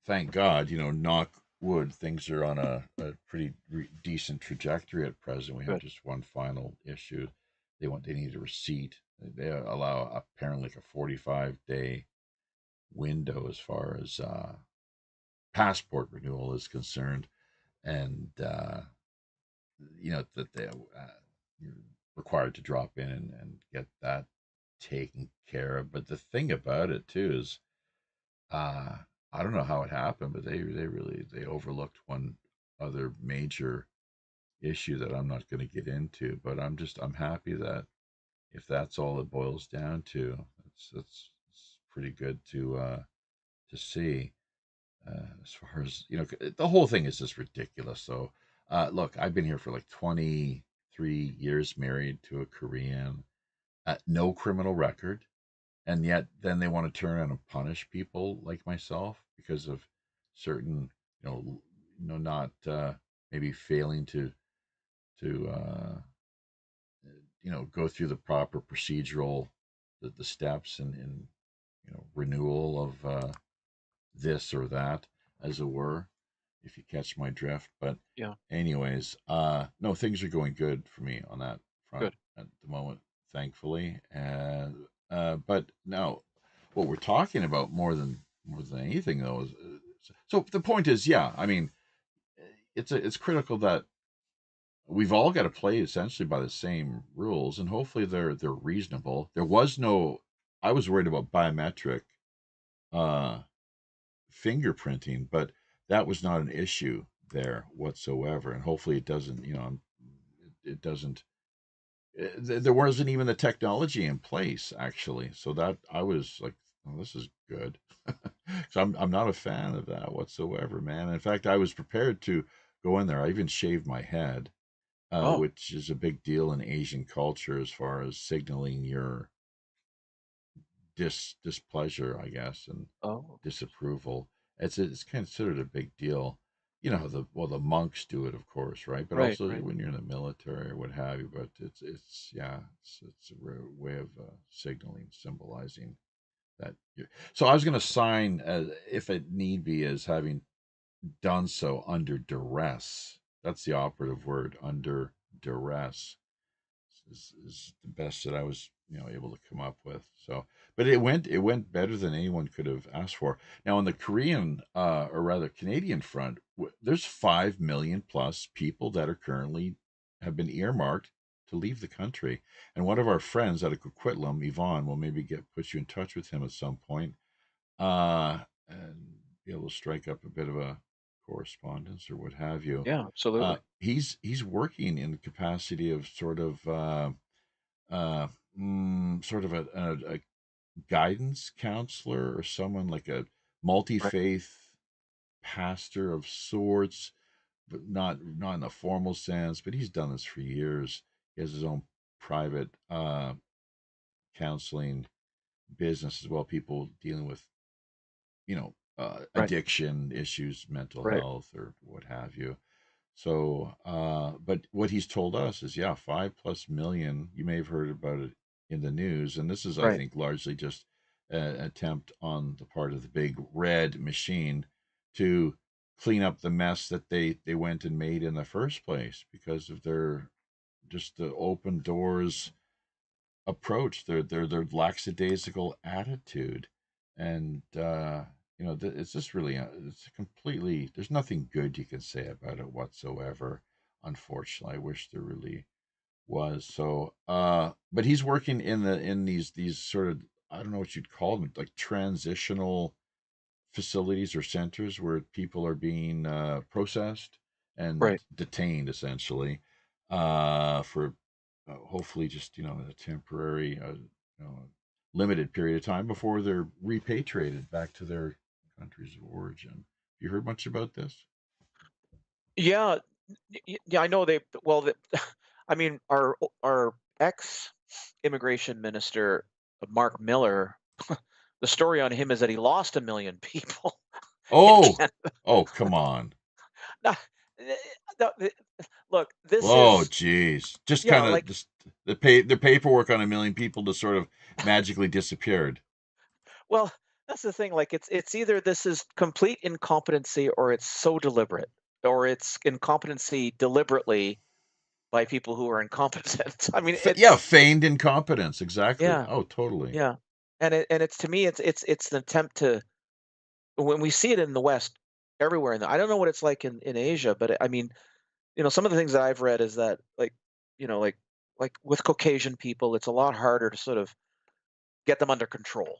S2: thank God, knock wood, things are on a pretty decent trajectory at present. We have
S3: good,
S2: just one final issue. They need a receipt. They allow apparently like a 45-day window as far as passport renewal is concerned, and that you're required to drop in and get that taken care of. But the thing about it too is, uh, I don't know how it happened, but they overlooked one other major issue that I'm not going to get into. But I'm happy that if that's all it boils down to, it's pretty good to see. As far as the whole thing is just ridiculous. So, look, I've been here for like 23 years, married to a Korean, no criminal record, and yet then they want to turn around and punish people like myself because of certain, not maybe failing to go through the proper procedural the steps and renewal of this or that, as it were, if you catch my drift. But
S3: yeah,
S2: anyways, no, things are going good for me on that front
S3: good,
S2: at the moment, thankfully. And but now, what we're talking about more than anything though is, so the point is, yeah, I mean, it's critical that we've all got to play essentially by the same rules, and hopefully they're reasonable. There was no, I was worried about biometric uh fingerprinting, but that was not an issue there whatsoever. And hopefully it doesn't, it doesn't, there wasn't even the technology in place actually. So that I was like, oh, this is good. So I'm not a fan of that whatsoever, man. In fact, I was prepared to go in there. I even shaved my head,
S3: oh,
S2: which is a big deal in Asian culture as far as signaling your displeasure, I guess, and
S3: oh,
S2: disapproval. It's considered a big deal. The monks do it, of course, right? But
S3: right,
S2: also
S3: right,
S2: when you're in the military or what have you. But it's a way of signaling, symbolizing that. So I was going to sign, if it need be, as having done so under duress. That's the operative word, under duress is the best that I was able to come up with. So, but it went better than anyone could have asked for. Now on the Korean or rather Canadian front, there's 5 million plus people that are currently have been earmarked to leave the country. And one of our friends out of Coquitlam, Yvonne, will maybe put you in touch with him at some point, and be able to strike up a bit of a correspondence or what have you.
S3: yeah, absolutely,
S2: He's working in the capacity of uh, sort of a guidance counselor or someone like a multi
S3: right,
S2: faith pastor of sorts, but not in a formal sense. But he's done this for years. He has his own private counseling business as well. People dealing with
S3: Right.
S2: addiction issues, mental
S3: Right.
S2: health, or what have you. So, but what he's told us is, yeah, 5+ million. You may have heard about it in the news, and this is, I
S3: Right.
S2: think, largely just an attempt on the part of the big red machine to clean up the mess that they went and made in the first place because of their just the open doors approach, their lackadaisical attitude, and it's just really it's completely. There's nothing good you can say about it whatsoever. Unfortunately, I wish there really was. So, but he's working in these sort of, I don't know what you'd call them, like transitional facilities or centers where people are being processed and
S3: Right.
S2: detained essentially for hopefully just a temporary limited period of time before they're repatriated back to their countries of origin. You heard much about this?
S3: Yeah. Yeah. I know they. Well, I mean, our ex immigration minister, Mark Miller. The story on him is that he lost 1 million people in
S2: Oh,
S3: Canada.
S2: oh, come on.
S3: No, no, look, this
S2: Oh,
S3: is,
S2: geez. Just
S3: yeah,
S2: kind of
S3: like,
S2: just the paperwork on 1 million people just sort of magically disappeared.
S3: well, that's the thing. Like, it's either this is complete incompetency or it's so deliberate, or it's incompetency deliberately by people who are incompetent. I mean,
S2: Yeah,
S3: it's
S2: feigned incompetence. Exactly.
S3: yeah,
S2: Oh, totally.
S3: yeah, and it's to me, it's an attempt to, when we see it in the West everywhere. I don't know what it's like in Asia, but I mean, some of the things that I've read is that, like, you know, like like with Caucasian people, it's a lot harder to sort of get them under control,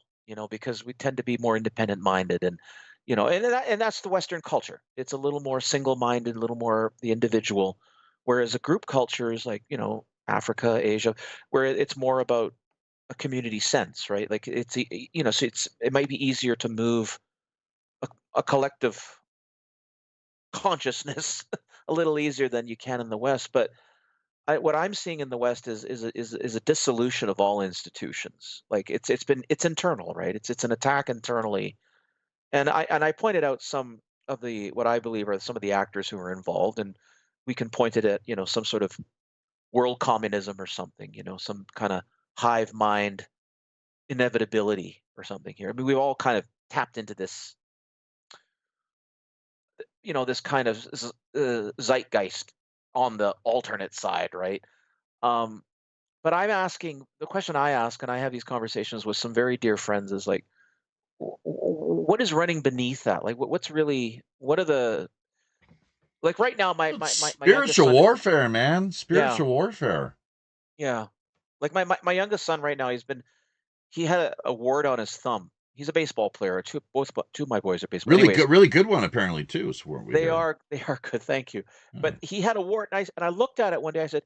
S3: because we tend to be more independent minded, and and that's the Western culture. It's a little more single minded, a little more the individual, whereas a group culture is like, Africa, Asia, where it's more about a community sense, right? Like so it might be easier to move a collective consciousness a little easier than you can in the West, but what I'm seeing in the West is a dissolution of all institutions. Like it's internal, right? It's an attack internally, and I pointed out some of the what I believe are some of the actors who are involved, and we can point it at some sort of world communism or something, some kind of hive mind inevitability or something here. I mean, we've all kind of tapped into this, this kind of zeitgeist on the alternate side, right? Um, But I'm asking the question I ask, and I have these conversations with some very dear friends, is like, what is running beneath that? Like, what are the, like right now,
S2: It's
S3: my youngest
S2: spiritual
S3: son,
S2: warfare, man.
S3: yeah,
S2: Spiritual warfare.
S3: yeah, like my youngest son right now, he had a wart on his thumb. He's a baseball player. Two of my boys are baseball. Anyways,
S2: Really good one apparently too, is what we hear.
S3: they are good. Thank you.
S2: Yeah.
S3: But he had a wart, and I looked at it one day. I said,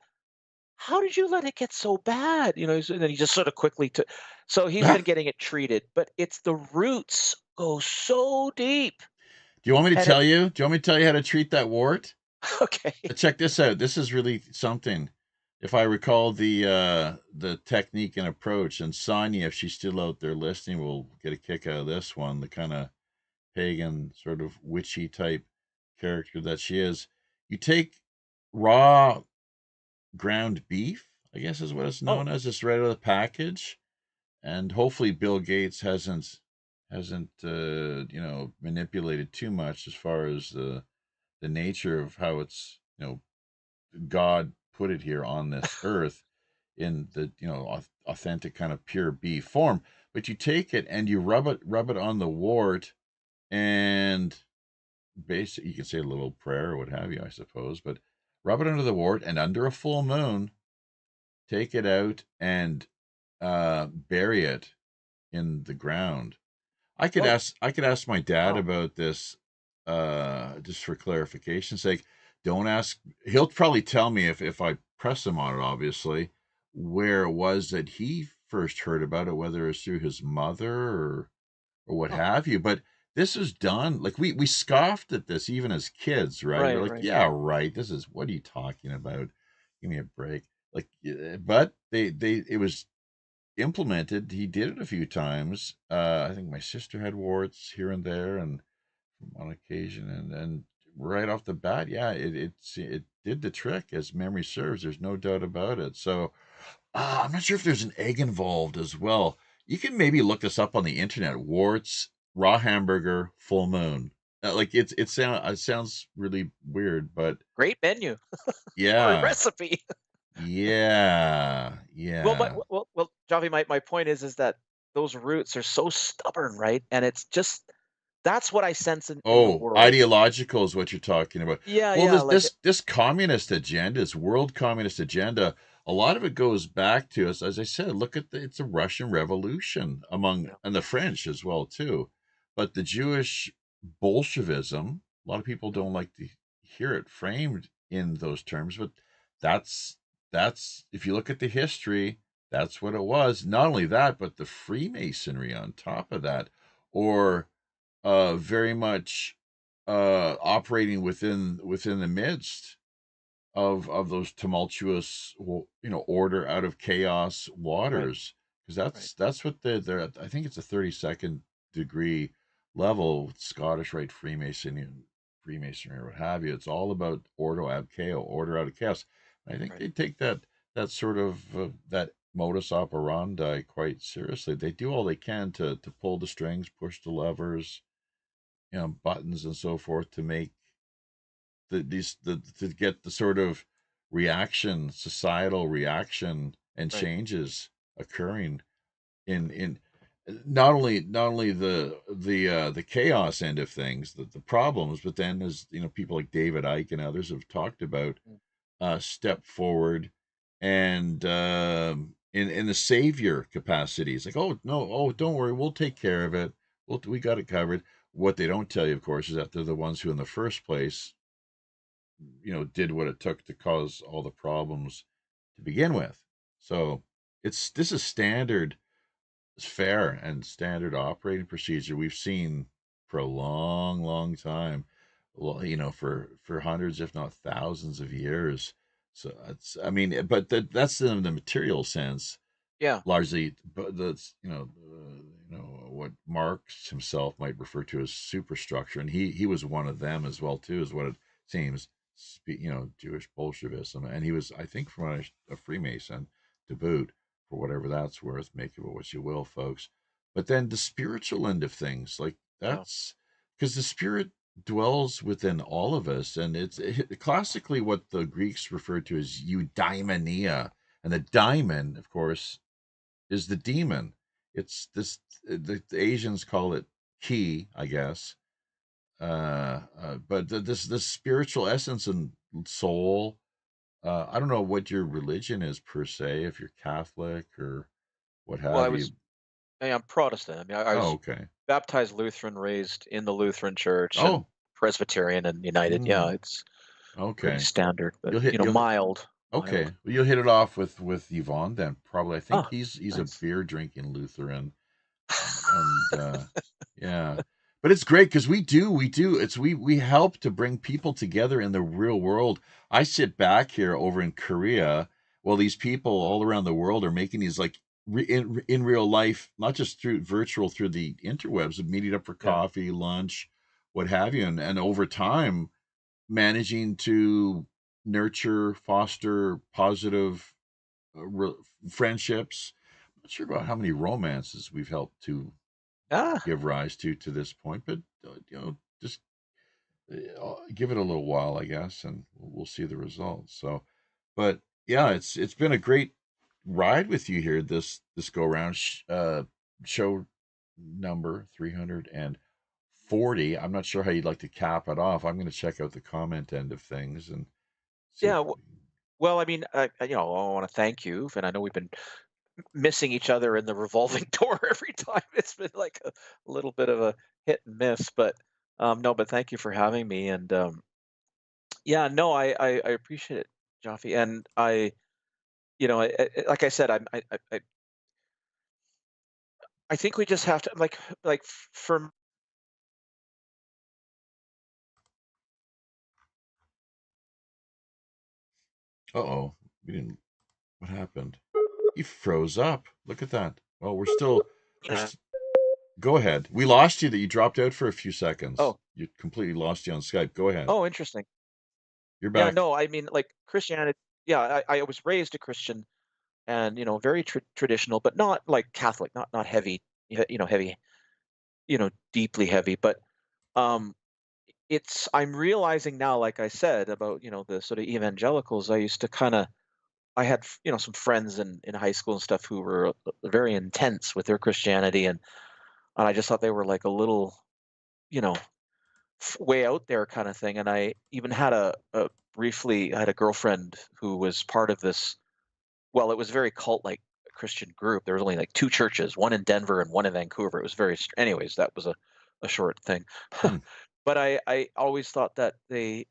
S3: how did you let it get so bad? And then he just sort of quickly took. So he's been getting it treated, but it's the roots go so deep,
S2: Do you want me to
S3: and
S2: tell you? Do you want me to tell you how to treat that wart?
S3: okay,
S2: Check this out. This is really something. If I recall the technique and approach, and Sonia, if she's still out there listening, will get a kick out of this one. The kind of pagan, sort of witchy type character that she is. You take raw ground beef, I guess is what it's
S3: oh,
S2: known as. It's right out of the package, and hopefully Bill Gates hasn't manipulated too much as far as the nature of how it's God put it here on this earth in the authentic kind of pure beef form. But you take it and you rub it on the wart, and basically you can say a little prayer or what have you, I suppose. But rub it under the wart, and under a full moon, take it out and bury it in the ground.
S3: oh,
S2: I could ask my dad
S3: wow,
S2: about this just for clarification's sake. Don't ask, he'll probably tell me if I press him on it, obviously, where it was that he first heard about it, whether it's through his mother or what
S3: huh,
S2: have you. But this is done. Like we scoffed at this even as kids, right? We're
S3: Right,
S2: like,
S3: right.
S2: yeah, right. This is what are you talking about? Give me a break. Like, but they it was implemented. He did it a few times. I think my sister had warts here and there, and on occasion, and right off the bat, yeah, it did the trick as memory serves. There's no doubt about it. So I'm not sure if there's an egg involved as well. You can maybe look this up on the internet. Warts, raw hamburger, full moon. Like it sounds really weird, but
S3: Great menu or
S2: yeah,
S3: recipe.
S2: yeah,
S3: Well, but
S2: yeah.
S3: well, Javi, my point is that those roots are so stubborn, right? And it's just that's what I sense in the
S2: Oh,
S3: world.
S2: ideological is what you're talking about.
S3: Yeah,
S2: Well,
S3: yeah,
S2: this communist agenda, this world communist agenda, a lot of it goes back to us. As I said, look at it's a Russian Revolution among
S3: yeah,
S2: and the French as well too, but the Jewish Bolshevism. A lot of people don't like to hear it framed in those terms, but that's if you look at the history, that's what it was. Not only that, but the Freemasonry on top of that, or very much operating within the midst of those tumultuous, order out of chaos
S3: right,
S2: waters, because
S3: right,
S2: that's what they're I think it's a 32nd degree level Scottish Rite Freemasonry or what have you. It's all about ordo ab chaos, order out of chaos. And I think
S3: right,
S2: they take that sort of that modus operandi quite seriously. They do all they can to pull the strings, push the levers, buttons and so forth to make to get the sort of reaction, societal reaction and
S3: right,
S2: changes occurring in not only the chaos end of things, the problems, but then as people like David Icke and others have talked about,
S3: mm,
S2: step forward and in the savior capacity. It's like, oh no, oh don't worry, we'll take care of it. We got it covered. What they don't tell you, of course, is that they're the ones who, in the first place, did what it took to cause all the problems to begin with. So this is standard fare and standard operating procedure we've seen for a long, long time. Well, for hundreds, if not thousands of years. So it's, I mean, but that's in the material sense
S3: yeah,
S2: largely, but that's what Marx himself might refer to as superstructure, and he was one of them as well too, is what it seems. Jewish Bolshevism, and he was, I think, from a Freemason to boot, for whatever that's worth. Make of it what you will, folks. But then the spiritual end of things, like
S3: yeah,
S2: that's because the spirit dwells within all of us, and it's classically what the Greeks referred to as eudaimonia, and the daimon, of course, is the demon. It's this the Asians call it ki, I guess. But this spiritual essence and soul. I don't know what your religion is per se, if you're Catholic or what
S3: well,
S2: have you.
S3: I'm Protestant. I mean, I
S2: Oh,
S3: was
S2: okay.
S3: baptized Lutheran, raised in the Lutheran Church, and
S2: Oh,
S3: Presbyterian and United. Yeah,
S2: mm,
S3: it's pretty
S2: okay.
S3: standard, but
S2: You'll
S3: mild,
S2: okay.
S3: mild.
S2: Well, you'll hit it off with Yvonne then. Probably, I think
S3: Oh,
S2: he's a
S3: nice.
S2: beer drinking Lutheran. And yeah, but it's great because we do it's we help to bring people together in the real world. I sit back here over in Korea while these people all around the world are making these, like, in real life, not just through virtual, through the interwebs, of meeting up for
S3: Yeah,
S2: coffee, lunch, what have you, and over time managing to nurture, foster positive re- friendships. I'm not sure about how many romances we've helped to
S3: ah,
S2: give rise to this point, but just give it a little while, I guess, and we'll see the results. So, but yeah, it's been a great ride with you here this go round. Show number 340. I'm not sure how you'd like to cap it off. I'm going to check out the comment end of things and see if
S3: yeah. Well, I mean, I want to thank you, and I know we've been missing each other in the revolving door every time. It's been like a little bit of a hit and miss, but no, but thank you for having me. And yeah, no, I appreciate it, Jaffe. And like I said, I think we just have to like for
S2: Uh-oh. We didn't. What happened? He froze up. Look at that. Well, we're still.
S3: Yeah.
S2: Go ahead. We lost you. That you dropped out for a few seconds.
S3: Oh,
S2: You completely lost you on Skype. Go ahead.
S3: oh, interesting.
S2: You're
S3: Yeah,
S2: back.
S3: no, I mean, like Christianity. Yeah, I was raised a Christian, and very traditional, but not like Catholic, not heavy, heavy, deeply heavy. But um, I'm realizing now, like I said about the sort of evangelicals. I used to I had some friends in high school and stuff who were very intense with their Christianity, and I just thought they were like a little, you know, way out there kind of thing. And I even had I had a girlfriend who was part of this. Well, it was very cult like Christian group. There was only like two churches, one in Denver and one in Vancouver. It was anyways, that was a short thing.
S2: Hmm.
S3: But I always thought that they,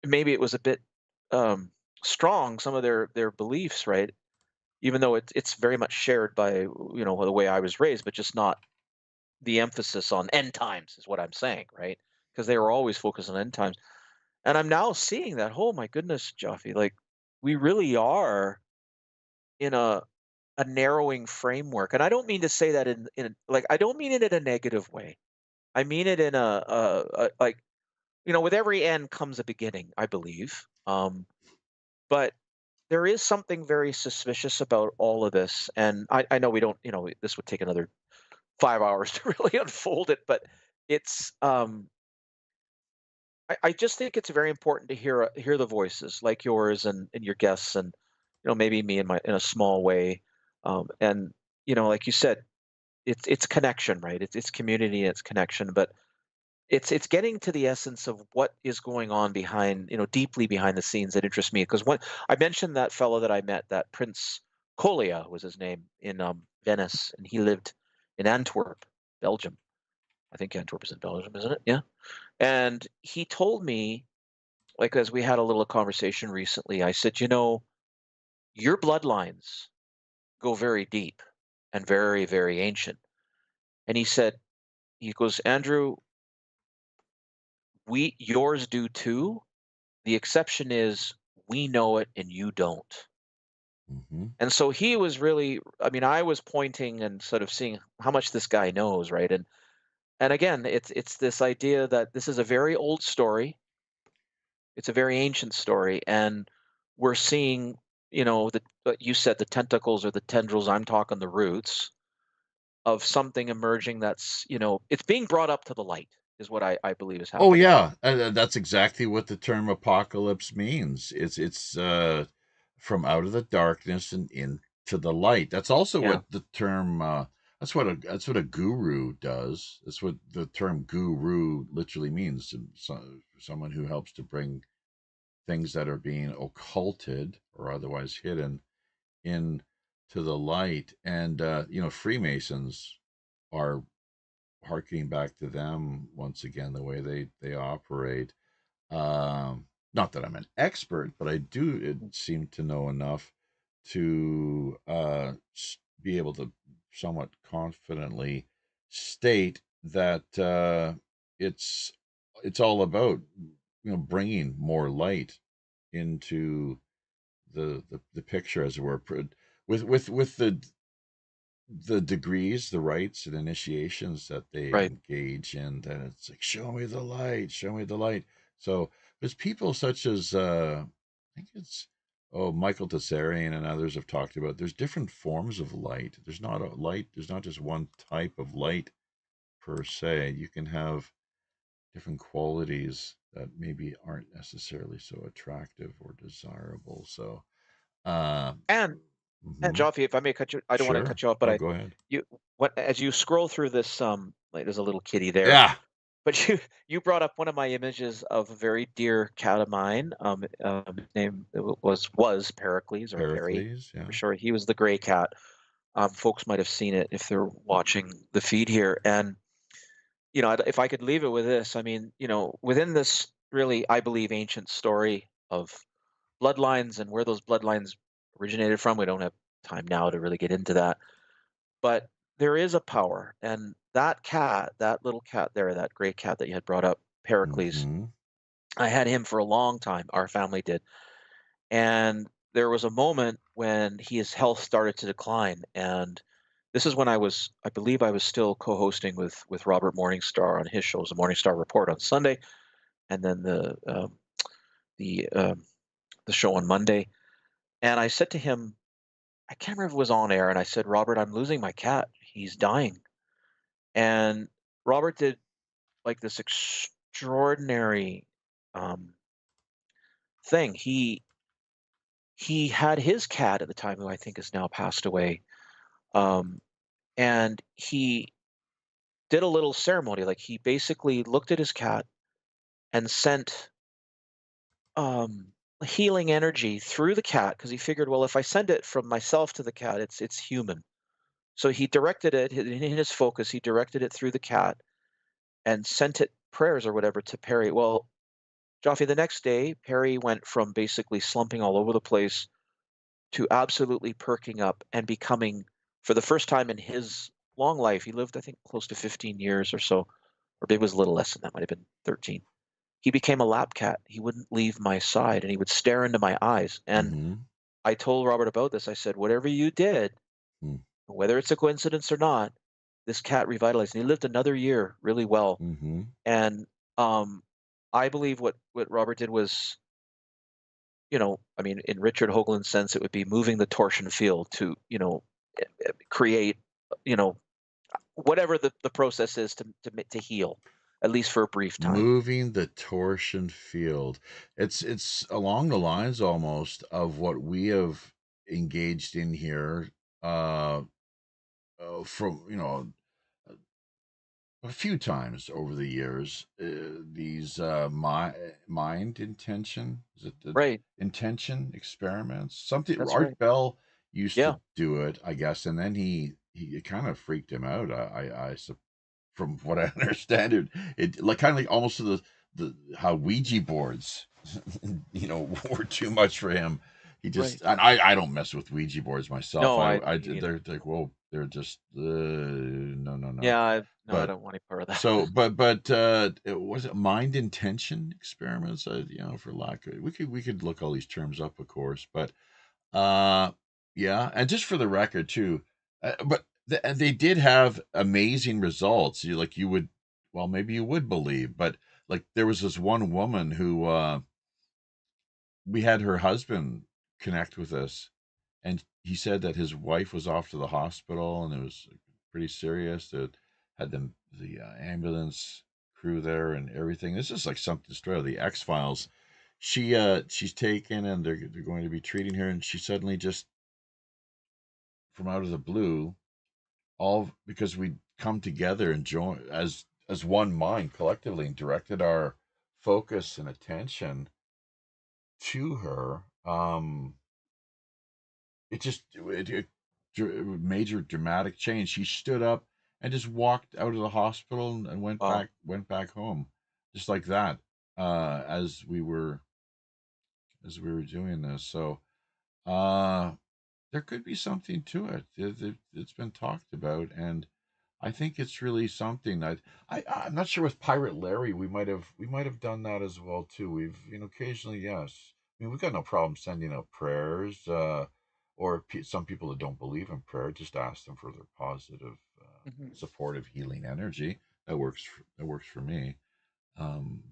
S3: maybe it was a bit strong, some of their beliefs, right? Even though it's very much shared by, the way I was raised, but just not the emphasis on end times is what I'm saying, right? Because they were always focused on end times. And I'm now seeing that, oh my goodness, Jaffe, like we really are in a narrowing framework. And I don't mean to say that like I don't mean it in a negative way. I mean it in a like, with every end comes a beginning, I believe. But there is something very suspicious about all of this. And I know we don't, this would take another 5 hours to really unfold it, but it's I just think it's very important to hear the voices like yours and your guests, and maybe me in a small way, and like you said, it's connection, right? It's community, it's connection, but it's getting to the essence of what is going on behind, deeply behind the scenes that interests me. Because when I mentioned that fellow that I met, that Prince Colia was his name, in Venice, and he lived in Antwerp, Belgium. I think Antwerp is in Belgium, isn't it? Yeah. And he told me, like, as we had a little conversation recently, I said, your bloodlines go very deep and very, very ancient. And he goes, Andrew, yours do too. The exception is we know it and you don't.
S2: Mm-hmm.
S3: And so he was really, I mean, I was pointing and sort of seeing how much this guy knows, right? And again, it's this idea that this is a very old story. It's a very ancient story, and we're seeing, you said the tentacles or the tendrils. I'm talking the roots of something emerging that's, it's being brought up to the light, is what I believe is
S2: Oh
S3: happening.
S2: yeah, that's exactly what the term apocalypse means. It's from out of the darkness and into the light. That's also
S3: Yeah,
S2: what the term that's what a guru does. That's what the term guru literally means. Someone who helps to bring things that are being occulted or otherwise hidden into the light. And Freemasons are harkening back to them once again, the way they operate. Not that I'm an expert, but I do seem to know enough to be able to somewhat confidently state that it's it's all about bringing more light into the picture, as it were, with the degrees, the rites and initiations that they
S3: right.
S2: engage in, then it's like, show me the light, show me the light. So there's people such as I think it's Michael Tessarian and others have talked about there's different forms of light. There's not just one type of light per se. You can have different qualities that maybe aren't necessarily so attractive or desirable. So uh
S3: And
S2: mhm.
S3: Jaffe, if I may cut you, I don't want to
S2: Sure.
S3: cut you off, but
S2: Oh, go ahead.
S3: as you scroll through this, like there's a little kitty there,
S2: Yeah.
S3: but you brought up one of my images of a very dear cat of mine. His name was Pericles, or Perry
S2: Pericles,
S3: for
S2: yeah.
S3: short. He was the gray cat. Folks might have seen it if they're watching the feed here. And if I could leave it with this, I mean, within this really, I believe, ancient story of bloodlines and where those bloodlines originated from, we don't have time now to really get into that. But there is a power, and that cat, that little cat there, that gray cat that you had brought up, Pericles,
S2: Mhm.
S3: I had him for a long time. Our family did. And there was a moment when his health started to decline. And this is when I believe I was still co-hosting with Robert Morningstar on his shows, the Morningstar Report on Sunday, and then the the show on Monday. And I said to him, I can't remember if it was on air, and I said, Robert, I'm losing my cat. He's dying. And Robert did like this extraordinary um, thing. He had his cat at the time, who I think has now passed away, um, and he did a little ceremony. Like he basically looked at his cat and sent healing energy through the cat because he figured, well, if I send it from myself to the cat, it's human. So he directed it in his focus. He directed it through the cat and sent it prayers or whatever to Perry. Well, Joffe, the next day, Perry went from basically slumping all over the place to absolutely perking up and becoming, for the first time in his long life, he lived, I think, close to 15 years or so, or maybe it was a little less than that, might have been 13. He became a lap cat. He wouldn't leave my side and he would stare into my eyes. And
S2: Mm-hmm.
S3: I told Robert about this. I said, whatever you did, whether it's a coincidence or not, this cat revitalized. And he lived another year really well.
S2: Mm-hmm.
S3: And I believe what Robert did was, I mean, in Richard Hoagland's sense, it would be moving the torsion field to, create, you know, whatever the process is to heal, at least for a brief time.
S2: Moving the torsion field. It's along the lines almost of what we have engaged in here uh from a few times over the years. These mind intention, is it the
S3: Right.
S2: intention experiments? Something
S3: That's right.
S2: Art Bell used
S3: Yeah.
S2: to do it, I guess, and then he it kind of freaked him out. From what I understand it like kind of like almost to the how Ouija boards, were too much for him. He
S3: Right.
S2: just and I don't mess with Ouija boards myself.
S3: No,
S2: I
S3: me either.
S2: they're like, well, they're just no, no, no.
S3: Yeah. No, I
S2: But
S3: don't want any part of that.
S2: so was it mind intention experiments? For lack of we could look all these terms up, of course, but uh, yeah, and just for the record too, but they did have amazing results. You would, well, maybe you would believe, but like there was this one woman who we had her husband connect with us, and he said that his wife was off to the hospital and it was pretty serious. That had the ambulance crew there and everything. This is like something straight out of the X-Files. She's taken and they're going to be treating her, and she suddenly just from out of the blue, all because we come together and join as one mind collectively and directed our focus and attention to her. It major dramatic change. She stood up and just walked out of the hospital and
S3: Wow.
S2: went back home, just like that. As we were doing this, so uh, there could be something to it. It's been talked about, and I think it's really something. I'm not sure with Pirate Larry, we might have done that as well too. We've occasionally, yes. I mean, we've got no problem sending out prayers, or some people that don't believe in prayer, just ask them for their positive,
S3: Hmm.
S2: supportive, healing energy. That works for me.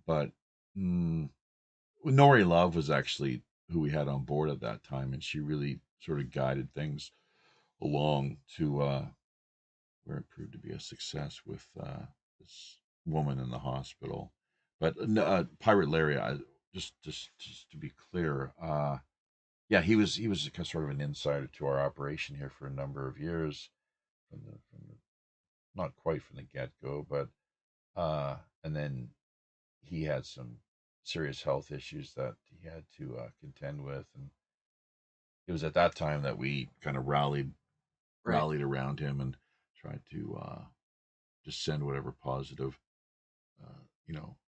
S2: But mm, Nori Love was actually who we had on board at that time, and she really sort of guided things along to where it proved to be a success with this woman in the hospital. But Pirate Larry, just to be clear, yeah, he was sort of an insider to our operation here for a number of years, from the not quite from the get go, but and then he had some serious health issues that he had to contend with, and it was at that time that we kind of
S3: Right.
S2: rallied around him and tried to just send whatever positive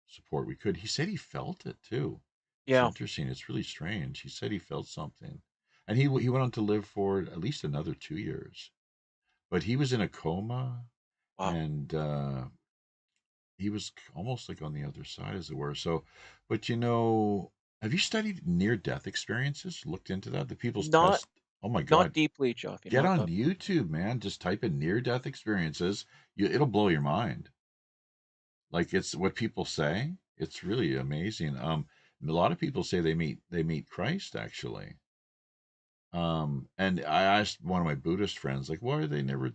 S2: support we could. He said he felt it too. It's
S3: Yeah.
S2: interesting. It's really strange. He said he felt something, and he went on to live for at least another 2 years. But he was in a coma,
S3: Wow.
S2: and he was almost like on the other side, as it were. So, but have you studied near-death experiences? Looked into that? The people's
S3: Not
S2: test. Oh my
S3: not
S2: God.
S3: deeply, Joffy.
S2: Get
S3: Not
S2: on YouTube, man. Just type in near-death experiences. It'll blow your mind. Like, it's what people say. It's really amazing. A lot of people say they meet Christ, actually. And I asked one of my Buddhist friends, like, why are they never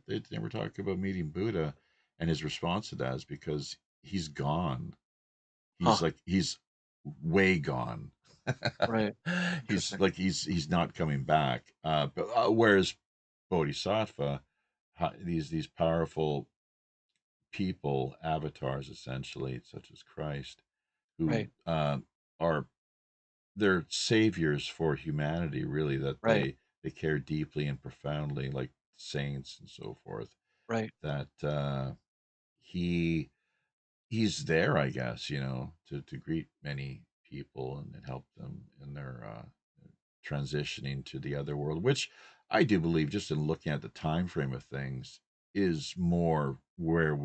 S2: talk about meeting Buddha? And his response to that is because he's gone. He's
S3: huh.
S2: like he's way gone.
S3: Right.
S2: he's
S3: Interesting.
S2: like he's not coming back. But whereas Bodhisattva, these powerful people, avatars essentially, such as Christ, who
S3: Right.
S2: are they're saviors for humanity, really, that
S3: Right.
S2: they care deeply and profoundly, like saints and so forth.
S3: Right.
S2: That he he's there, I guess, to greet many people and help them in their transitioning to the other world, which I do believe, just in looking at the time frame of things, is more where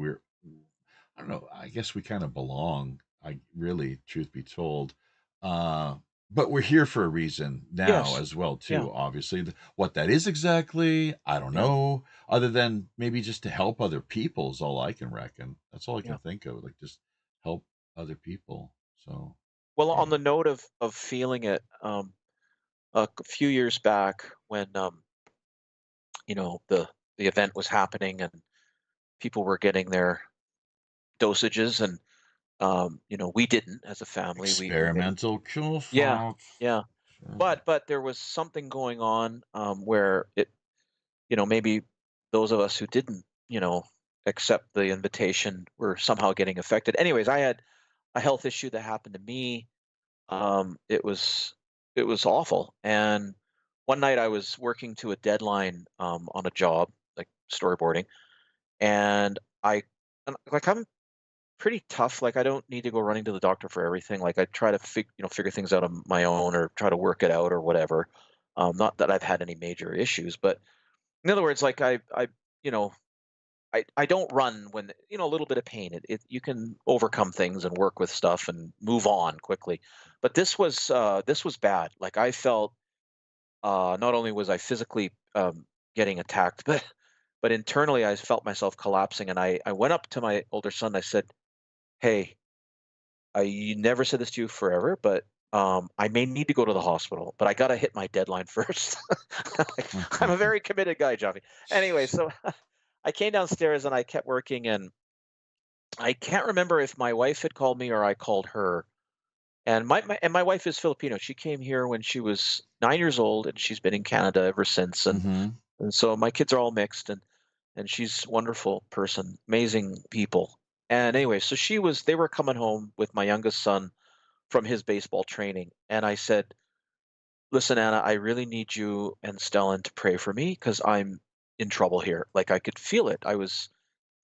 S2: I don't know, I guess we kind of belong. I really, truth be told. Uh but we're here for a reason now
S3: Yes.
S2: as well,
S3: Yeah.
S2: too. Obviously, what that is exactly, I don't
S3: Yeah.
S2: know. Other than maybe just to help other people is all I can reckon. That's all I
S3: Yeah.
S2: can think of. Like, just help other people. So
S3: Well,
S2: yeah.
S3: on the note of feeling it, a few years back when the event was happening and people were getting their dosages, and we didn't as a family. We made
S2: Experimental kill
S3: Yeah,
S2: shots.
S3: yeah.
S2: Sure.
S3: But there was something going on, where maybe those of us who didn't accept the invitation were somehow getting affected. Anyways, I had a health issue that happened to me. It was awful. And one night I was working to a deadline, on a job, like storyboarding, and I'm pretty tough. Like, I don't need to go running to the doctor for everything. Like, I try to figure things out on my own, or try to work it out or whatever. Not that I've had any major issues, but in other words, like, you know I don't run when a little bit of pain. You can overcome things and work with stuff and move on quickly. But this was bad. Like, I felt, not only was I physically, getting attacked, but internally I felt myself collapsing. And I went up to my older son. I said, "Hey, you never said this to you forever, but I may need to go to the hospital, but I got to hit my deadline first." I'm a very committed guy, Johnny. Anyway, so I came downstairs and I kept working, and I can't remember if my wife had called me or I called her. And my wife is Filipino. She came here when she was 9 years old, and she's been in Canada ever since. And
S2: Mm-hmm.
S3: and so my kids are all mixed, and she's a wonderful person, amazing people. And anyway, so they were coming home with my youngest son from his baseball training, and I said, "Listen, Anna, I really need you and Stellan to pray for me because I'm in trouble here." Like, I could feel it. I was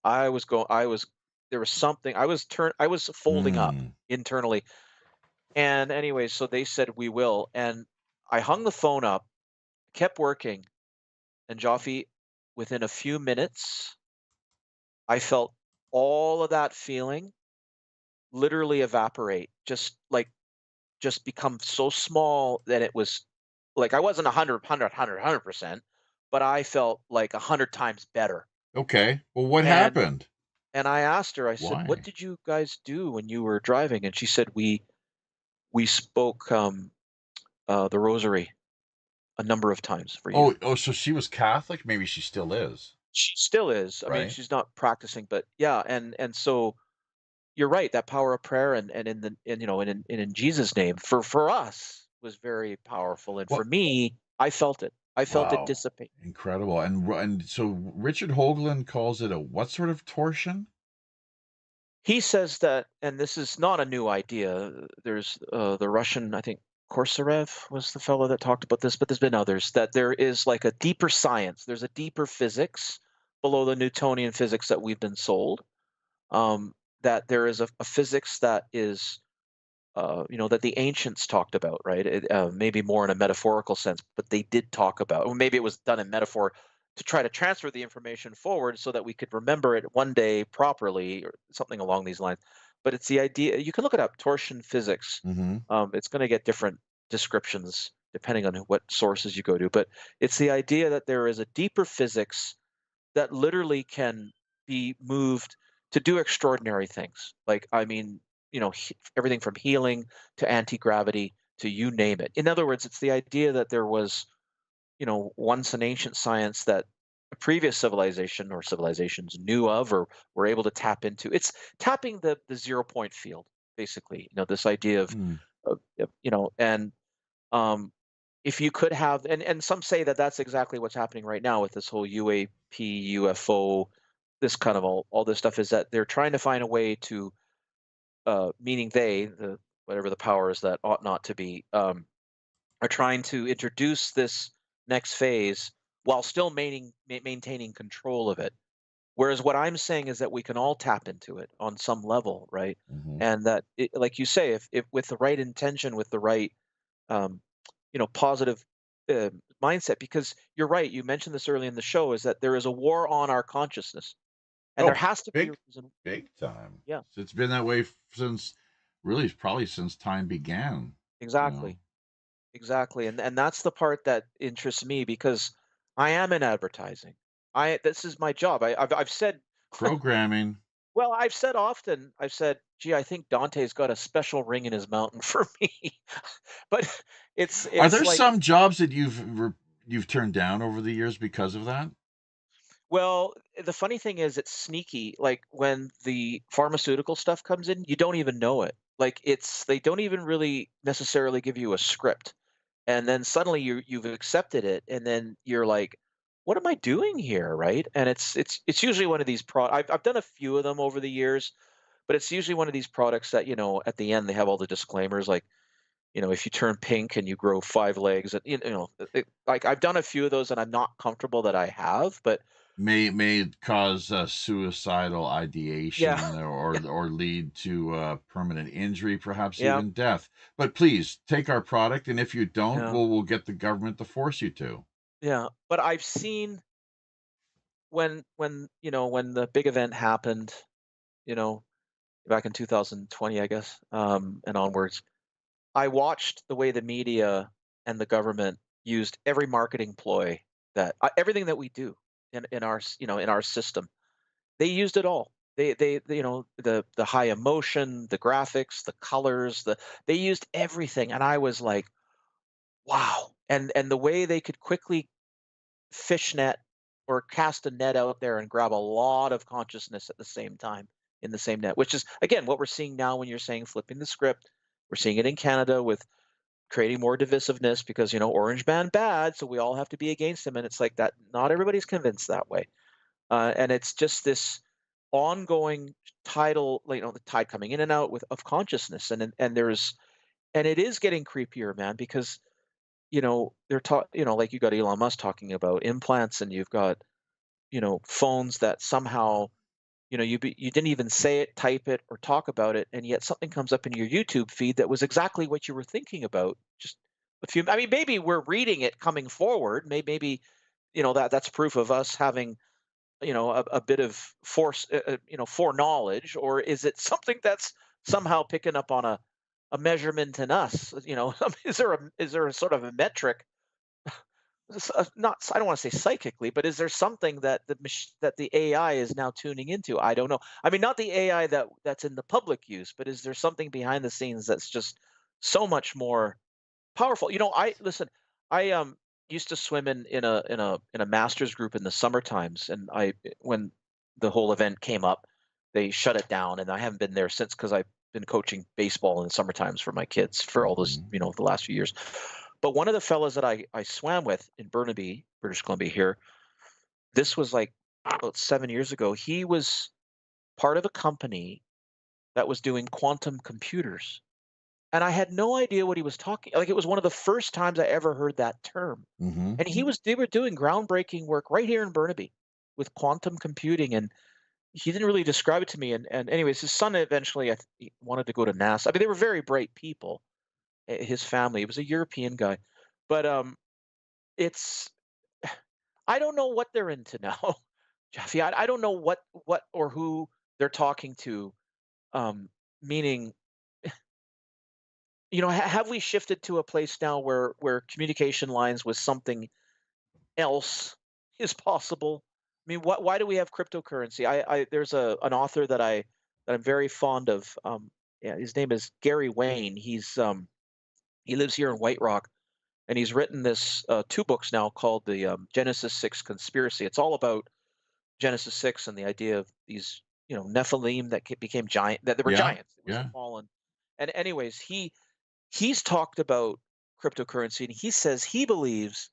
S3: there was something. I was folding up
S2: Mm.
S3: internally. And anyway, so they said, "We will." And I hung the phone up, kept working, and Joffe, within a few minutes, I felt all of that feeling literally evaporate. Just become so small that it was like, I wasn't 100%, but I felt like 100 times better.
S2: Okay. Well, what
S3: And
S2: happened?
S3: and I asked her, I said, "What
S2: Why?
S3: did you guys do when you were driving?" And she said, "We spoke, the rosary a number of times for you."
S2: Oh, so she was Catholic? Maybe she still is,
S3: She still is. I mean,
S2: right?
S3: she's not practicing, but yeah. And so you're right. That power of prayer, and in Jesus' name, for us, was very powerful. And for
S2: Well,
S3: me, I felt it. I felt it
S2: wow,
S3: dissipate.
S2: incredible. And so Richard Hoagland calls it a what sort of torsion?
S3: He says that, and this is not a new idea. There's the Russian, I think Korsarev was the fellow that talked about this, but there's been others, that there is like a deeper science. There's a deeper physics below the Newtonian physics that we've been sold. Um, that there is a physics that is, that the ancients talked about, right? Maybe more in a metaphorical sense, but they did talk about, or maybe it was done in metaphor. to try to transfer the information forward so that we could remember it one day properly or something along these lines. But it's the idea, you can look it up, torsion physics.
S2: Mm-hmm.
S3: It's going to get different descriptions depending on what sources you go to. But it's the idea that there is a deeper physics that literally can be moved to do extraordinary things. Like, I mean, everything from healing to anti-gravity to you name it. In other words, it's the idea that there was, once an ancient science that a previous civilization or civilizations knew of or were able to tap into. It's tapping the 0 point field, basically. This idea of,
S2: Mm.
S3: and if you could have, and some say that that's exactly what's happening right now with this whole UAP, UFO, this kind of all this stuff, is that they're trying to find a way to, meaning the whatever the powers that ought not to be, are trying to introduce this next phase while still maintaining control of it. Whereas what I'm saying is that we can all tap into it on some level, right?
S2: Mm-hmm.
S3: And that, like you say, if with the right intention, with the right, um, positive uh, mindset, because you're right. You mentioned this early in the show, is that there is a war on our consciousness, and there
S2: Oh,
S3: has to be a
S2: big,
S3: reason.
S2: big time.
S3: Yeah,
S2: It's been that way since, really, probably since time began.
S3: exactly, exactly, and that's the part that interests me because I am in advertising. This is my job. I've said,
S2: Programming.
S3: well, I've said often, I've said, gee, I think Dante's got a special ring in his mountain for me. But it's
S2: Are
S3: it's
S2: there
S3: like,
S2: some jobs that you've turned down over the years because of that?
S3: well, the funny thing is it's sneaky. Like when the pharmaceutical stuff comes in, you don't even know it. Like they don't even really necessarily give you a script. And then suddenly you've accepted it and then you're like, what am I doing here, right? And it's usually one of these I've done a few of them over the years, but it's usually one of these products that, at the end they have all the disclaimers like, if you turn pink and you grow 5 legs, like I've done a few of those and I'm not comfortable that I have, but
S2: May cause suicidal
S3: yeah,
S2: ideation or lead to permanent injury, perhaps
S3: yeah,
S2: even death. But please take our product, and if you don't,
S3: yeah,
S2: we'll get the government to force you to.
S3: yeah. But I've seen when the big event happened, you know, back in 2020, I guess, and onwards, I watched the way the media and the government used every marketing ploy that everything that we do in our in our system. They used it all. The high emotion, the graphics, the colors, they used everything, and I was like, wow. And the way they could quickly fishnet or cast a net out there and grab a lot of consciousness at the same time in the same net, which is again what we're seeing now when you're saying flipping the script. We're seeing it in Canada with creating more divisiveness because Orange man bad, so we all have to be against him, and it's like that. Not everybody's convinced that way, and it's just this ongoing tidal, the tide coming in and out of consciousness, and it is getting creepier, man, because they're like you got Elon Musk talking about implants, and you've got phones that somehow you didn't even say it, type it, or talk about it, and yet something comes up in your YouTube feed that was exactly what you were thinking about. Just a few. I mean, maybe we're reading it coming forward. Maybe that's proof of us having a bit of foreknowledge, or is it something that's somehow picking up on a measurement in us? Is there a sort of a metric, not, I don't want to say psychically, but is there something that that the AI is now tuning into? I don't know. I mean, not the AI that's in the public use, but is there something behind the scenes that's just so much more powerful? I listen. I used to swim in a masters group in the summer times, and when the whole event came up, they shut it down, and I haven't been there since because I've been coaching baseball in the summer times for my kids for all those
S2: Mhm.
S3: the last few years. But one of the fellas that I swam with in Burnaby, British Columbia here, this was like about 7 years ago. He was part of a company that was doing quantum computers. And I had no idea what he was talking. Like it was one of the first times I ever heard that term.
S2: Mhm.
S3: And they were doing groundbreaking work right here in Burnaby with quantum computing. And he didn't really describe it to me. And anyways, his son eventually he wanted to go to NASA. I mean, they were very bright people. His family, he was a European guy. But it's I don't know what they're into now, Jeffy. I don't know what or who they're talking to. Um, Meaning, have we shifted to a place now where communication lines with something else is possible? I mean, why do we have cryptocurrency? There's an author that I'm very fond of. Yeah, his name is Gary Wayne. He lives here in White Rock, and he's written this 2 books now called the Genesis 6 Conspiracy. It's all about Genesis 6 and the idea of these Nephilim that became giant, that they were
S2: Yeah,
S3: giants. It was the
S2: yeah.
S3: fallen. And anyways, he's talked about cryptocurrency, and he says he believes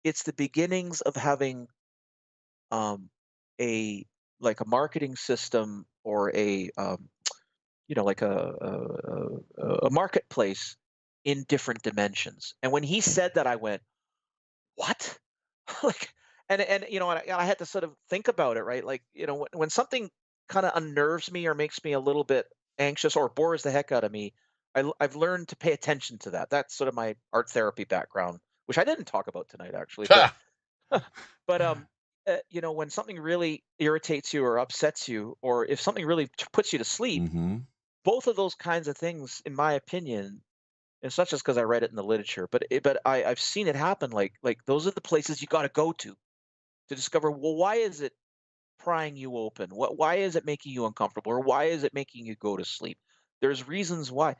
S3: it's the beginnings of having um, a like a marketing system or a like a marketplace in different dimensions. And when he said that, I went, what? Like, and I had to sort of think about it, right? Like, when something kind of unnerves me or makes me a little bit anxious or bores the heck out of me, I've learned to pay attention to that. That's sort of my art therapy background, which I didn't talk about tonight, actually. But but when something really irritates you or upsets you, or if something really puts you to sleep,
S2: Mm-hmm.
S3: both of those kinds of things, in my opinion, it's not just because I read it in the literature, but I've seen it happen. Like those are the places you got to go to discover, well, why is it prying you open? Why is it making you uncomfortable, or why is it making you go to sleep? There's reasons why.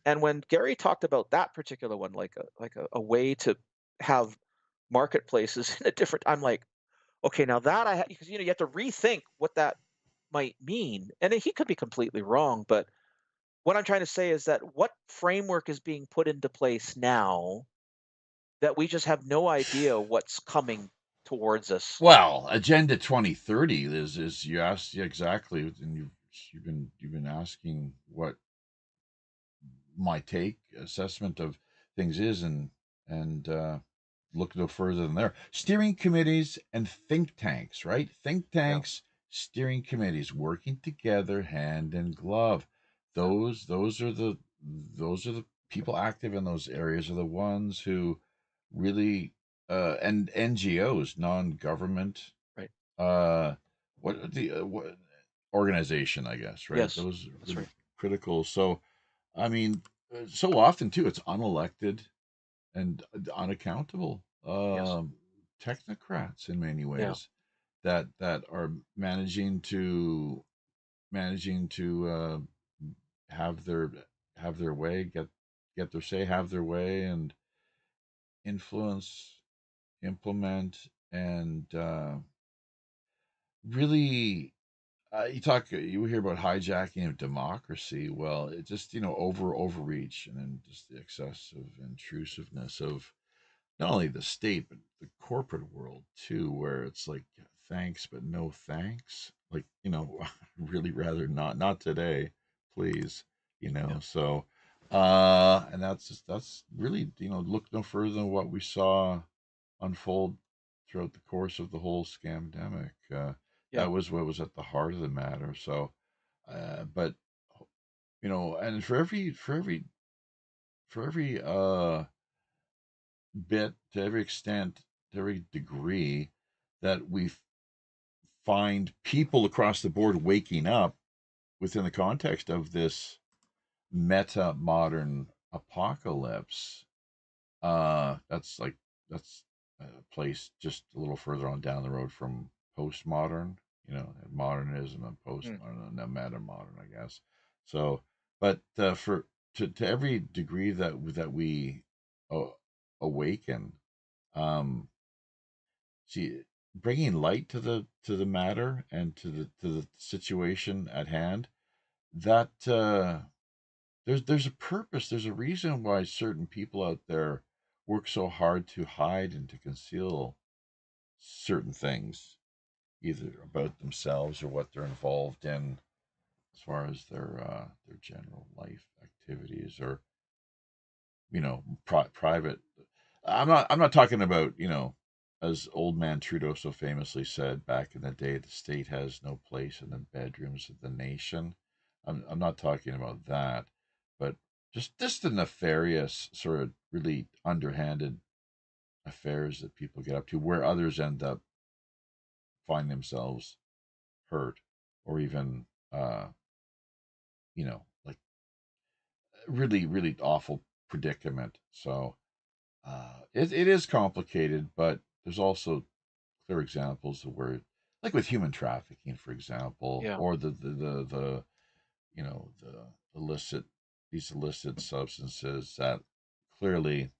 S3: And when Gary talked about that particular one, like a way to have marketplaces in a different, I'm like, okay, now that because you have to rethink what that might mean, and he could be completely wrong, but what I'm trying to say is that what framework is being put into place now that we just have no idea what's coming towards us.
S2: Well, Agenda 2030 is you asked, yeah, exactly, and you've been asking what my take assessment of things is, and look no further than there. Steering committees and think tanks, right? Think
S3: Yeah,
S2: tanks, steering committees working together hand in glove.
S3: yeah,
S2: Those are the people active in those areas are the ones who really and NGOs, non-government
S3: right.
S2: uh what organization, I guess, right?
S3: Yes,
S2: Those are
S3: that's
S2: really
S3: right.
S2: critical. So I mean, so often too, it's unelected and unaccountable
S3: Yes.
S2: technocrats in many
S3: Yeah.
S2: ways that are managing to have their way, get their say, have their way, and influence, implement, and really you hear about hijacking of democracy. Well, it just overreach, and then just the excessive intrusiveness of not only the state but the corporate world too, where it's like thanks but no thanks. Like really rather not today, please.
S3: Yeah.
S2: So and that's really look no further than what we saw unfold throughout the course of the whole scamdemic.
S3: Yeah.
S2: That was what was at the heart of the matter. So, but and for every bit, to every extent, to every degree that we find people across the board waking up within the context of this meta modern apocalypse, that's a place just a little further on down the road from postmodern, modernism and
S3: Mm.
S2: postmodern and then meta modern, I guess. So, but for to every degree that we uh, awaken, um, see, bringing light to the matter and to the situation at hand, that there's a purpose, there's a reason why certain people out there work so hard to hide and to conceal certain things, either about themselves or what they're involved in as far as their general life activities, or private. I'm not talking about, as old man Trudeau so famously said back in the day, the state has no place in the bedrooms of the nation. I'm not talking about that, but just the nefarious sort of really underhanded affairs that people get up to, where others end up find themselves hurt or even, like really, really awful predicament. So it is complicated, but there's also clear examples of where, like with human trafficking, for example,
S3: Yeah.
S2: or the the illicit substances that clearly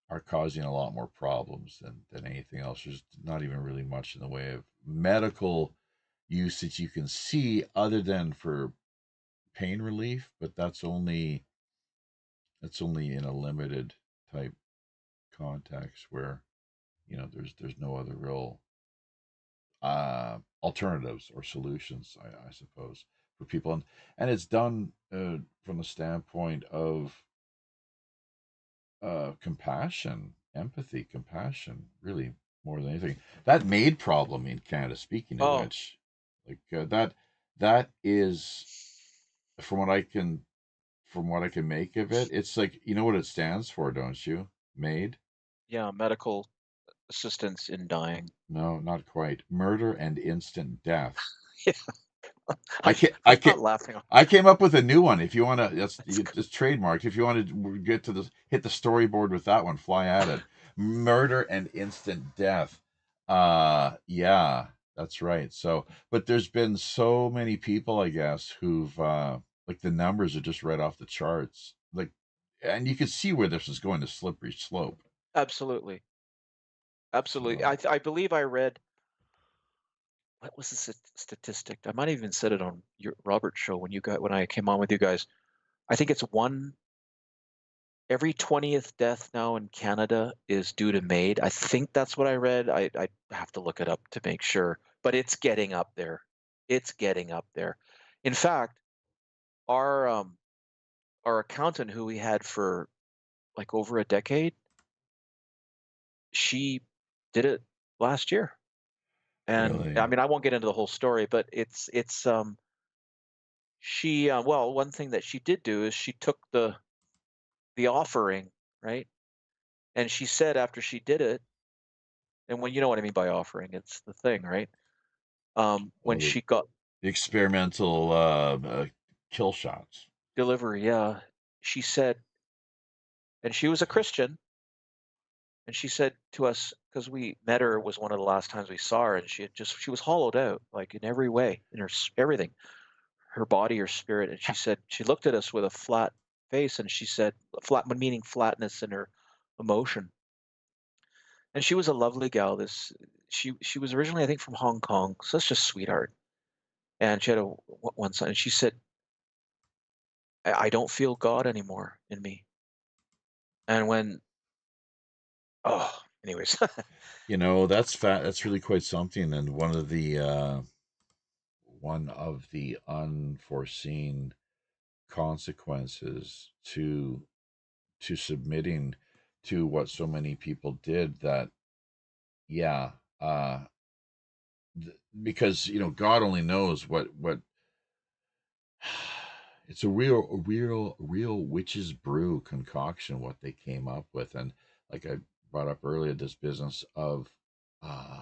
S2: are causing a lot more problems than anything else. There's not even really much in the way of medical usage you can see other than for pain relief, but that's only in a limited type context where there's no other real alternatives or solutions, I suppose, for people, and it's done from the standpoint of compassion, really more than anything. That MAID problem in Canada, speaking of
S3: Oh,
S2: which, like that is, from what I can make of it, it's like, you know what it stands for, don't you? MAID?
S3: yeah, medical assistance in dying.
S2: No, not quite. Murder and instant death.
S3: Yeah,
S2: I can't.
S3: I'm not laughing.
S2: I came up with a new one. If you want to,
S3: That's good.
S2: it's trademarked. If you want to get to this, hit the storyboard with that one. Fly at it. Murder and instant death. Yeah, that's right. So, but there's been so many people, I guess, who've like the numbers are just right off the charts. Like, and you can see where this is going, to slippery slope.
S3: Absolutely, absolutely.
S2: So,
S3: I believe I read, what was the statistic? I might have even said it on your Robert show when I came on with you guys. I think it's one every 20th death now in Canada is due to MAID. I think that's what I read. I have to look it up to make sure, but it's getting up there. It's getting up there. In fact, our um our accountant who we had for like over a decade, she did it last year. And I
S2: really,
S3: mean, I won't get into the whole story, but it's she well, one thing that she did do is she took the offering, right? And she said after she did it, and when you know what I mean by offering, it's the thing, right? When
S2: well,
S3: she got
S2: the experimental kill shots.
S3: delivery, yeah, she said, and she was a Christian, and she said to us, because we met her, it was one of the last times we saw her, and she was hollowed out, like in every way, in everything, her body, her spirit. And she said, she looked at us with a flat face, and she said, flat, meaning flatness in her emotion. And she was a lovely gal. She was originally, I think, from Hong Kong, such a sweetheart. And she had one son, and she said, I don't feel God anymore in me. And when, oh, anyways,
S2: That's really quite something, and one of the unforeseen consequences to submitting to what so many people did, that, yeah, because God only knows what it's a real witch's brew concoction what they came up with. And like I brought up earlier, this business of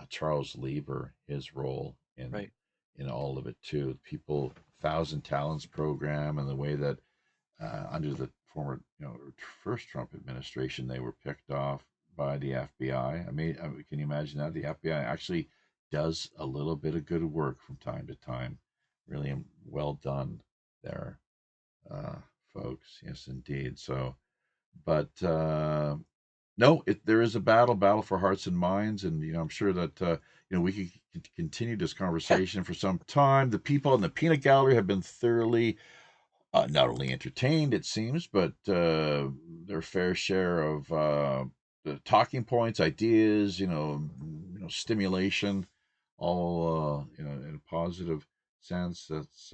S2: Charles Lieber, his role in
S3: right,
S2: all of it too. People, Thousand Talents program, and the way that under the former first Trump administration they were picked off by the FBI. Can you imagine that? The FBI actually does a little bit of good work from time to time. Really well done there, uh, folks. Yes, indeed. So, but no, there is a battle for hearts and minds, and I'm sure that we could continue this conversation for some time. The people in the peanut gallery have been thoroughly not only entertained, it seems, but their fair share of the talking points, ideas, stimulation, all in a positive sense. That's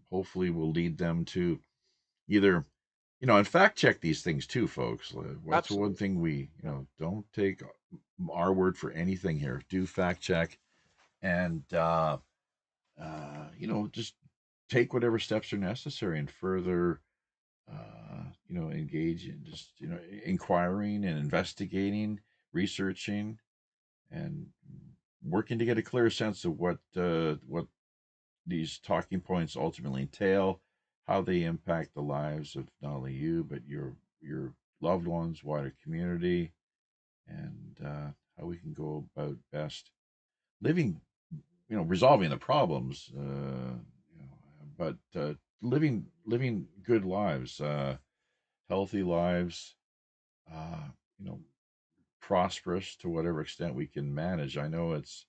S2: hopefully will lead them to either, and fact check these things too, folks. That's one
S3: absolutely,
S2: thing we, don't take our word for anything here. Do fact check, and just take whatever steps are necessary and further engage in just inquiring and investigating, researching, and working to get a clear sense of what these talking points ultimately entail, how they impact the lives of not only you but your loved ones, wider community, and how we can go about best living, resolving the problems, but living good lives, healthy lives, uh, you know, prosperous to whatever extent we can manage. I know it's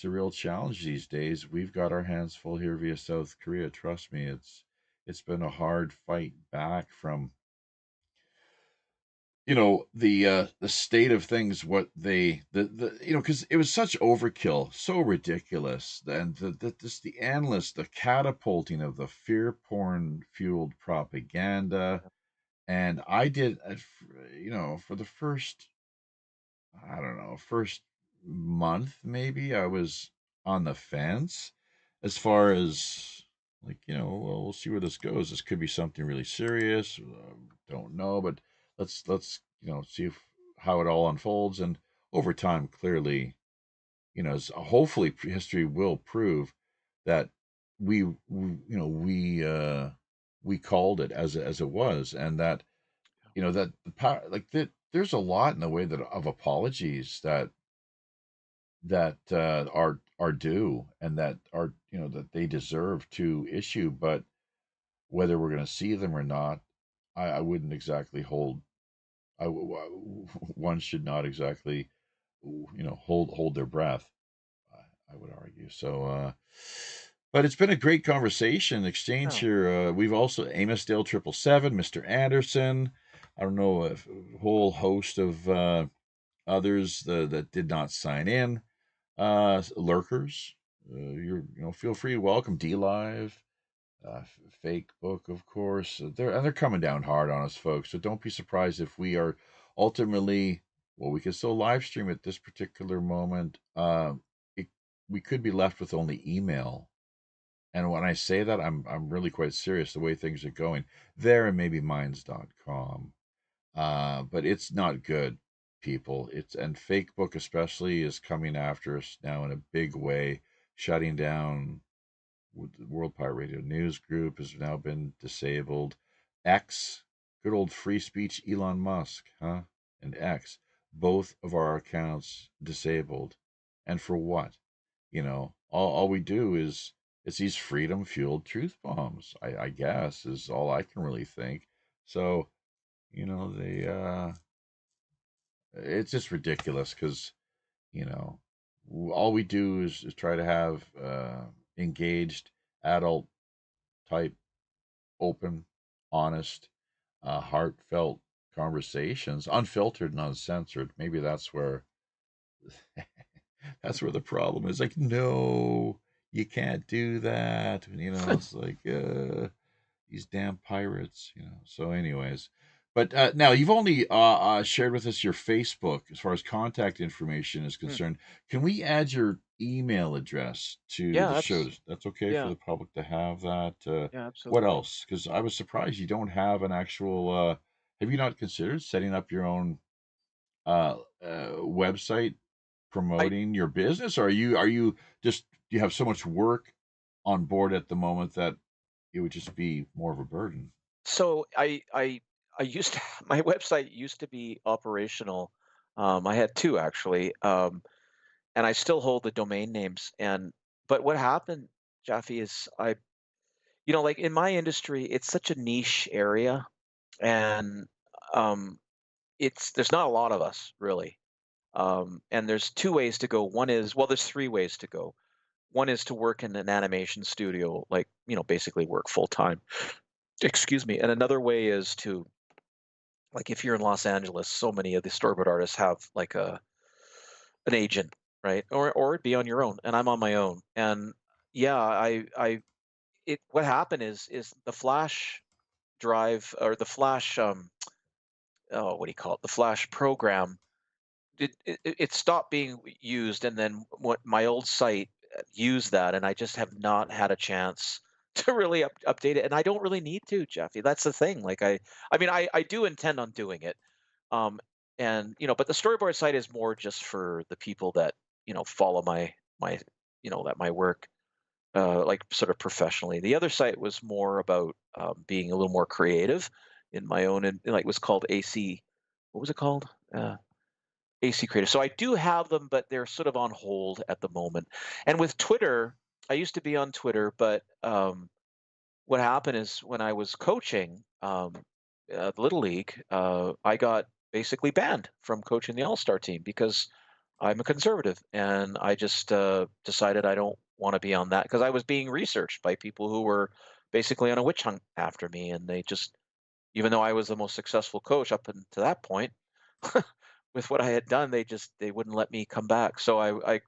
S2: a real challenge these days. We've got our hands full here via South Korea. Trust me, it's been a hard fight back from the state of things, what the because it was such overkill, so ridiculous, and the endless, the catapulting of the fear porn fueled propaganda. And I did, for the first, I don't know, first month maybe, I was on the fence as far as, like, well, we'll see where this goes. This could be something really serious. Don't know, but let's see how it all unfolds. And over time, clearly, hopefully history will prove that we called it as it was, and that that the power, like that, there's a lot in the way that of apologies that are due, and that are that they deserve to issue. But whether we're going to see them or not, I wouldn't exactly hold. One should not exactly hold their breath. I would argue so. But it's been a great conversation exchange
S3: Oh,
S2: here. We've also Amos Dale 777, Mr. Anderson. I don't know, a whole host of others that did not sign in. Lurkers, feel free, welcome. D Live, Fake Book, of course. They're coming down hard on us, folks. So don't be surprised if we are ultimately, well, we can still live stream at this particular moment. It, we could be left with only email. And when I say that, I'm really quite serious. The way things are going there, and maybe minds.com. But it's not good, people. And Fake Book especially is coming after us now in a big way, shutting down. The World Pirate Radio News Group has now been disabled. X, good old free speech Elon Musk, huh? And X, both of our accounts disabled. And for what? All we do is it's these freedom fueled truth bombs, I guess, is all I can really think. So, they it's just ridiculous because, you know, all we do is try to have engaged adult type, open, honest, heartfelt conversations, unfiltered and uncensored. Maybe that's where that's where the problem is. Like, no, you can't do that. It's like these damn pirates. So, anyways, but now you've only shared with us your Facebook as far as contact information is
S3: hmm.
S2: concerned. Can we add your email address to
S3: Yeah,
S2: the show? That's okay for
S3: yeah,
S2: the public to have that.
S3: yeah,
S2: What
S3: absolutely.
S2: else? Because I was surprised you don't have an actual. Have you not considered setting up your own website
S3: I
S2: promoting your business, or are you just, do you have so much work on board at the moment that it would just be more of a burden?
S3: so I used to, my website used to be operational. I had two actually, and I still hold the domain names. And but what happened, Jeffy, is like in my industry, it's such a niche area, and um, there's not a lot of us really. And there's two ways to go. One is, well, there's three ways to go. One is to work in an animation studio, like, basically work full time. Excuse me. And another way is to, like, if you're in Los Angeles, so many of the storyboard artists have like an agent, right? Or be on your own. And I'm on my own. And yeah, what happened is the flash drive, or the flash oh, what do you call it? The flash program, it stopped being used, and then what my old site used that, and I just have not had a chance to really update it, and I don't really need to, Jeffy. That's the thing. Like I mean, I do intend on doing it, um, and but the storyboard site is more just for the people that follow my my work like sort of professionally. The other site was more about being a little more creative in my own, and like it was called AC. What was it called? AC Creative. So I do have them, but they're sort of on hold at the moment. And with Twitter, I used to be on Twitter, but what happened is when I was coaching the Little League, I got basically banned from coaching the All-Star team because I'm a conservative, and I just decided I don't want to be on that because I was being researched by people who were basically on a witch hunt after me, and they just, even though I was the most successful coach up until that point, with what I had done, they wouldn't let me come back. So I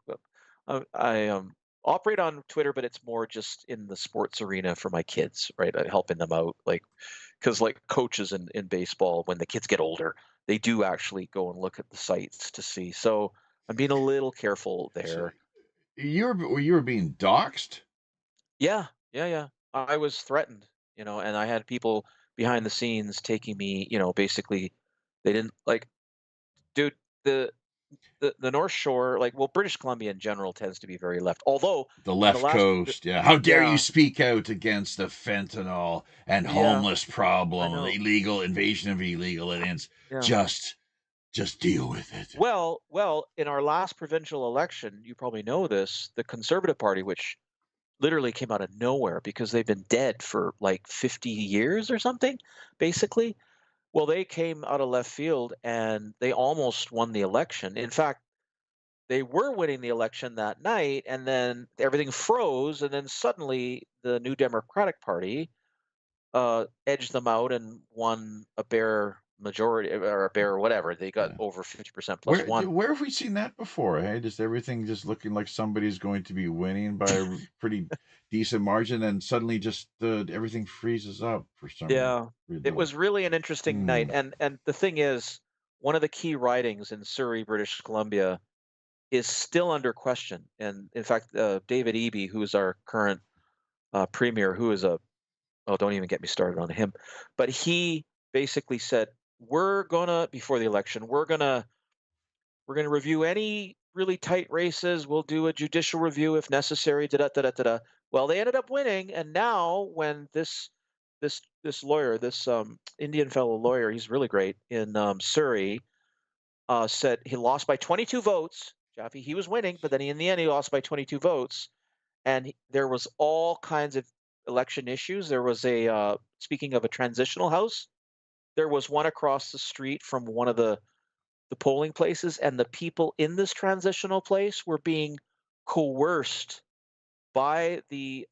S3: operate on Twitter, but it's more just in the sports arena for my kids, right? Helping them out, like because like coaches in baseball, when the kids get older, they do actually go and look at the sites to see. So I'm being a little careful
S2: So
S3: there.
S2: you were being doxxed?
S3: Yeah, yeah, yeah. I was threatened, and I had people behind the scenes taking me, basically they didn't like, dude, the the North Shore, like, well, British Columbia in general tends to be very left. Although
S2: The
S3: in the
S2: left
S3: last,
S2: coast, yeah. How dare you
S3: yeah,
S2: speak out against the fentanyl and
S3: yeah,
S2: homeless
S3: I
S2: problem, the
S3: know,
S2: illegal invasion of illegal aliens?
S3: yeah.
S2: Just, just deal with it.
S3: Well, in our last provincial election, you probably know this, the Conservative Party, which literally came out of nowhere because they've been dead for like 50 years or something, basically. Well, they came out of left field and they almost won the election. In fact, they were winning the election that night, and then everything froze, and then suddenly the New Democratic Party edged them out and won a bare majority or a bare whatever. They got
S2: Yeah.
S3: over 50% plus
S2: Where
S3: one.
S2: where have we seen that before? Hey, just everything just looking like somebody's going to be winning by a pretty decent margin, and suddenly just everything freezes up for some
S3: Yeah, it
S2: reason.
S3: was really an interesting night,
S2: Hmm.
S3: and the thing is, one of the key ridings in Surrey, British Columbia, is still under question. And in fact, David Eby, who is our current premier, who is a, oh, don't even get me started on him, but he basically said, we're gonna, before the election, we're gonna review any really tight races. We'll do a judicial review if necessary. Da da da da da. Well, they ended up winning, and now when this lawyer, this Indian fellow lawyer, he's really great in Surrey, said he lost by 22 votes. Jaffe, he was winning, but then in the end he lost by 22 votes, and there was all kinds of election issues. There was a speaking of a transitional house, there was one across the street from one of the polling places, and the people in this transitional place were being coerced by the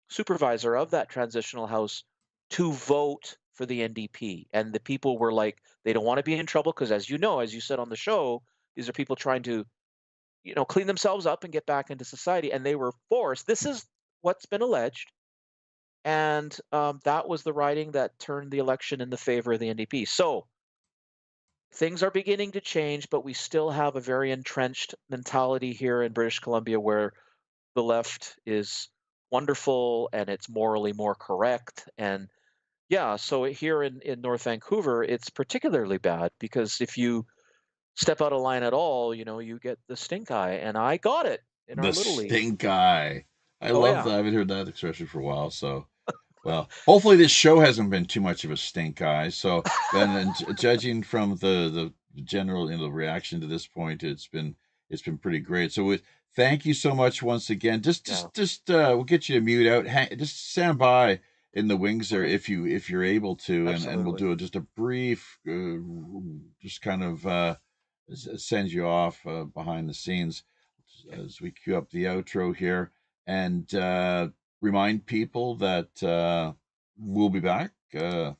S3: supervisor of that transitional house to vote for the NDP. And the people were like, they don't want to be in trouble because, as you know, as you said on the show, these are people trying to, clean themselves up and get back into society. And they were forced. This is what's been alleged. And that was the writing that turned the election in the favor of the NDP. So things are beginning to change, but we still have a very entrenched mentality here in British Columbia where the left is wonderful and it's morally more correct. And yeah, so here in North Vancouver, it's particularly bad because if you step out of line at all, you get the stink eye. And I got it in our
S2: The
S3: little league.
S2: stink eye. I
S3: Oh
S2: love that.
S3: yeah.
S2: I haven't heard that expression for a while. So, well, hopefully this show hasn't been too much of a stink eye. So, then judging from the general reaction to this point, it's been pretty great. So, thank you so much once again. Just
S3: Yeah.
S2: we'll get you to mute out. Just stand by in the wings there
S3: Okay.
S2: if you're able to, and we'll
S3: Absolutely.
S2: do just a brief, just kind of send you off behind the scenes as we cue up the outro here, and remind people that we'll be back, God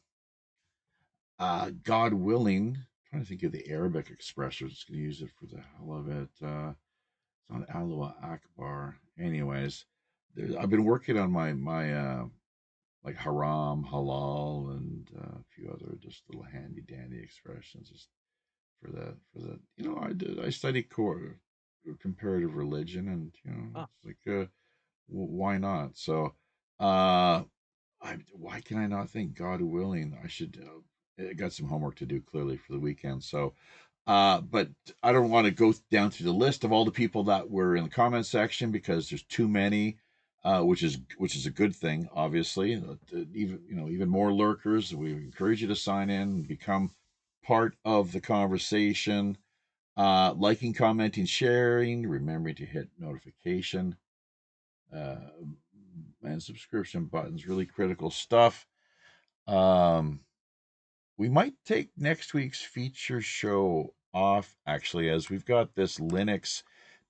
S2: willing. I'm trying to think of the Arabic expression. Just going to use it for the hell of it. It's on Allah Akbar. Anyways, I've been working on my like haram, halal, and a few other just little handy dandy expressions. Just for the I study core comparative religion, and
S3: Ah,
S2: it's like why not? So uh why can I not think, God willing, I should got some homework to do clearly for the weekend. So But I don't want to go down through the list of all the people that were in the comment section because there's too many, which is a good thing, obviously. Even more lurkers. We encourage you to sign in and become part of the conversation. Liking, commenting, sharing, remembering to hit notification and subscription buttons. Really critical stuff. We might take next week's feature show off, actually, as we've got this Linux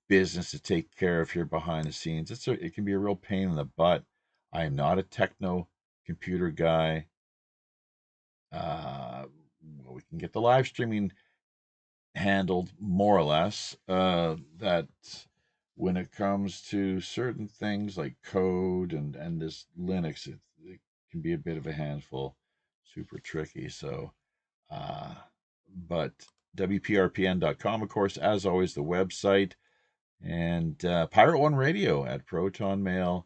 S2: business to take care of here behind the scenes. It can be a real pain in the butt. I am not a techno computer guy. We can get the live streaming handled more or less. That when it comes to certain things like code and this Linux, it can be a bit of a handful. Super tricky. So, but WPRPN.com, of course, as always, the website, and Pirate One Radio at protonmail.com.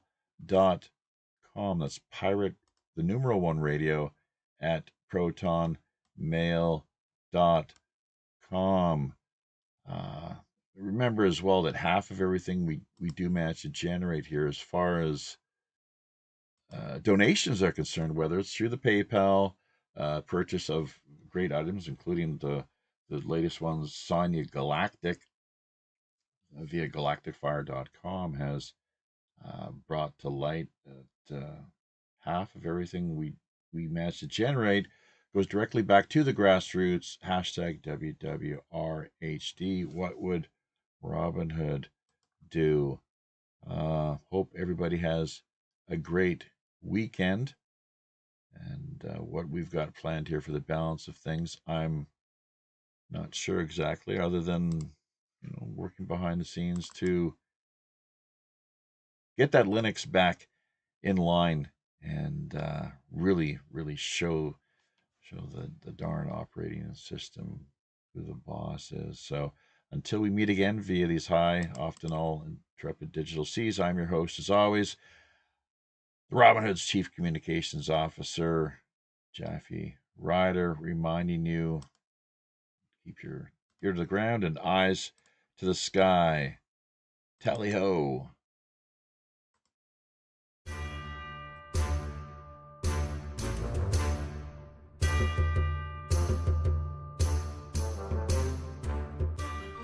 S2: That's Pirate, the numeral one radio at protonmail.com. Remember as well that half of everything we do manage to generate here, as far as donations are concerned, whether it's through the PayPal, purchase of great items, including the latest ones, Sonia Galactic via galacticfire.com has brought to light that half of everything we managed to generate goes directly back to the grassroots. Hashtag WWRHD. What would Robin Hood do? Hope everybody has a great weekend. And what we've got planned here for the balance of things, I'm not sure exactly, other than working behind the scenes to get that Linux back in line and really show the darn operating system who the boss is. So until we meet again via these high, often all intrepid digital seas, I'm your host, as always, the Robin Hood's Chief Communications Officer, Jaffe Ryder, reminding you, keep your ear to the ground and eyes to the sky. Tally-ho.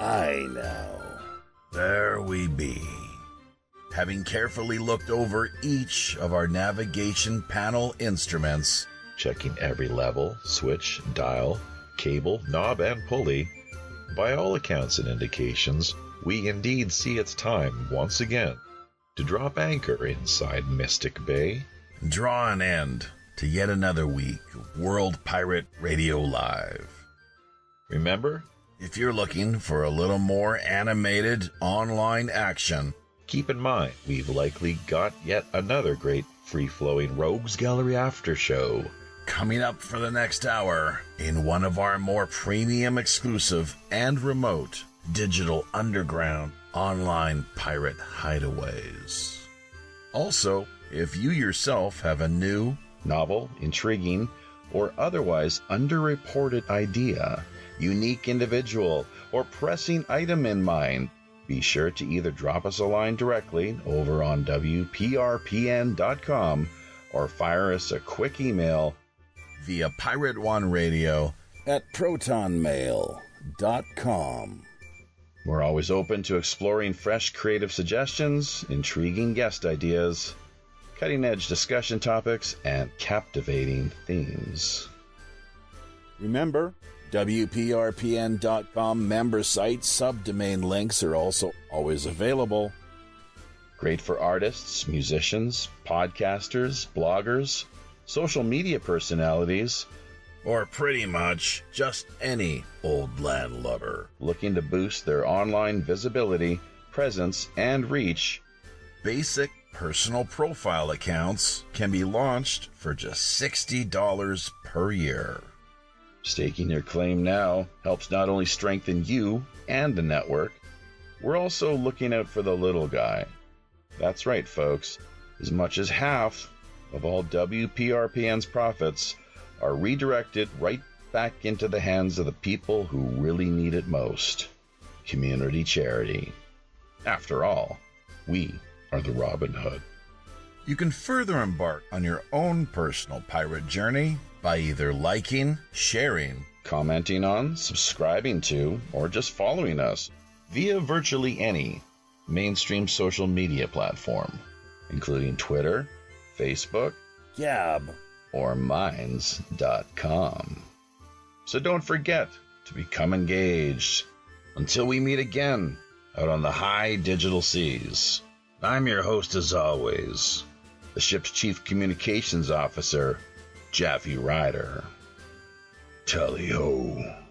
S4: I know. There we be. Having carefully looked over each of our navigation panel instruments,
S5: checking every level, switch, dial, cable, knob, and pulley, by all accounts and indications, we indeed see it's time once again to drop anchor inside Mystic Bay,
S4: draw an end to yet another week of World Pirate Radio Live.
S5: Remember,
S4: if you're looking for a little more animated online action,
S5: keep in mind we've likely got yet another great free-flowing Rogues Gallery after show
S4: coming up for the next hour in one of our more premium, exclusive, and remote digital underground online pirate hideaways. Also, if you yourself have a new,
S5: novel, intriguing, or otherwise underreported idea, unique individual, or pressing item in mind, be sure to either drop us a line directly over on WPRPN.com or fire us a quick email
S4: via Pirate One Radio at protonmail.com.
S5: We're always open to exploring fresh creative suggestions, intriguing guest ideas, cutting-edge discussion topics, and captivating themes.
S4: Remember, WPRPN.com member site subdomain links are also always available.
S5: Great for artists, musicians, podcasters, bloggers, social media personalities,
S4: or pretty much just any old land lover
S5: looking to boost their online visibility, presence, and reach.
S4: Basic personal profile accounts can be launched for just $60 per year.
S5: Staking your claim now helps not only strengthen you and the network, we're also looking out for the little guy. That's right, folks. As much as half of all WPRPN's profits are redirected right back into the hands of the people who really need it most. Community charity. After all, we are the Robin Hood.
S4: You can further embark on your own personal pirate journey by either liking, sharing,
S5: commenting on, subscribing to, or just following us via virtually any mainstream social media platform, including Twitter, Facebook,
S4: Gab,
S5: or Minds.com. So don't forget to become engaged. Until we meet again out on the high digital seas, I'm your host as always, the ship's Chief Communications Officer, Jaffe Ryder. Tally-ho.